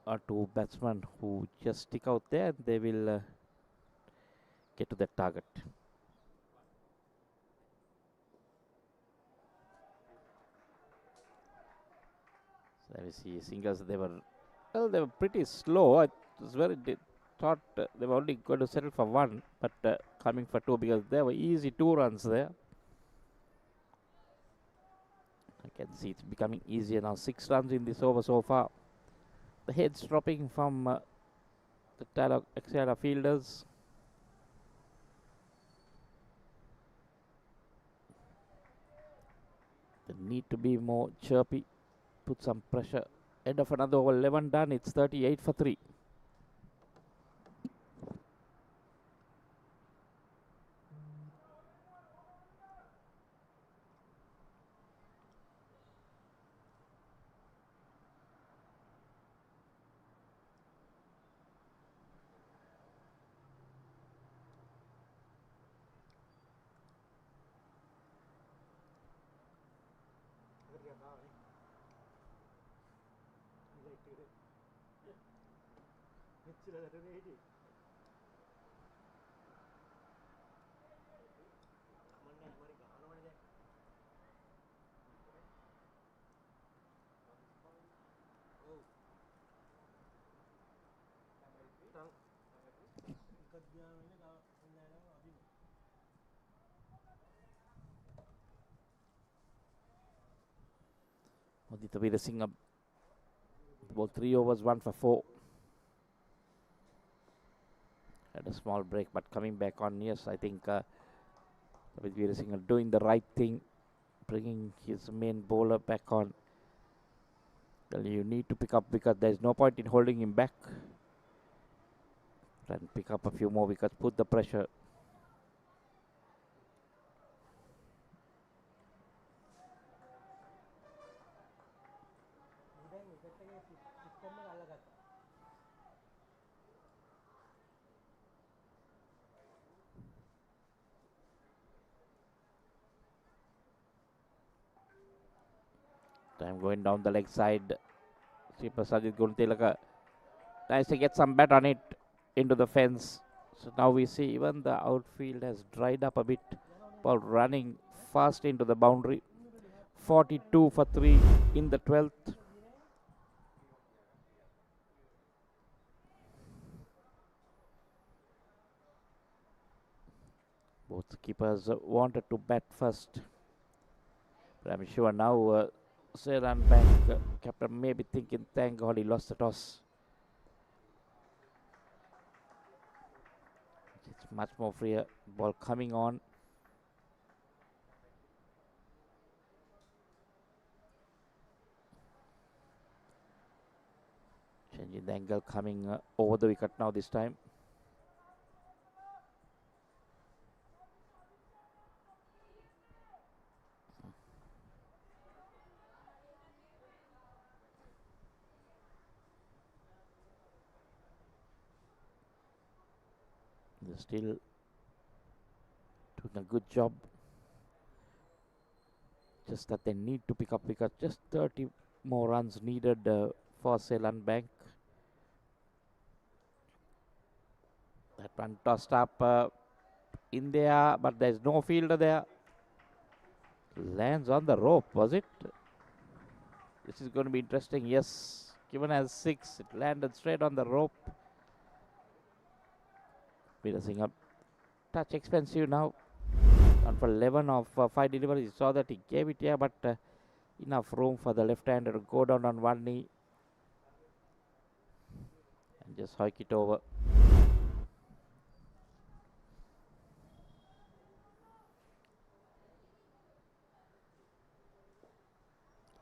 or 2 batsmen who just stick out there and they will get to that target. So we see singles. They were pretty slow. I was very thought they were only going to settle for 1, but coming for 2 because there were easy 2 runs there. I can see it's becoming easier now. 6 runs in this over so far. The heads dropping from the Dialog Axiata fielders. They need to be more chirpy, put some pressure. End of another over, 11 done. It's 38 for 3. Udita Veerasinghe bowled 3 overs, 1 for 4. Had a small break, but coming back on. Yes, I think with Veerasinghe doing the right thing, bringing his main bowler back on. Well, you need to pick up wickets. There's no point in holding him back. Try and pick up a few more wickets, put the pressure. Time going down the leg side. Keeper Sajid Guntilaka tries to get some bat on it into the fence. So now we see even the outfield has dried up a bit. Ball running fast into the boundary. 42 for 3 in the 12th. Both keepers wanted to bat first. But I'm sure now Seylan Bank captain may be thinking, thank God he lost the toss. It's much more freer. Ball coming on. The angle coming over the wicket now this time. They're still doing a good job. Just that they need to pick up wickets. Just 30 more runs needed for Seylan Bank. That one tossed up in there, but there's no fielder there. Lands on the rope, was it? This is going to be interesting. Yes, given as 6, it landed straight on the rope. Peter Singh, touch expensive now. And for 11 of 5 deliveries, you saw that he gave it here, but enough room for the left-hander to go down on one knee and just hike it over.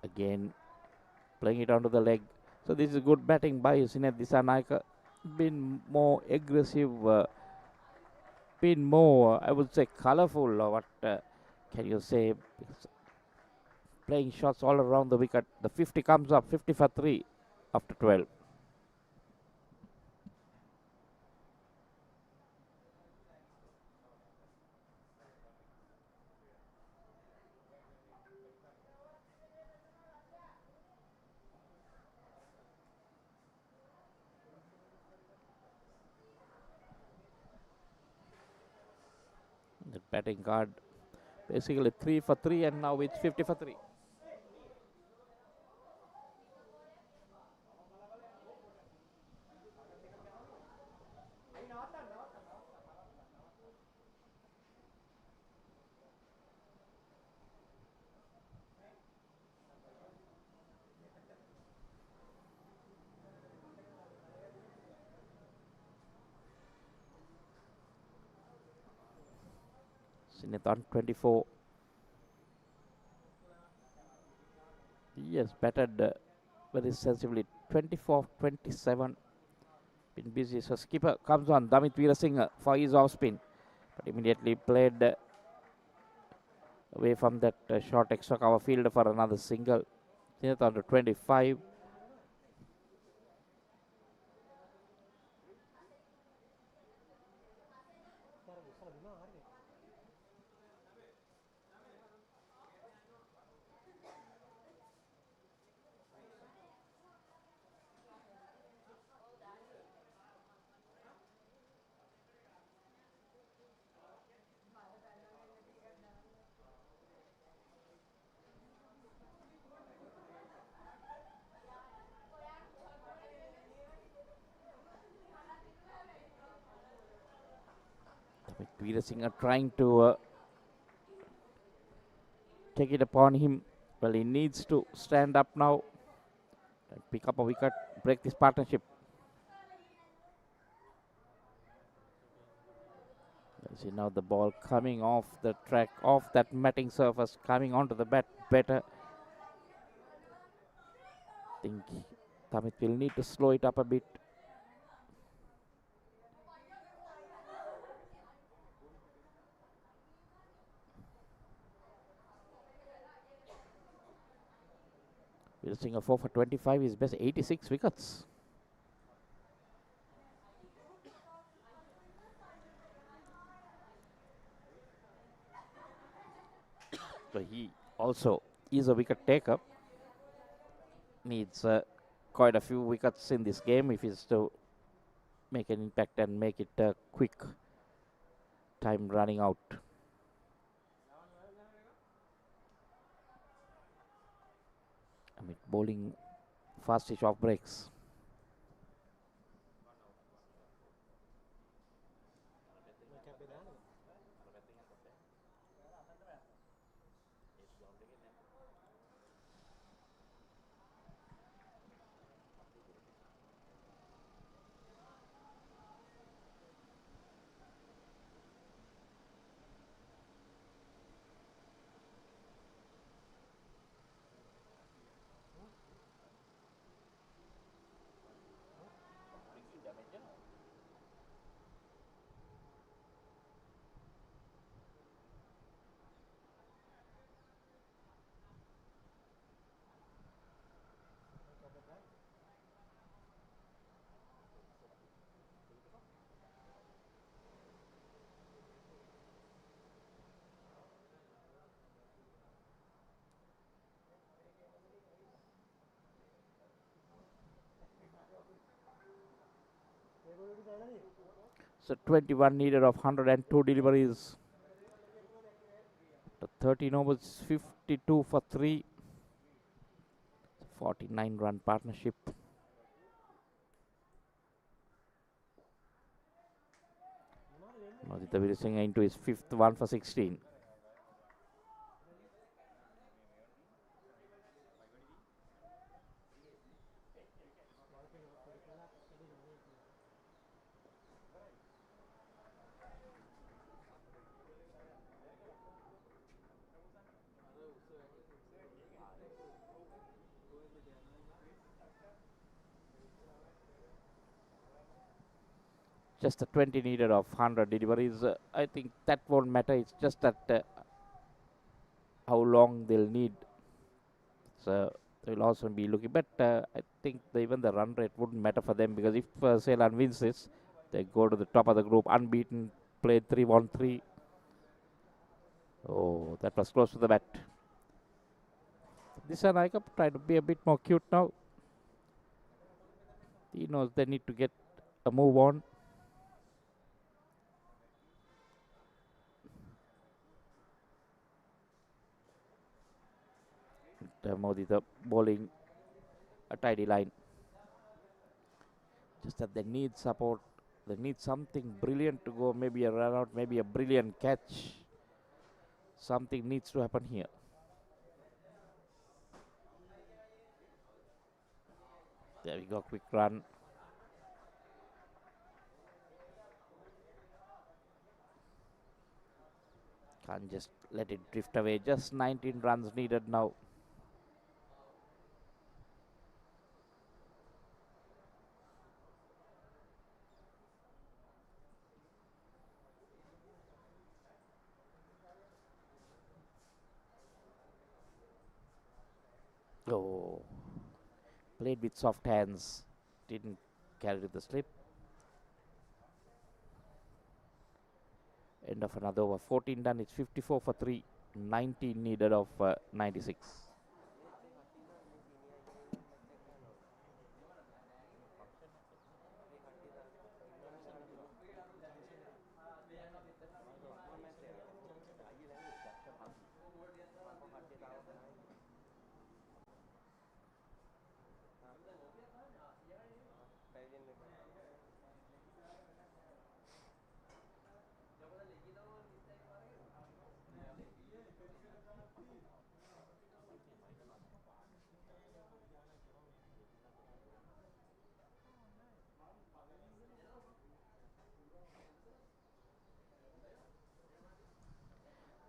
Again, playing it onto the leg. So this is good batting by Sinet Disanaika. Been more aggressive, been more, I would say, colourful. Or what can you say? Playing shots all around the wicket. The 50 comes up, 50 for 3 after 12. The batting card basically 3 for 3, and now it's 50 for 3. Sinith on 24. Yes, batted very sensibly. 24 27. Been busy. So skipper comes on. Damit Veerasinghe for his off spin. But immediately played away from that short extra cover fielder for another single. Sinith on to 25. Veerasinghe trying to take it upon him. Well, he needs to stand up now and pick up a wicket, break this partnership. See now the ball coming off the track, off that matting surface, coming onto the bat better. I think Tamit will need to slow it up a bit. We're seeing a 4 for 25, his best 86 wickets. So he also is a wicket taker. Needs quite a few wickets in this game if he's to make an impact and make it a quick time running out. I mean, bowling fastish off breaks. So 21 needed of 102 deliveries. The 13 overs, 52 for 3. 49 run partnership. Madhita Virasinghe into his 5th one for 16. Just a 20 needed of 100 deliveries. I think that won't matter. It's just that how long they'll need. So they'll also be looking. But I think even the run rate wouldn't matter for them, because if Seylan wins this, they go to the top of the group unbeaten, played 3-1-3. Oh, that was close to the bat. This one I could try to be a bit more cute now. He knows they need to get a move on. Modi the bowling a tidy line. Just that they need support. They need something brilliant to go. Maybe a run out, maybe a brilliant catch. Something needs to happen here. There we go, quick run. Can't just let it drift away. Just 19 runs needed now. Oh, played with soft hands. Didn't carry the slip. End of another over. 14 done. It's 54 for 3. 19 needed of 96.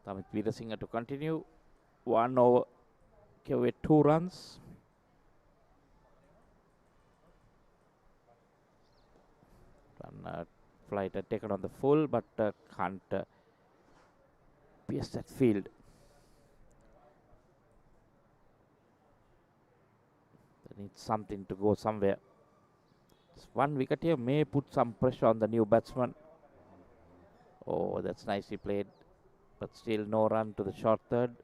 Damit Veerasinghe to continue. 1 over. Give away 2 runs. Run flight taken on the full, but can't pierce that field. They need something to go somewhere. Just 1 wicket here may put some pressure on the new batsman. Oh, that's nicely played. But still no run to the short third.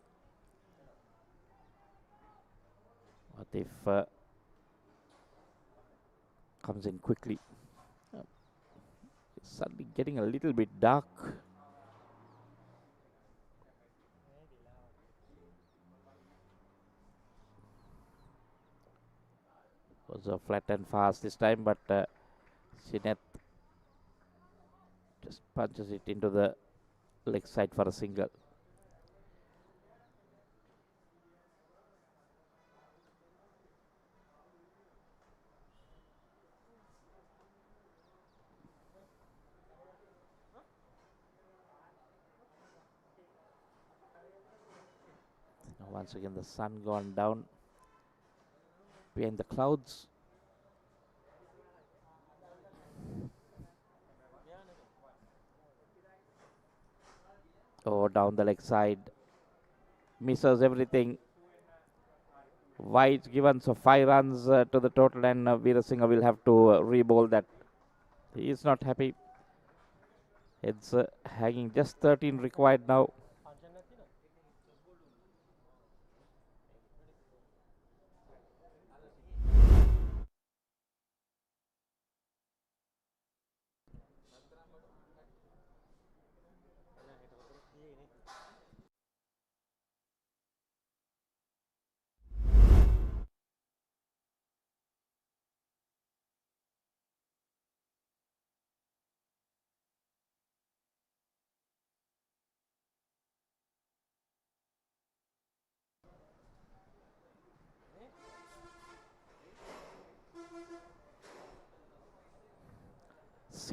What if comes in quickly? It's suddenly getting a little bit dark. Was a flat and fast this time, but Sineth just punches it into the leg side for a single. Now once again the sun gone down behind the clouds. Oh, down the leg side. Misses everything. Wide given, so 5 runs to the total, and Veerasinghe will have to re-bowl that. He is not happy. It's hanging, just 13 required now.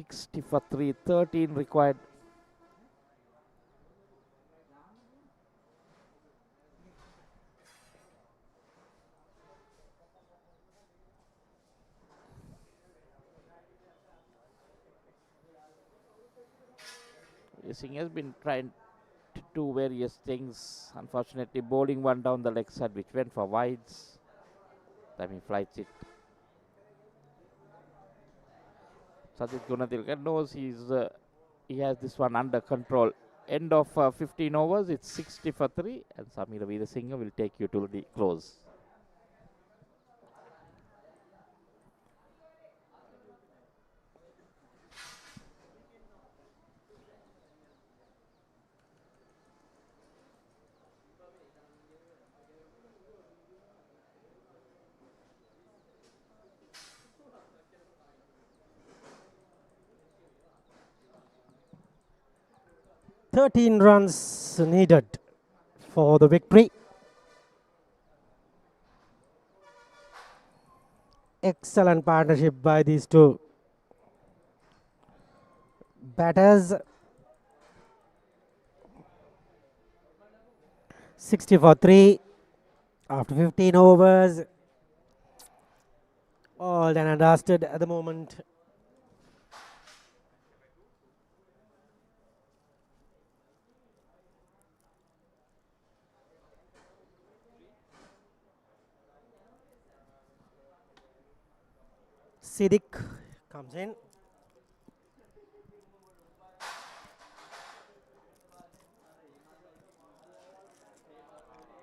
60 for 3, 13 required. Singh has been trying to do various things. Unfortunately, bowling one down the leg side, which went for wides. Time he flights it. Sajid Gunadilkar knows he has this one under control. End of 15 overs, it's 60 for 3, and Samir Veerasinghe will take you to the close. Runs needed for the victory. Excellent partnership by these two batters. 60 for 3 after 15 overs. All done and dusted at the moment. Siddiq comes in.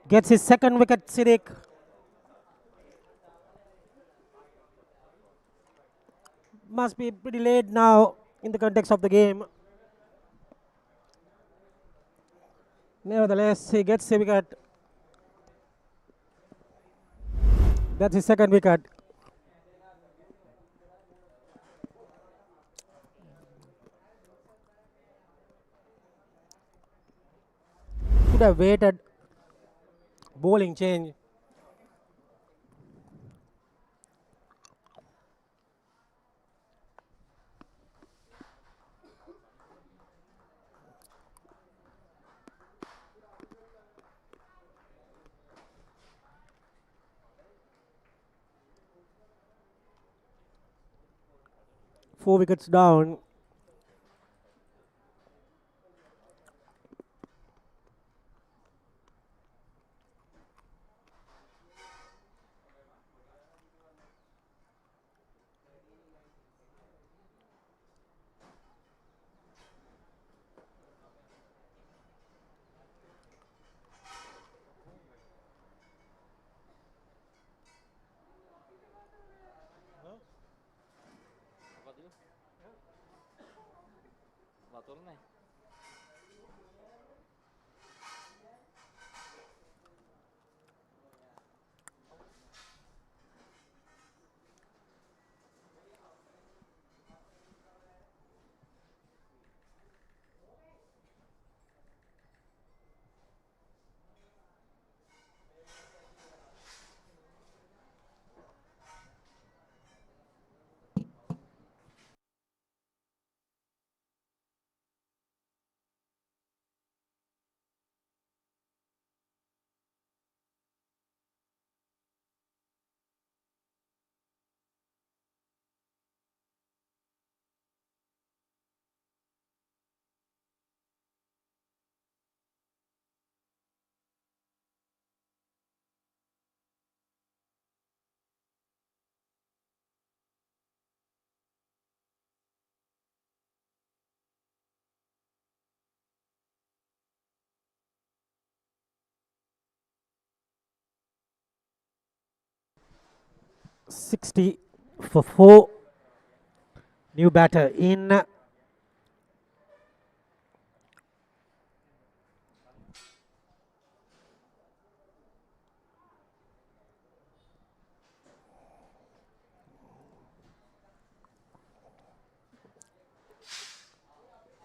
Gets his second wicket, Siddiq. Must be pretty late now in the context of the game. Nevertheless, he gets a wicket. That's his second wicket. Could have waited. Bowling change. Four wickets down. .60 for 4. New batter in.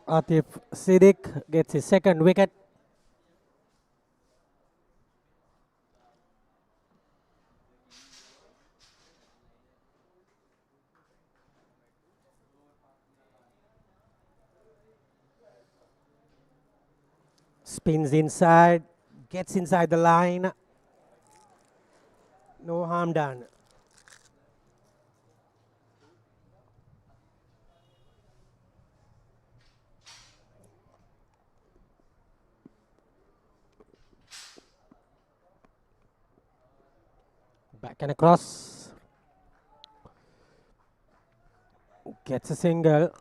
Atif Siddiq gets his second wicket. Spins inside, gets inside the line. No harm done. Back and across. Gets a single.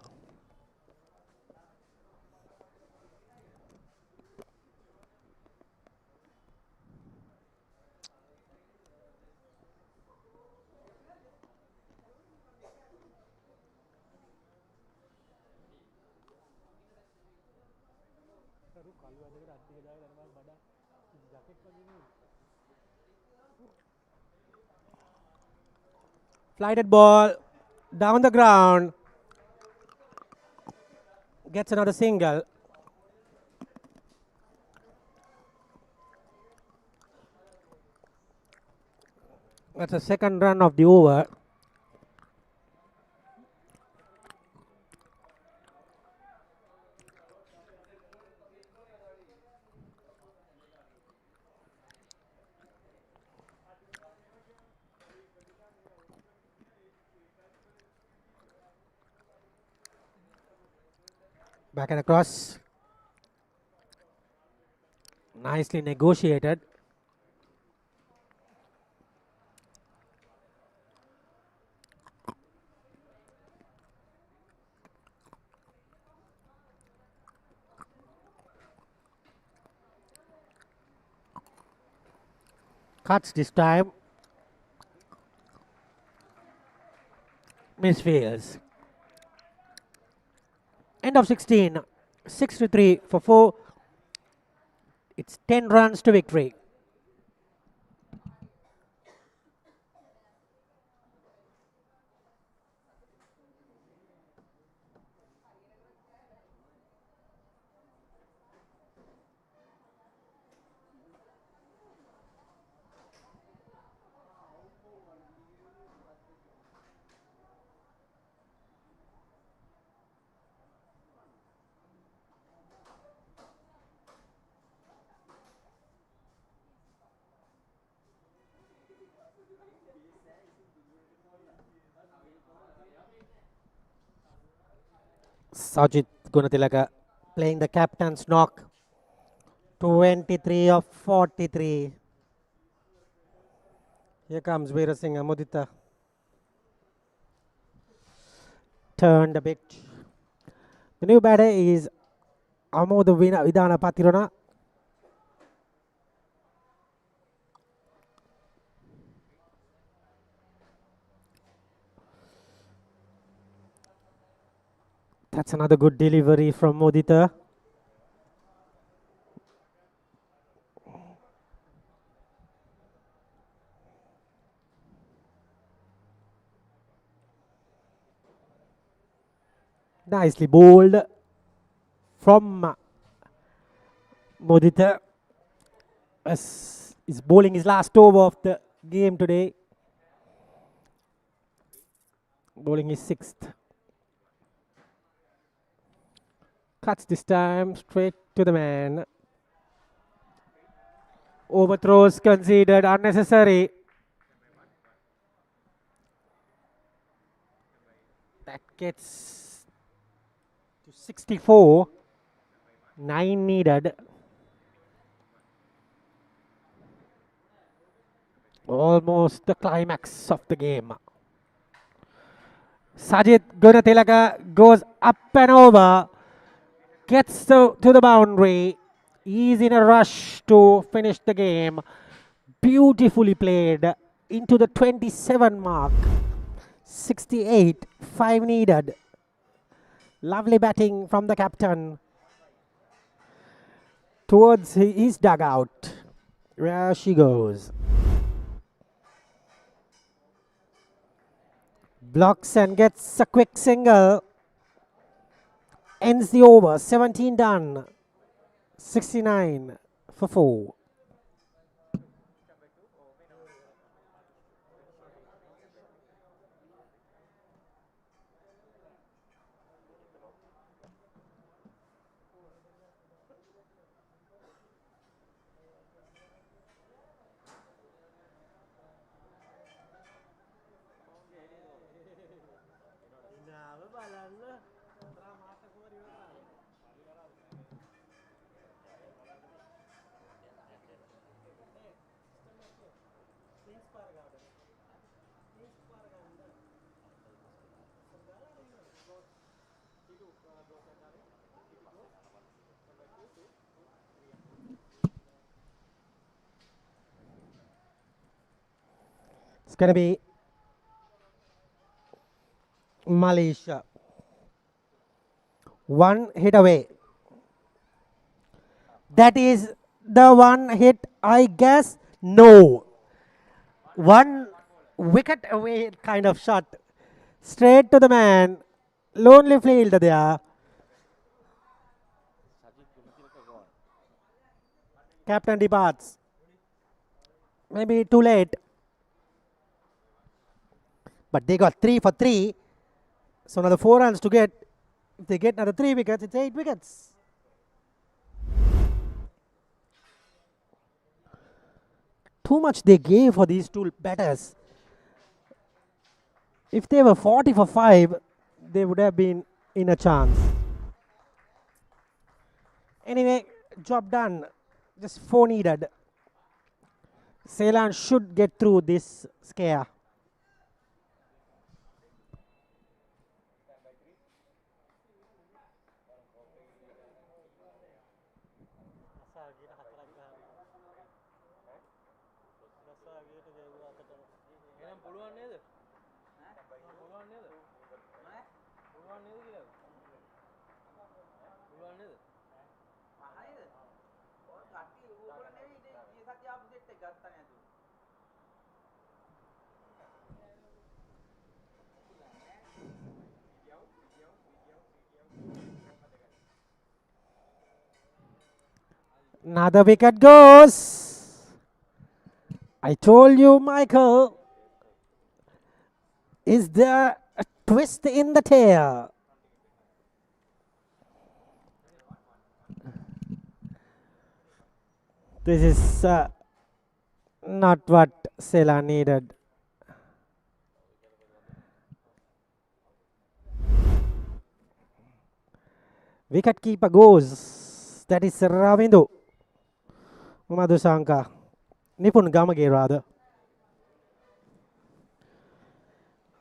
Flighted ball down the ground. Gets another single. That's the second run of the over. Back and across. Nicely negotiated. Cuts this time. Misfields. End of 16. 6-3 for 4. It's 10 runs to victory. Sajid Gunatilaka playing the captain's knock. 23 of 43. Here comes Veerasinghe Mudita. Turned a bit. The new batter is Amoda Vidana Patirona. That's another good delivery from Mudita. Nicely bowled from Mudita. As is bowling his last over of the game today. Bowling his 6th. Cuts this time straight to the man. Overthrows considered unnecessary. That gets to 64. 9 needed. Almost the climax of the game. Sajid Gunatilaka goes up and over. Gets to the boundary. He's in a rush to finish the game. Beautifully played into the 27 mark. 68, 5 needed. Lovely batting from the captain. Towards his dugout. Where she goes. Blocks and gets a quick single. Ends the over. 17 done. 69 for 4. going to be Malaysia. One hit away. That is the one hit, I guess. No. One wicket away kind of shot. Straight to the man. Lonely fielder there. Captain departs. Maybe too late. But they got 3 for 3. So another 4 runs to get. If they get another 3 wickets, it's 8 wickets. Too much they gave for these two batters. If they were 40 for 5, they would have been in a chance. Anyway, job done. Just 4 needed. Seylan should get through this scare. Another wicket goes. I told you, Michael. Is there a twist in the tail? This is not what Seylan needed. Wicket keeper goes. That is Ravindu Madhusanka. Nipun Gamage rather.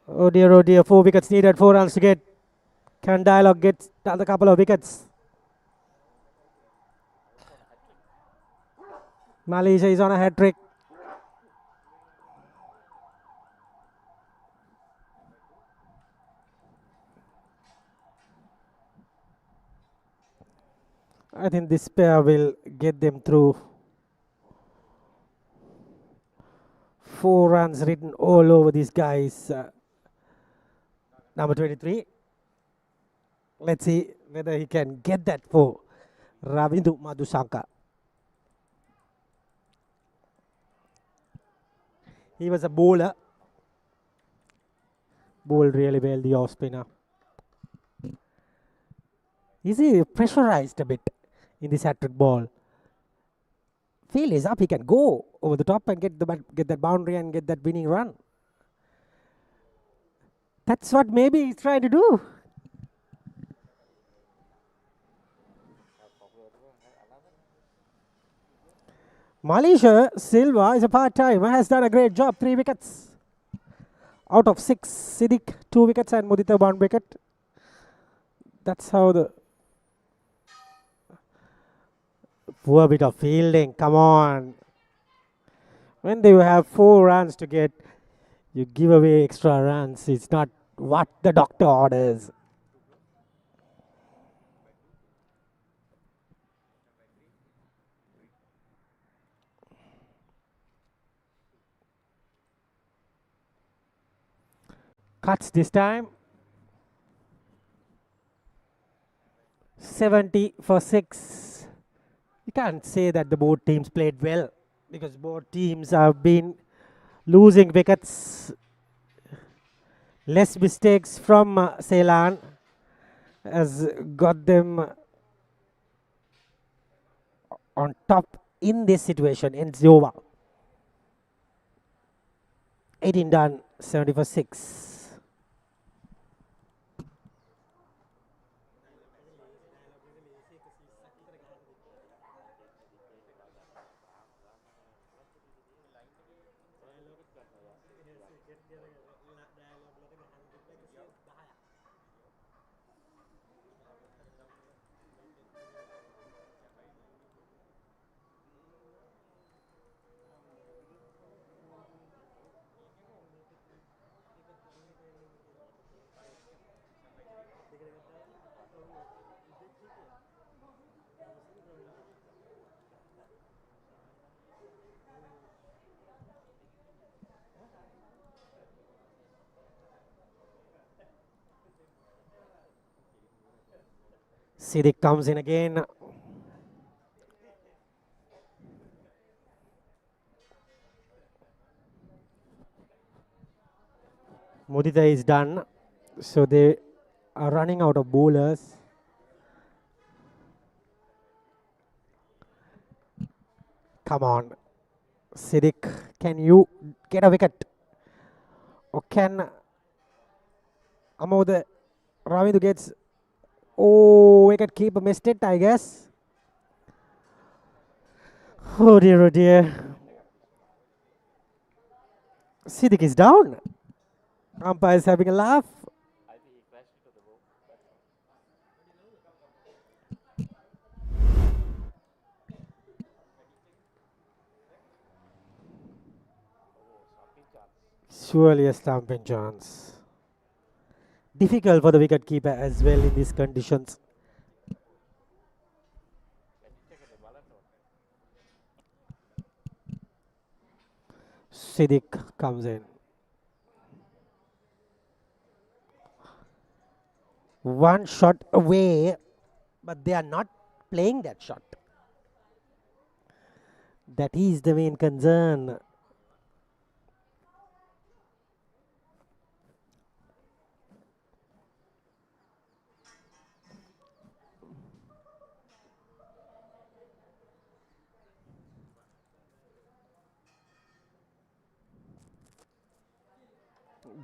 Oh dear, 4 wickets needed, 4 runs to get. Can Dialog get another couple of wickets? Malaysia is on a hat trick. I think this pair will get them through. 4 runs written all over these guys. Number 23. Let's see whether he can get that for Ravindu Madhusanka. He was a bowler. Bowled really well, the off spinner. Is he pressurized a bit in this hat-trick ball? Field is up, he can go over the top and get that boundary and get that winning run. That's what maybe he's trying to do. Malaysia, Silva is a part-timer, has done a great job, 3 wickets. Out of 6, Siddiq 2 wickets and Mudita 1 wicket. That's how the poor bit of fielding, come on. When they have 4 runs to get, you give away extra runs. It's not what the doctor orders. Cuts this time. 70 for 6. You can't say that the both teams played well because both teams have been losing wickets. Less mistakes from Seylan has got them on top in this situation. Ends the over. 18 done, 70 for 6. Siddiq comes in again. Mudita is done. So they are running out of bowlers. Come on. Siddiq, can you get a wicket? Or can Amod Ravindu gets... Oh, wicket keeper missed it, I guess. Oh dear, oh dear. Siddiq is down. Umpire is having a laugh. Surely a stumping chance. Difficult for the wicket keeper as well in these conditions. Siddiq comes in. One shot away, but they are not playing that shot. That is the main concern.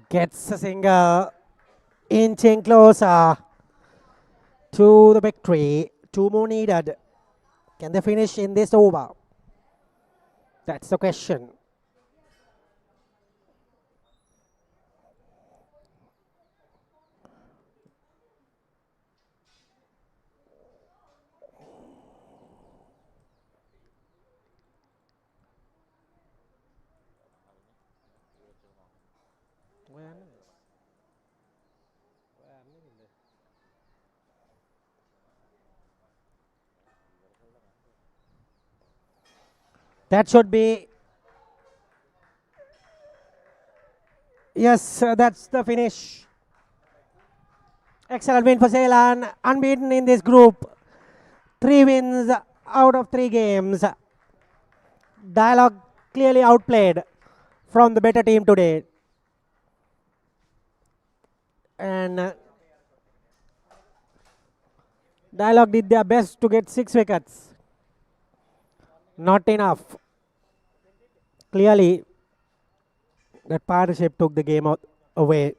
Gets a single, inching closer to the victory. 2 more needed. Can they finish in this over? That's the question. That should be... Yes, that's the finish. Excellent win for Seylan. Unbeaten in this group. 3 wins out of 3 games. Dialog clearly outplayed from the better team today. And Dialog did their best to get 6 wickets. Not enough. Clearly, that partnership took the game out away.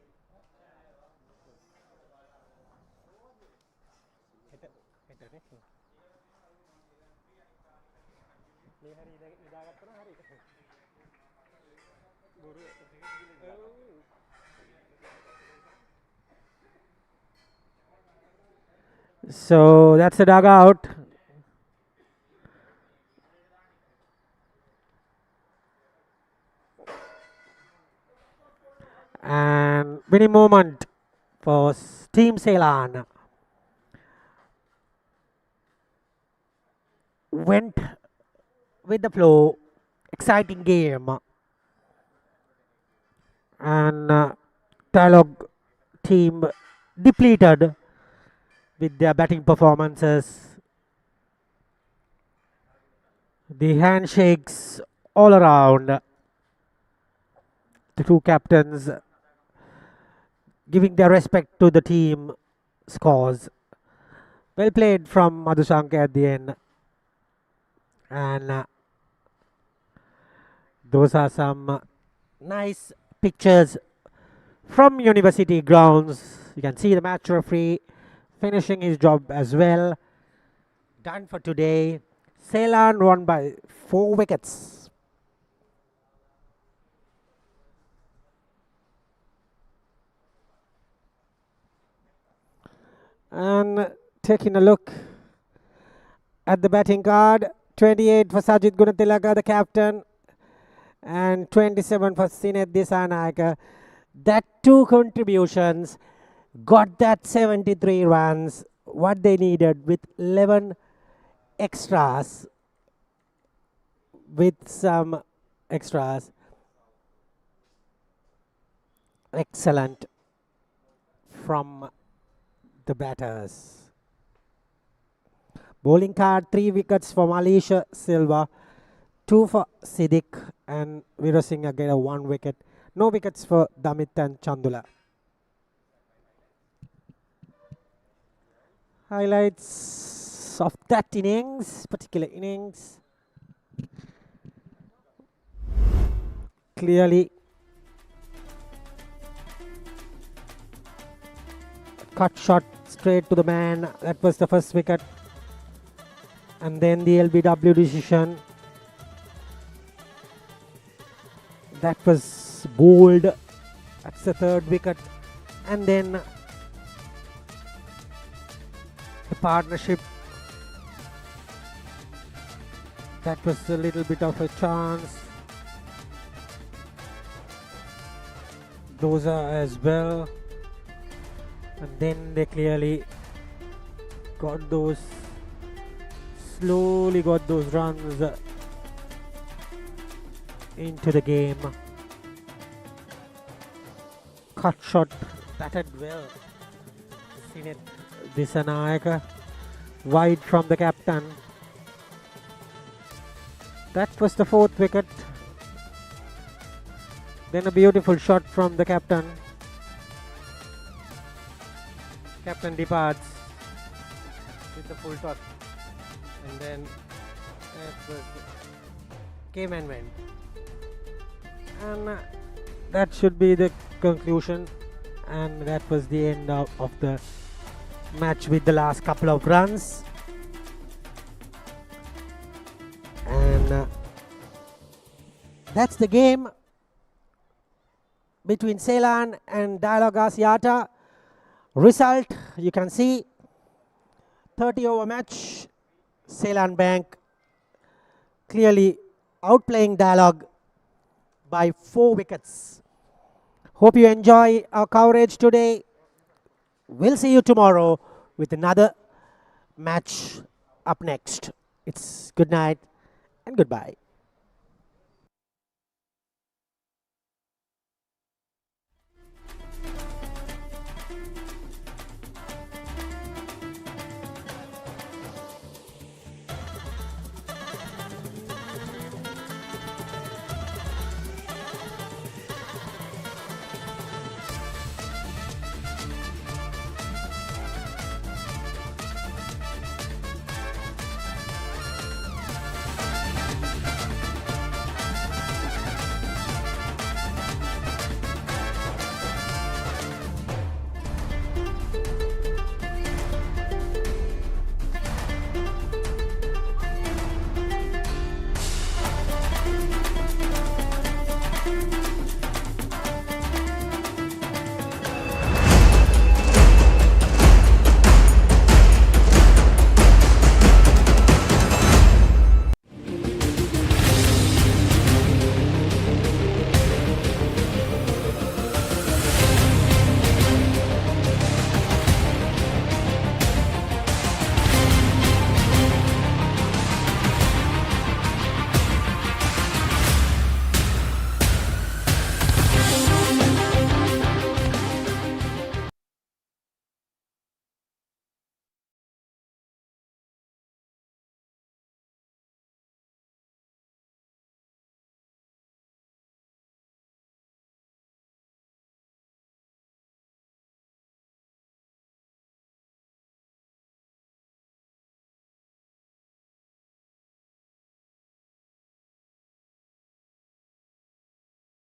So that's the dugout. And winning moment for Team Seylan. Went with the flow. Exciting game. And Dialog team depleted with their batting performances. The handshakes all around. The 2 captains giving their respect to the team scores. Well played from Madhusanka at the end. And those are some nice pictures from university grounds. You can see the match referee finishing his job as well. Done for today. Seylan won by 4 wickets. And taking a look at the batting card, 28 for Sajid Gunatilaka, the captain, and 27 for Sinet Disanayaka. That 2 contributions got that 73 runs, what they needed with 11 extras, with some extras. Excellent from the batters. Bowling card, 3 wickets for Malaysia Silva, 2 for Siddiq, and Virasinghe get a 1 wicket. No wickets for Damit and Chandula. Highlights of that innings, particular innings. Clearly, cut shot straight to the man. That was the first wicket. And then the LBW decision. That was bowled. That's the third wicket. And then the partnership. That was a little bit of a chance. Those are as well. And then they clearly got those, slowly got those runs into the game. Cut shot, batted well. Sinit Disanayaka, wide from the captain. That was the fourth wicket. Then a beautiful shot from the captain. Captain departs with the full toss. And then that was came and went. And that should be the conclusion. And that was the end of the match with the last couple of runs. And that's the game between Seylan and Dialog Axiata. Result, you can see 30 over match. Seylan Bank clearly outplaying Dialog by 4 wickets. Hope you enjoy our coverage today. We'll see you tomorrow with another match up next. It's good night and goodbye.